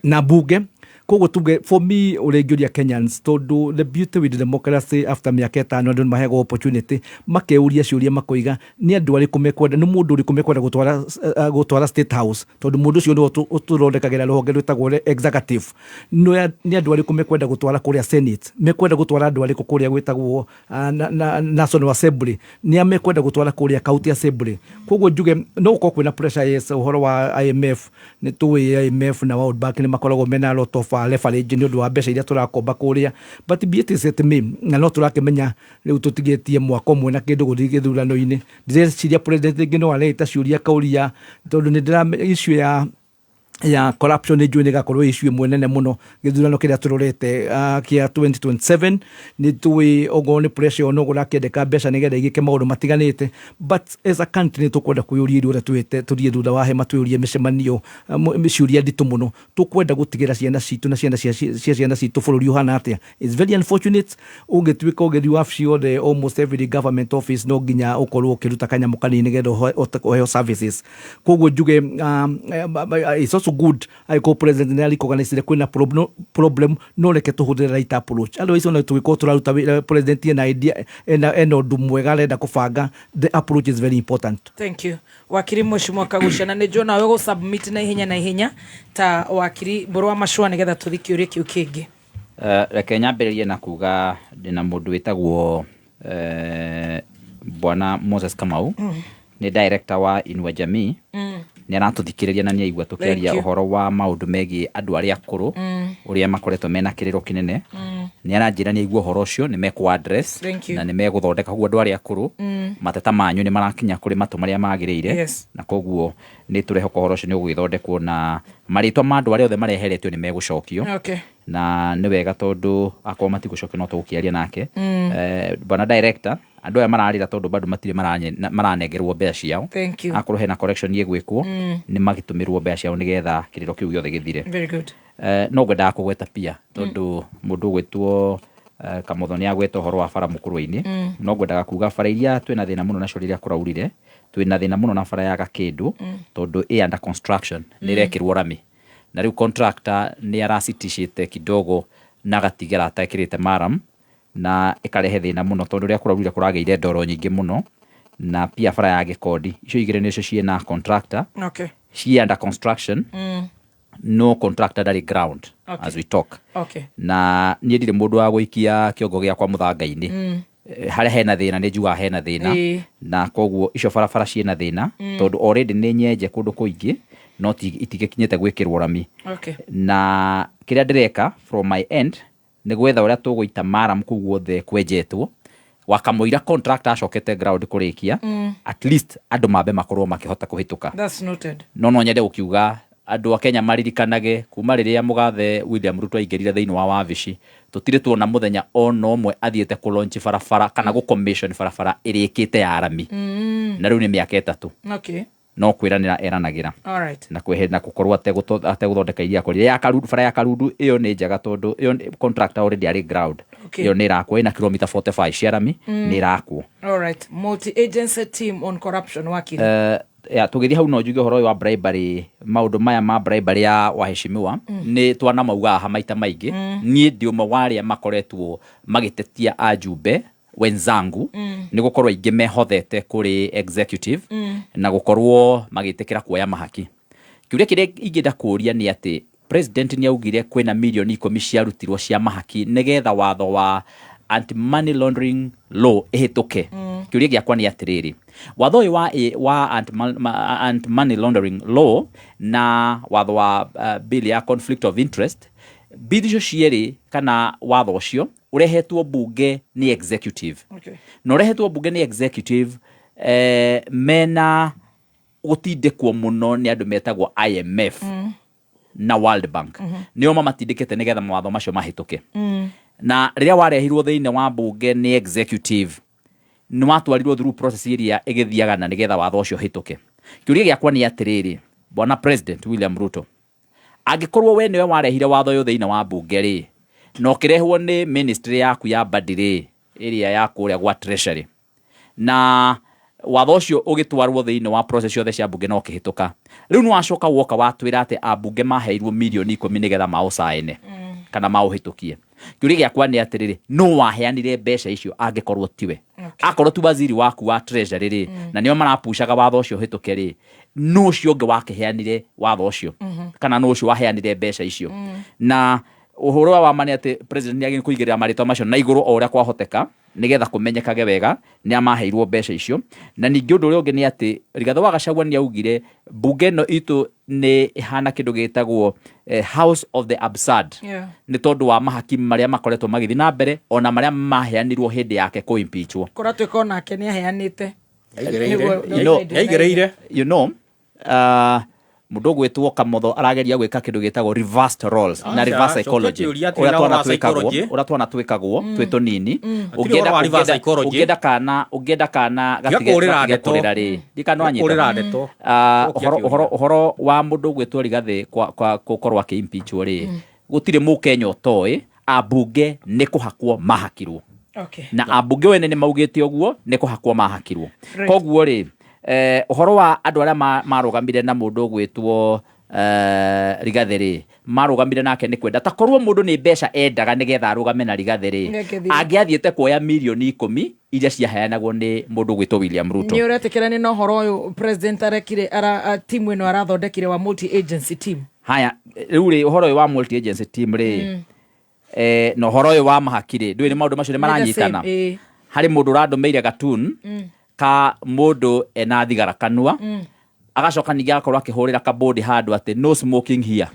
[SPEAKER 10] na bunge. Koguo tuge for me urengiuria Kenyans tondu the beauty with democracy after miaka 5 andu mahego opportunity makeuria ciuria makoiga ni andu ari kumekwenda ni mundu uri kumekwenda gutwara state house tondu mundu ucio ni uturondekagira ruhonge rwitagwo executive ni andu ari kumekwenda gutwara kuria senate mekwenda gutwara andu ari kuria gwitagwo national assembly ni amekwenda gutwara kuria county assembly. Koguo njuge no uko kwina pressure yes uhoro wa IMF ni tuwe IMF na World Bank ni makoragwo mena lot of leverage ni undu wa mbeca iria turakomba kuria but be it set me na no turakimenya riu tutigetie mwako mwe na kindu guthi githurano-ini ndire president ngino areta ciuria kauria tondu ni ndira issue ya corruption ejwe ni gakorwo issue mwenene muno githurano kiria turorete kia 2027 ni tuwe ogone pressure ono gurakendeka mbeca nigetha igike maundu matiganite but as a country ni tukwenda kuyuria irio tuite turie thutha wa hema tuyurie micemanio ciuria nditu muno tukwenda gutigira ciana citu na ciana citu bururi uhana atia. It's very unfortunate ungituika ugeri wabici othe almost every government office no nginya ukorwo ukiruta kanyamu kanini nigetha uheo services. Koguo njuge it's also good aiko president ni recognize kwina problem no reke tuhudire right approach. Otherwise ona tuiko turaruta president na idea eno ndumwega renda kubanga the approach is very important.
[SPEAKER 11] Thank you. Wakiri Mheshimiwa Kagushana ni jona wewe submit na ihenya ta wakiri Mburu wa Mashua nigetha tuthikiurie kiu kingi.
[SPEAKER 13] Reke nyambĩrĩrie na kuga ndina mundu witagwo Bwana Moses Kamau ni director wa Inua Jamii ni aratuthikiriria na ni aigua tukiaria uhoro wa maundu megie andu aria akuru uria makoretwo mena kiriro kinene ni aranjira ni aigua uhoro ucio ni meku address na ni meguthondeka huo andu aria akuru mateta manyu ni marakinya kuri matu maria magirire na koguo ni turehoka uhoro ucio ni ugithondekwo na maritwa ma andu aria othe mareheretio ni megucokio na ni wega tondu akwa matigucokio no tukiaria nake. Bwana director andå aya mararä tondu bado matirä maranengerwo mbeca ciao
[SPEAKER 11] Thank you.
[SPEAKER 13] akorwo hena correction yegwikwo nä magä tå mä rwo mbeca ciao nä getha kä rä ro kä u gä othe gä thire
[SPEAKER 11] Very good.
[SPEAKER 13] no ngwendaga kå gweta pia tondå må ndå å gwä two Kamotho nä agweta å horo wa bara må kå rå-inä no ngwendaga kuga bara iria twä na thä na må no nacio rä rä a kå raurire twä na thä na må no na bara ya gakä ndå tondå ä under construction nä rekä rwo rami na rä u contractor nä araciticä te kidogo na gatigä atekä rä te maram na ikarehe thä na må no tondå rä a kå raurire kå ragä ire ndoro nyingä må no na pia bara ya gä kondi icio igä rä nä cio ciena contractor
[SPEAKER 11] Okay.
[SPEAKER 13] ci under construction no contractor ndarä ground
[SPEAKER 11] Okay.
[SPEAKER 13] as we talk
[SPEAKER 11] Okay.
[SPEAKER 13] na niä ndirä må ndå wa gå ikia kä ongo gä akwa må thanga-inä harä a hena thä na nä njugaga hena thä na
[SPEAKER 11] Ĩĩ.
[SPEAKER 13] na koguo icio barabara ciena thä na tondå already nä nyenje kå ndå kå ingä no itigä kinyä te gwä kä rwo rami
[SPEAKER 11] Okay.
[SPEAKER 13] na kä rä a ndä reka from my end nä gwetha å rä a tå gå ita maram kå u guothe kwenjetwo wakamå contractor acokete ground kå rä kia at least andå mambe makorwo makä hota kå hä tå ka
[SPEAKER 11] That's noted.
[SPEAKER 13] no nyende gå kiuga andå a Kenya maririkanage kuma rä rä a må gathe William Ruto aingärire thä inä wa wabici tå tirä tuona må thenya ona å mwe athiä te kå launch barabara kana gå commission barabara ä rä kä te ya rami na rä u nä mä aka 3
[SPEAKER 11] Okay.
[SPEAKER 13] no kwä ranä ra eranagä ra
[SPEAKER 11] All right.
[SPEAKER 13] na kwä na gå korwo ategå thondeka iria kå ya karundu bara ya karundu ä yo nä njega tondå ä yo contractor already arä ground
[SPEAKER 11] Okay.
[SPEAKER 13] ä yo nä rakwo ä na kilomita 45 cia rami nä rakwo
[SPEAKER 11] All right. Multi-agency team on corruption wakiri.
[SPEAKER 13] ya tå gä thiä hau no njuge å horo wa bribery maå ndå maya ma bribery ya waheshimiwa nä twana maugaga ha maita maingä niä ndä å mwe wa arä a makoretwo magä tetia ajumbe wenzangu nä gå korwo aingä mehothete kå rä executive na gå korwo magä tä kä ra kuoya mahaki kä uria kä rä a ingä nda kå ria nä atä president nä augire kwä na milioni 10 ciarutirwo cia mahaki nä getha watho wa anti-money laundering law ä hä tå ke kä uria gä akwa nä atä rä rä watho å yå wa anti-money laundering law na watho wa bill ya conflict of interest bill icio cierä kana watho å cio å rehetwo bunge nä executive
[SPEAKER 11] Okay.
[SPEAKER 13] na å rehetwo bunge nä executive mena gå tindä kwo må no nä andå metagwo IMF na World Bank nä o mamatindä kä te nä getha mawatho macio mahä tå ke na rä rä a warehirwo thä inä wa bunge nä executive nä watwarirwo through process iria ä gä thiaga na nä getha watho å cio hä tå ke kä uria gä akwa nä atä rä rä bwana president William Ruto angä korwo we nä we warehire watho å yå thä inä wa bunge rä na å kä rehwo nä ministry yaku ya badi rä ä rä a ya kå rä a gwa treasury na watho å cio å gä twarwo thä inä wa process ciothe cia mbunge no kä hä tå ka rä u nä wacoka woka watwä ra atä ambunge maheirwo milioni 10 nä getha maå caene kana maå hä tå kie kä uria gä akwa nä atä rä rä no waheanire mbeca icio angä korwo tiwe akorwo tu waziri waku wa treasury rä na nä o marapucaga watho å cio hä tå ke rä no å cio å ngä wakä heanire watho å cio kana no å cio waheanire mbeca icio na å hå ro wa mani atä president nä agä kå igä rä ra marä twa macio na igå rå o å rä a kwahoteka nä getha kå menyekage wega nä amaheirwo mbeca icio na ningä å ndå å rä a å ngä nä atä Rigathĩ wa Gachagua nä augire mbunge ä no itå nä ihana kä ndå gä tagwo house of the absurd
[SPEAKER 11] Yeah.
[SPEAKER 13] nä tondå wa mahaki marä a makoretwo magä thiä na mbere ona marä a maheanirwo hä ndä yake kå impeachwo
[SPEAKER 11] Kå ratwä ka onake nä aheanä
[SPEAKER 13] you know må ndå å gwä two Kamotho arageria gwä ka kä ndå gä tagwo reversed roles na reverse psychology å rä a twana twä kagwo twä tå nini å ngä enda kana gatigekå rä ra rä ndikano anyita å horo wa må ndå å gwä two Rigathĩ gå korwo akä impeachwo rä gå tirä må Kenya å toä ambunge nä kå hakwo mahakirwo
[SPEAKER 11] Okay.
[SPEAKER 13] na ambunge wene nä maugä te å guo nä kå hakwo mahakirwo
[SPEAKER 11] Right.
[SPEAKER 13] koguo rä å horo wa andå arä a marå gamire na må ndå å gwä two Rigathĩ rĩ marå gamire nake nä kwenda ta korwo må ndå nä mbeca endaga nä getha arå game na Rigathĩ rĩ angä athiä te kuoya milioni 10 iria ciaheanagwo nä må ndå å gwä two William Ruto
[SPEAKER 11] nä å retä kä ra nä na å horo å yå president arekire timu ä no arathondekire wa multi agency team
[SPEAKER 13] haya rä u rä å horo å yå wa multi agency team rĩ na å horo å yå wa mahaki rĩ ndå nä maå ndå macio nä maranyitana harä må ndå å randå mä ire gatun ka må ndå ena thigara kanua agacoka ningä agakorwo akä hå rä ra kabåndi handå atä no smoking here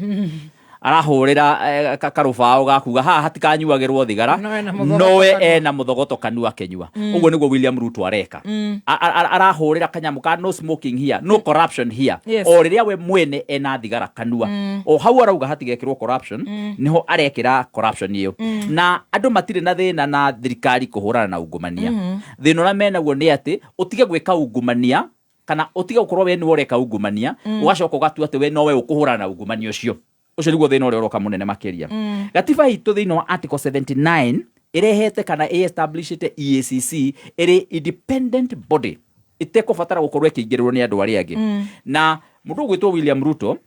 [SPEAKER 13] arahurira karubao gakuga haha hatikanyuagirwo thigara nowe ena muthogoto kanua kenyua uguo niguo William Ruto areka arahurira kanyamu ka no smoking here no corruption here o riria we mwene ena thigara kanua o hau arauga hatigekirwo corruption niho arekira corruption iyo na andu matire na thina na thirikari kuhurana na ungumania thina na menaguo ni ati utige gwika ungumania kana utige gukorwo we ni woreka ungumania ugacoka ugatua ati we nowe ukuhurana na ungumania ucio ucio niguo thina uria uroka munene makiria gatiba itu thina wa article 79 irehete kana establishite EACC iri independent body itekubatara gukorwo ikiingirwo ni andu aria angi na mundu gwitwo William Ruto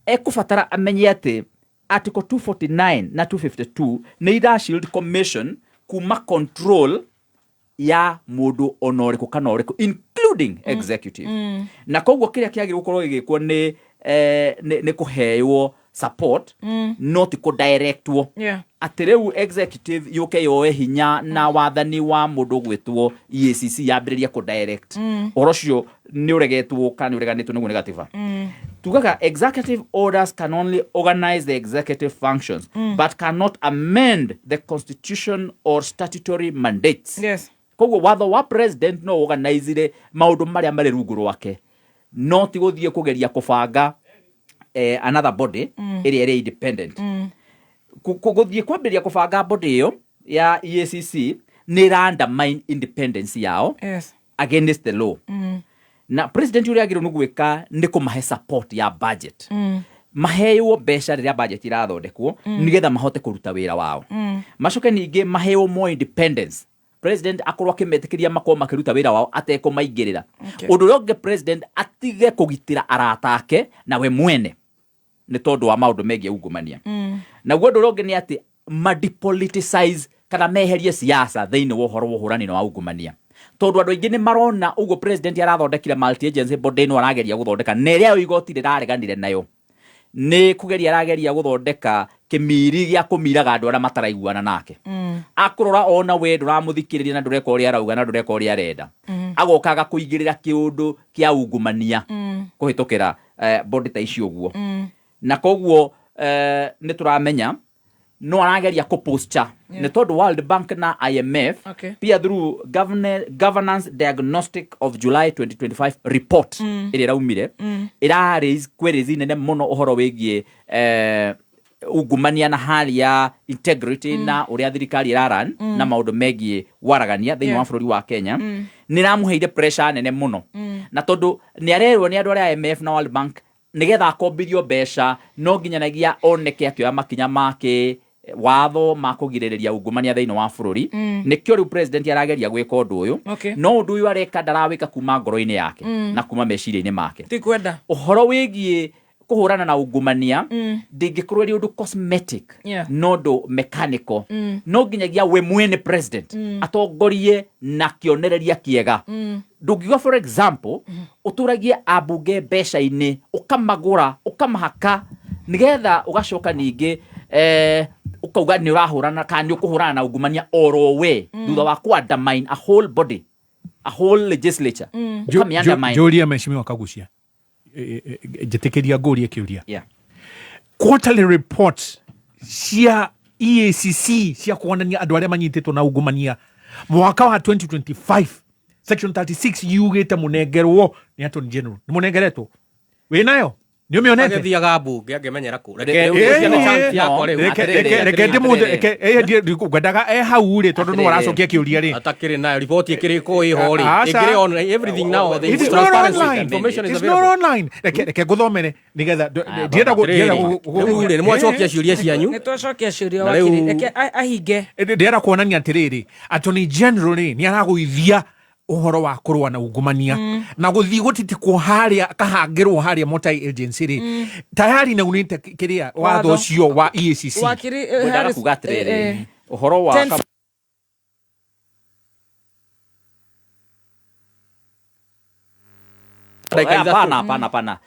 [SPEAKER 13] ekubatara amenye ati article 249 na 252 ni ira shield commission kuma control ya mundu onoriku kana oriku including executive na koguo kiria kiagirwo gukorwo gigikwo ni kuheyo support not ko directwo atireu executive yuke yoe hinya na wathani wa mundu gwitwo EACC yambiriria ko direct orocio ni uregetwo kana ureganitwo niguo negative tugaga executive orders can only organize the executive functions but cannot amend the constitution or statutory mandates koguo watho wa president no organize maundu maria mari rungu rwake no ti guthie kugeria kubanga another body iri independent guthie kwambiria kubanga body iyo ya EACC ni undermine independence yao against the law na president uri agiro nugwika ni kumahe support ya budget maheo besha riria budget irathondekwo nigetha mahote kuruta wira wao macoke ningi maheo more independence president akorwo akimetikiria makoma makiruta wira wao ateko maingirira undu roge president atige kugitira aratake na we mwene ni tondu wa maundu megie ungumania na gwo roge ni ati madepoliticize kana meherie siasa thiini wa uhoro wa uhurani na ungumania tondu andu aingi ni marona ugo president arathondekire multi agency body no arageria guthondeka neria igoti rirareganire nayo ni kugeria arageria guthondeka kimiri gya kumiraga andu ara mataraiguana nake akurora ona we nduramuthikiriria na ndureka uria arauga na ndureka uria arenda agokaga kuingirira kiundu kia ungumania kuhitukira body ta icio guo na koguo ni turamenya no arageria kuposture ni tondu World Bank na IMF pia through governance diagnostic of July 2025 report iri raumire ira raise queries nene muno uhoro wigie ungumania na hali ya integrity na uria thirikari iraran na maundu megie waragania thiini wa bururi wa Kenya ni ramuheire pressure nene muno na tondu ni arerwo ni andu aria IMF na World Bank nigetha akombirio besha no nginyanagia oneke akioya makinya make watho makugiririria ungumania thiini wa bururi nikio riu president arageria gwika undu uyu no undu uyu areka darawika kuma ngoro-ini yake na kuma meciria-ini make
[SPEAKER 11] tikwenda
[SPEAKER 13] uhoro wigie kuhurana na ungumania ndingikorwo ri undu cosmetic no ndu mechanical no nginyagia we mwene president atongorie na kionereria kiega ndungigo for example uturagie abunge besha-ini ukamagura ukamahaka nigetha ugacoka ningi ukauga ni urahurana kana ukuhurana na ungumania oro we thutha wa ku undermine a whole body a whole legislature ukamiandamine
[SPEAKER 27] Joria mheshimiwa Kagucia jetikiria ngoria kiuria quarterly reports cia EACC cia kuonania andu aria manyititwo na ungumania mwaka wa 2025 section 36 yugite munengerwo ni attorney general ni munengeretwo winayo ni umionete
[SPEAKER 15] agithiaga mbunge angemenyera ku
[SPEAKER 27] reke ngwendaga hau ri tondu no aracokia kiuria ri
[SPEAKER 15] atakiri na report ikiri ko iho ri ikiri on everything now the transparency information is available
[SPEAKER 27] online reke nguthomere nigetha ndienda
[SPEAKER 15] ri mwacokia ciuria cianyu
[SPEAKER 11] ni twacokia ciuria wakiri reke ahinge
[SPEAKER 27] ndienda kuonania atiriri attorney general ni araguithia uhoro wa kurwa na ungumania na guthii gutitikwo haria kahangirwo haria multi agency ri tayari na unite kiria watho ucio wa EACC
[SPEAKER 11] wakiri
[SPEAKER 13] ndara kugatiriri uhoro wa pana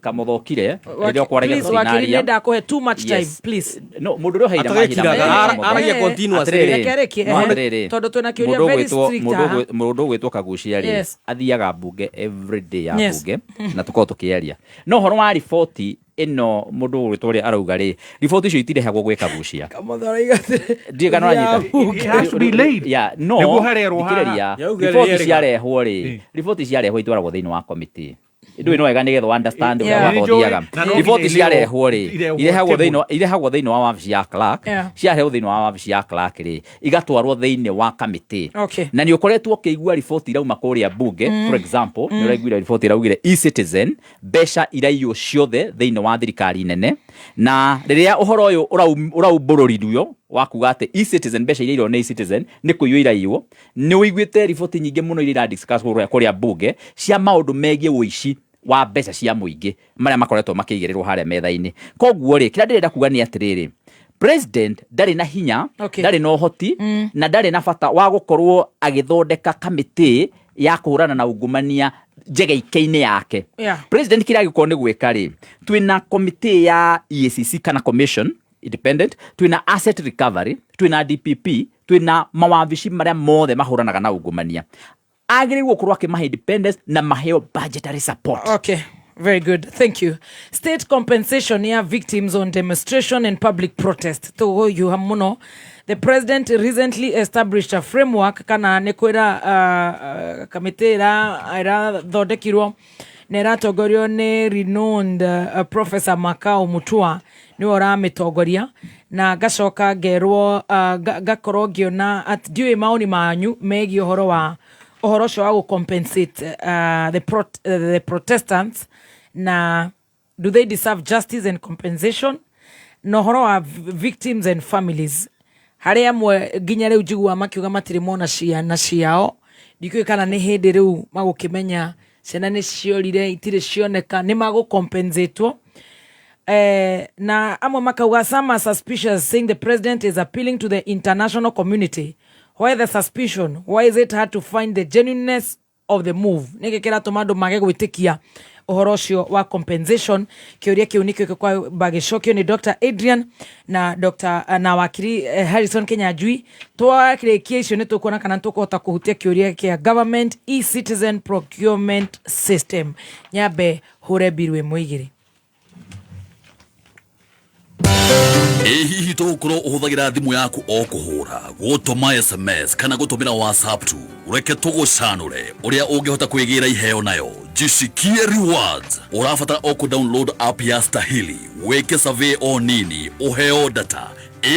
[SPEAKER 13] kamuthokire ndio kwarega
[SPEAKER 11] scenario nda ko too much time please
[SPEAKER 13] no mundu ro heira mahira
[SPEAKER 15] aragia continuous
[SPEAKER 11] tondu twina kiuria very strict
[SPEAKER 13] mundu gwitwo Kagucia ri athiaga mbunge every day ya mbunge na tukao tukiaria no horo wa report ino mundu gwitore arauga ri report icio itirehagwo gwika gucia
[SPEAKER 11] Kamothora igatire
[SPEAKER 13] ndiye kana nyita
[SPEAKER 27] It has to be laid.
[SPEAKER 13] yeah no
[SPEAKER 27] Nĩguo harerwo haha.
[SPEAKER 13] itĩrĩria report ciarehwo ri report ciarehwo itwaragwo thiini wa committee ndu ino wega nigetha understand
[SPEAKER 11] Yeah.
[SPEAKER 13] uria wathiaga
[SPEAKER 27] Na no
[SPEAKER 13] report
[SPEAKER 27] nginya
[SPEAKER 13] ciarehwo ri
[SPEAKER 27] irehwo
[SPEAKER 13] irehagwo thiini wa wabici ya clerk
[SPEAKER 11] Yeah.
[SPEAKER 13] ciarehwo thiini wa wabici ya clerk ri igatwarwo thiini wa committee
[SPEAKER 11] Okay.
[SPEAKER 13] na ni ukoretwo ukiigua report irauma kuria bunge for example ni uraiguira report iraugire e-citizen besha iraio ciothe thiini wa thirikari nene na riria uhoro uyu uraumbũrũrirwo wakuga ati e-citizen besha iraio ni e-citizen ni kuiywo iraio ni uiguite report nyingi muno iria discuss kuria bunge cia maundu megie uici wa mbeca cia muingi maria makoretwo makĩigĩrĩrwo harĩa metha-inĩ koguo rĩ kĩrĩa ndĩrenda kuga nĩ atĩrĩrĩ president ndarĩ na hinya ndarĩ na ũhoti na ndarĩ na bata wa gũkorwo agĩthondeka kamĩtĩ ya kũhũrana na ungumania njege-inĩ yake president kĩrĩa agĩkorwo nĩ gwĩka rĩ twĩna committee ya EACC kana commission independent twĩna asset recovery twĩna DPP twĩna mawabici marĩa mothe mahũranaga na ungumania agĩrĩirwo gũkorwo akĩmahe independence na maheo budgetary support.
[SPEAKER 11] Okay, very good. Thank you. State compensation ya victims on demonstration and public protest. To you hamuno. The president recently established a framework kana nekwera committee ira thondekirwo na iratongorio ni renowned Professor Makau Mutua ni oramitongoria na gacoka ngerwo gakorwo ngiona at ndiwe maoni manyu megie uhoro wa uhoro cio wa compensate the protestants na do they deserve justice and compensation no uhoro wa victims and families haria amwe nginya riu njigua makiuga matiri mona ciana ciao ndikui kana ni hindi riu magukimenya ciana ni ciorire itire cioneka ni magucompensatwo na amwe makauga some are suspicious saying the president is appealing to the international community. Why the suspicion? Why is it hard to find the genuineness of the move? Nikikira tomando mage gwitikia uhoro ucio wa compensation kiuria kiu nikio kwa bagicokio ni Dr. Adrian na Dr. na wakiri Harrison Kenyajui twakirikia icio ni tukuona kana tukuhota kuhutia kiuria kia government e-citizen procurement system nyabe hurebirwe muigiri
[SPEAKER 24] hihi tugukorwo uhuthagira thimu yaku o kuhura gutuma SMS kana gutumira WhatsApp tu ureke tugucanure uria ungihota kwigira iheo nayo jisikie rewards urabatara o ku download app ya Stahili weke survey o nini uheo data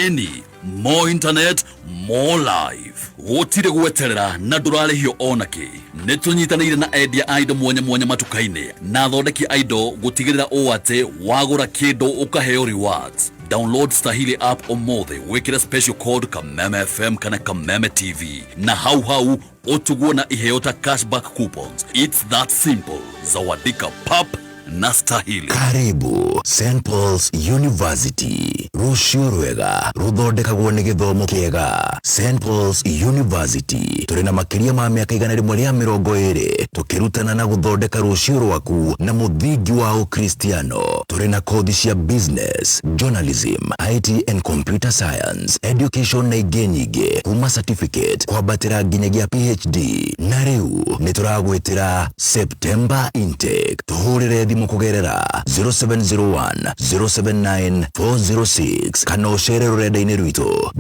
[SPEAKER 24] any more internet more life gutire gweterera na ndurarihio onaki nitunyitanire na endia indo mwanya mwanya matukaine na thondeki indo gutigirira o ate wagura kindu ukaheo rewards. Download Stahili app omothe wekira special code Kameme FM kana Kameme TV na hau otuguo na iheo ta cashback coupons. It's that simple. Zawadika pap na Stahili.
[SPEAKER 1] Karibu St. Paul's University. Rucio rwega ruthondekagwo ni githomo kiega. St. Paul's University turi na makiria ma miaka 120 tukirutana na guthondeka rucio rwaku na muthingi wa ukristiano. Turi na kothi cia business, journalism, IT and computer science, education na ingĩ nyingĩ kuma certificate kwambatĩra nginyagia PhD. Na rĩu nĩtũragwĩtĩra September intake. Tuhũrĩre thimũ kugerera 0701 079 406 kana ucere rurenda-inĩ rwitũ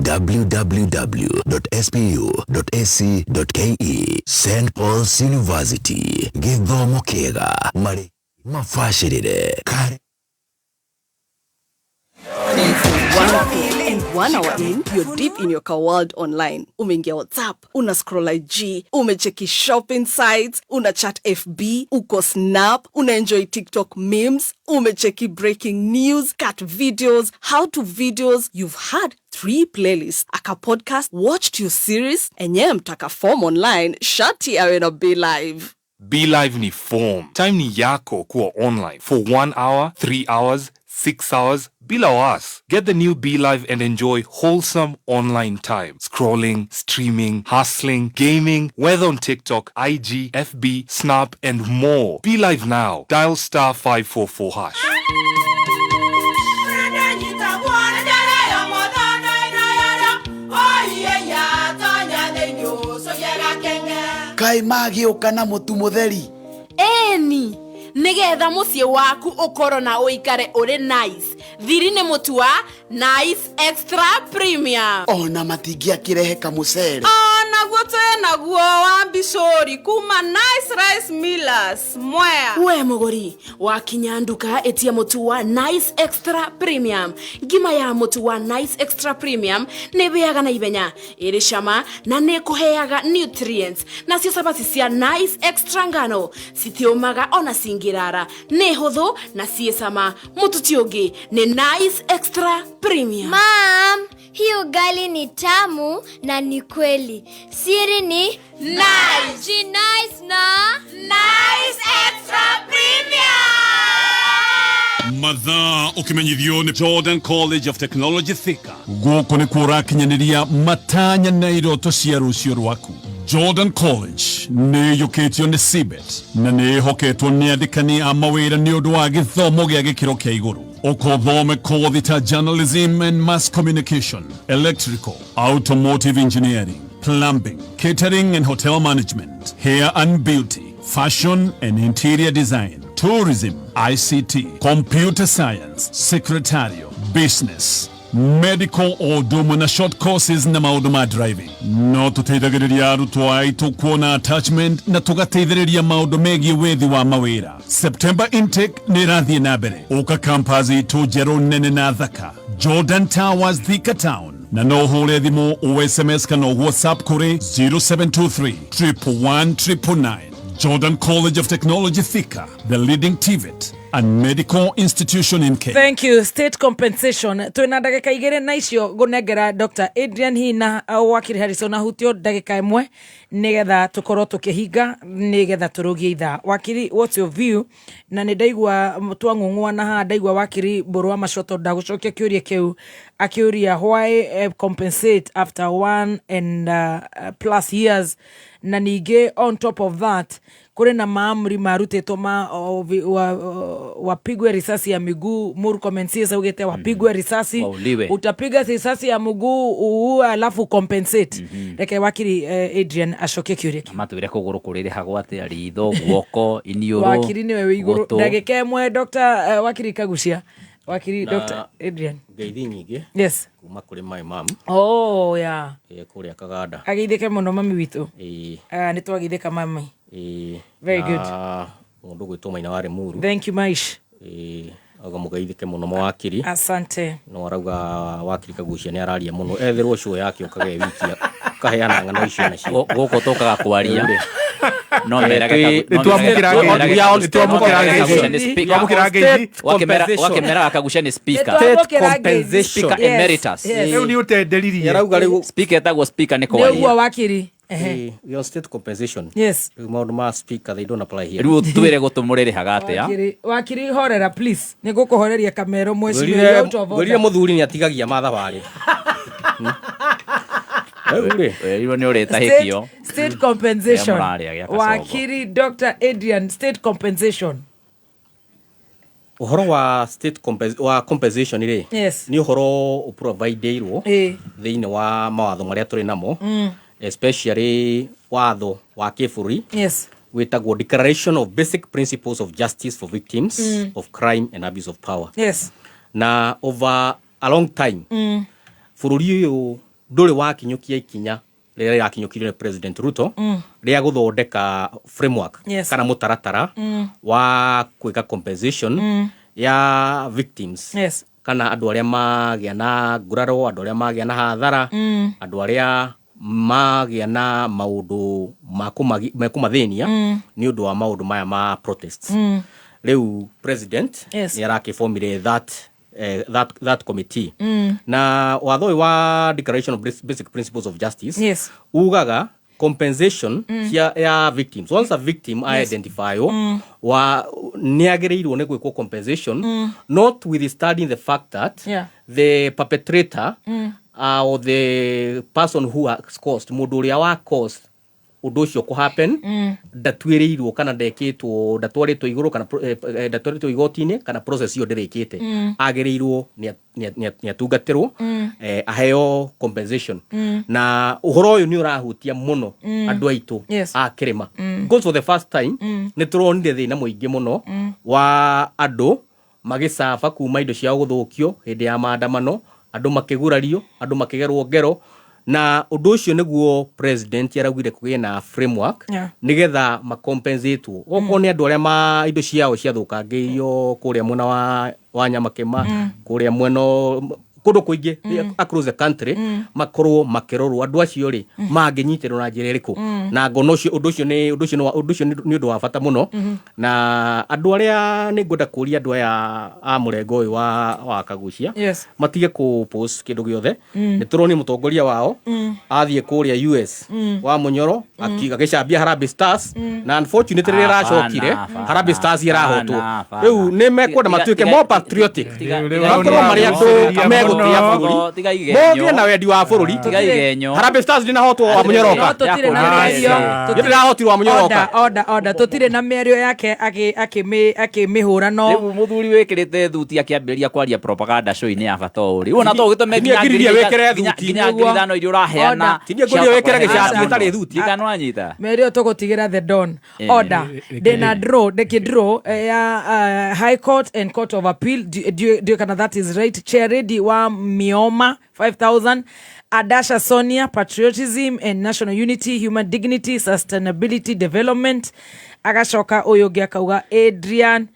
[SPEAKER 1] www.spu.ac.ke. St. Paul's University, githomo kiega mari mafashirire kare.
[SPEAKER 14] 1 hour in, you're deep in your car world online. Umeingia WhatsApp, una scroll IG, umecheki shopping sites, una chat FB, uko Snap, una enjoy TikTok memes, umecheki breaking news, cut videos, how-to videos. You've had 3 playlists, aka podcast, watched your series, enye mtaka form online, shati awe na Be Live.
[SPEAKER 19] Be Live ni form. Time ni yako kuwa online for 1 hour, 3 hours, 6 hours, bila was. Get the new Be Live and enjoy wholesome online time. Scrolling, streaming, hustling, gaming, whether on TikTok, IG, FB, Snap, and more. Be Live now. Dial *544#.
[SPEAKER 20] Kai magĩũka na mũtu mũtheri.
[SPEAKER 18] Eni,
[SPEAKER 3] nigetha muciĩ waku ũkorwo na ũikare ũrĩ nice. Thiri nĩ mũtu wa Nice Extra Premium.
[SPEAKER 4] Ona matingĩakĩrehe kamũcere.
[SPEAKER 3] Naguo naguo wa Bishori kuma Nice Rice Millers Mwea. We mũgũri wakinya nduka etia mũtu wa Nice Extra Premium. Ngima ya mũtu wa Nice Extra Premium nĩ bĩaga na ibenya, ĩrĩ cama na nĩ kũheaga nutrients. Nacio cabaci cia Nice Extra ngano citiũmaga ona cingĩrara, nĩ hũthũ na ciĩ cama. Mũtu ti ũngĩ nĩ Nice Extra Premium.
[SPEAKER 20] Mom, hii ugali ni tamu na ni kweli. Siri ni nice. Ji nice na Nice Extra Premium.
[SPEAKER 9] Mathaa ukimenyithio ni Jordan College of Technology Thika. Gũkũ nĩ kũrakinyanĩria matanya na iroto cia rũciũ rwaku. Jordan College nĩ yũkĩtio nĩ CBET na nĩ ĩhoketwo nĩ andĩkani a mawĩra nĩ ũndũ wa gĩthomo gĩa gĩkĩro kĩa igũrũ. Ũkothome kothi ta journalism and mass communication, electrical, automotive engineering, plumbing, catering and hotel management, hair and beauty, fashion and interior design, tourism, ICT, computer science, secretarial, business, medical odumu na short courses na maundu ma driving. No tuteithagĩrĩria arutwo aitũ kuona attachment na tugateithĩrĩria maundu megiĩ wethi wa mawĩra. September intake nĩ ĩrathiĩ na mbere. Ũka campus itũ njerũ nene na thaka, Jordan Towers Thika Town. Na no hũre thimũ o SMS kana WhatsApp kũrĩ 0723 111 999. Jordan College of Technology Thika, the leading TVET and medical institution in Kenya.
[SPEAKER 11] Thank you. State compensation. Twina ndagika igere na icio gunengera Dr. Adrian Hina wakiri Harrison ahutio ndagika imwe nigetha tukorwo tukihinga nigetha turugie ithaa. Wakiri, what's your view? Na ni ndaigua twang'ung'ua na ha ndaigua wakiri Mburu wa Macoto ndagucokia kiuria kiu akiuria why compensate after 1 and plus years, na ningĩ on top of that kure na maamri marutetwo wapigwe risasi ya miguu. Murkomen sasa ugete wapigwe risasi, utapiga risasi ya miguu alafu compensate. Reke wakiri Adrian acoke kiuria
[SPEAKER 13] matwire kuguru kurire hagwate ritho guoko iniuru
[SPEAKER 11] wakiri ni wewe iguru ndagika imwe. Dr. wakiri Kagucia, wakiri Dr. Adrian
[SPEAKER 15] ngeithi nyingi
[SPEAKER 11] yes
[SPEAKER 15] kuma kuri my mom
[SPEAKER 11] yeah
[SPEAKER 15] kuria Kaganda
[SPEAKER 11] ageithike muno mami witu ni twageithika mami very good
[SPEAKER 15] mundu gwitwo Maina wa Rimuru.
[SPEAKER 11] Thank you Maish
[SPEAKER 15] aga mugeithike muno mwakiri
[SPEAKER 11] asante
[SPEAKER 15] no arauga wakiri Kagucia ni araria muno ethirwo show yake ukage wiki kaheana ng'ano icio nacio
[SPEAKER 13] guko tokaga kwaria no merage wakemera Akagucia ni speaker emeritus
[SPEAKER 27] rĩu ni ũtenderirie
[SPEAKER 15] arauga rĩu
[SPEAKER 13] speaker etagwo speaker ni kwaria
[SPEAKER 11] nĩguo wakiri
[SPEAKER 15] your state compensation
[SPEAKER 11] yes
[SPEAKER 15] maundu ma speaker they don't apply here.
[SPEAKER 13] Rĩu twire gutumurire hagatia
[SPEAKER 11] wakiri horera please nigukuhoreria kamero
[SPEAKER 15] mweciria muthuri ni atigagia matha bari
[SPEAKER 11] state compensation wakiri Dr. Adrian state compensation
[SPEAKER 15] uhoro wa state compensation ri ni uhoro uprovideirwo thiini wa mawatho maria turi namo especially watho wa kiburi witagwo Declaration of Basic Principles of Justice for Victims of Crime and Abuse of Power. Na over a long time bururi uyu nduri wakinyukia ikinya rĩrĩa yakinyũkirio nĩ President Ruto rĩa gũthondeka framework kana mũtaratara wa kwĩka compensation ya victims kana andũ arĩa magĩa na nguraro, andũ arĩa magĩa na hathara, andũ arĩa magĩa na maũndũ mekumathĩnia nĩ ũndũ wa maũndũ maya ma protests. Rĩu president nĩ arakĩbomire that committee na watho wa Declaration of Basic Principles of Justice ugaga compensation ya victims. Once a victim identify wa niagĩrĩirwo nĩ gwĩkwo compensation notwithstanding the fact that the perpetrator or the person who has caused, mũndũ ũrĩa wa cause undu ucio ku happen ndatuirirwo kana ndekitwo ndatwaritwo iguru kana ndatwaritwo igoti-ini kana process iyo ndirikite agirirwo ni atungatirwo aheo compensation na uhoro uyu ni urahutia muno andu aitu a kirima because for the first time ni turonire thina muingi muno wa andu magisaba kuma indo ciao guthukio hindi ya maandamano andu makigurario andu makigerwo ngero na undu ucio niguo president yaragwire kugia na framework nigetha macompensatwo goko ni andu aria indo ciao ciathukangirio kuria mwena wa Nyamakema kuria mweno kundu kuingi across the country makorwo makirorwo andu acio ri manginyitirwo na njira iriku na ngono ucio undu ucio ni undu wa bata muno na andu aria ni ngwenda kuria andu aya a murengo uyu wa Kagucia matige ku post kindu giothe ni turoni mutongoria wao athie kuria US wa Munyoro agicambia Harambee Stars na unfortunately racokire Harambee Stars irahotwo riu ni mekwenda matuike more patriotic akorwo mari andu mogie na wendi wa bururi Harambee Stars dinahotwo wa Munyoroka ndirahotirwo wa Munyoroka
[SPEAKER 11] order tutire na mĩario yake akimihura no
[SPEAKER 13] riu muthuri wikirite thuti akiambĩrĩria kwaria propaganda show-inĩ ya bata uri wona to gitome
[SPEAKER 15] nginya
[SPEAKER 13] ngirithano iria uraheana
[SPEAKER 15] nginya wikire gicati gitari thuti
[SPEAKER 13] ikanwanyita
[SPEAKER 11] mĩario tugutigira the don order dena draw ya High Court and Court of Appeal do kana that is right Cheredi wa Mioma 5,000 Adasha Sonia Patriotism and National Unity Human Dignity Sustainability Development agacoka uyu giakauga Adrian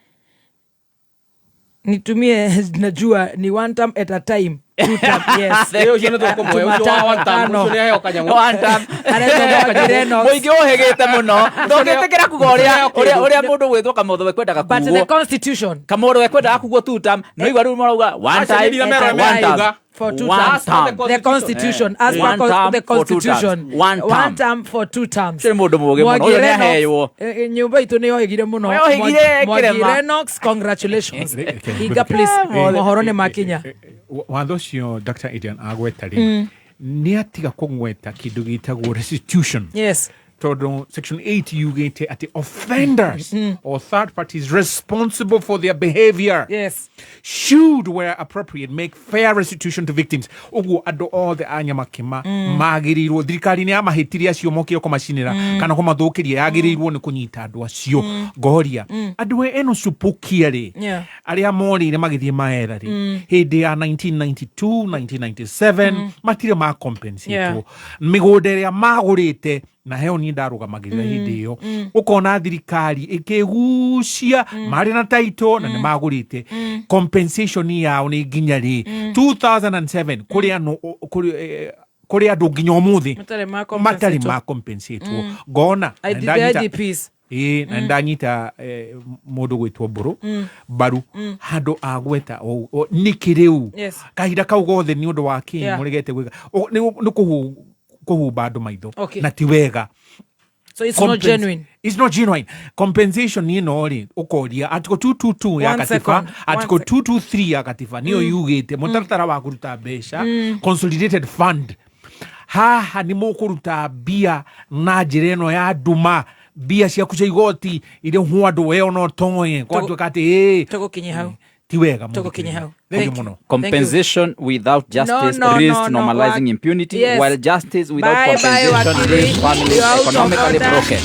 [SPEAKER 11] nitumie najua ni one term at a time two term yes
[SPEAKER 15] leo jeno to moyo wa one term ucio ni ayo kanyango
[SPEAKER 13] one term muingi uhegete muno ndongetekera kugoria uria mundu gwithwo kamotho wekwendaga kuguo
[SPEAKER 11] but the constitution
[SPEAKER 13] kamotho wekwendaga kuguo two term no igwa riu marauga one time
[SPEAKER 11] for two terms the constitution as per the constitution one term for two terms
[SPEAKER 13] sio mundu muge muno uyu ni aheywo
[SPEAKER 11] nyumba itu ni yohigire muno Lennox congratulations higa please mohoro ni makinya
[SPEAKER 27] watho cio Dr. Adrian agwetari ni atiga kungweta kindu gitagwo restitution todo section 8 yugete at the offenders or third parties responsible for their behavior should where appropriate make fair restitution to victims ugu ado all the Nyamakema magirirwo thirikari ni amahitiria acio mokire kumacinira kana kumathukiria yagirirwo ni kunyita andu acio ngoria andu eno supukiari aria morire magithie maera ri hindi ya 1992 1997 matire ma compensate migunda iria magurite na heo ni ndarugamagira hindi iyo ukona thirikari ikigucia mari na title na nimagurite compensation yao ni nginya ri 2007 kuri andu nginya umuthi matari ma compensate ngona na ndanyita mundu gwitwo Baru handu agweta nikiriu kahinda kau gothe ni undu wa ki murigete gwika ni kuhumba andu maitho na ti wega
[SPEAKER 11] so it's not genuine
[SPEAKER 27] compensation ni no ri ukoria article 222 ya katiba article 223 ya katiba niyo yugite mutartara wa kuruta besha consolidated fund haha ni mukuruta bia na njireno ya duma bia cia kuca igoti ire hwandu we ono toye kwatu kati
[SPEAKER 11] tugukinye hau
[SPEAKER 27] tiwega
[SPEAKER 13] compensation without justice risks normalizing impunity while justice without compensation risks family economically broken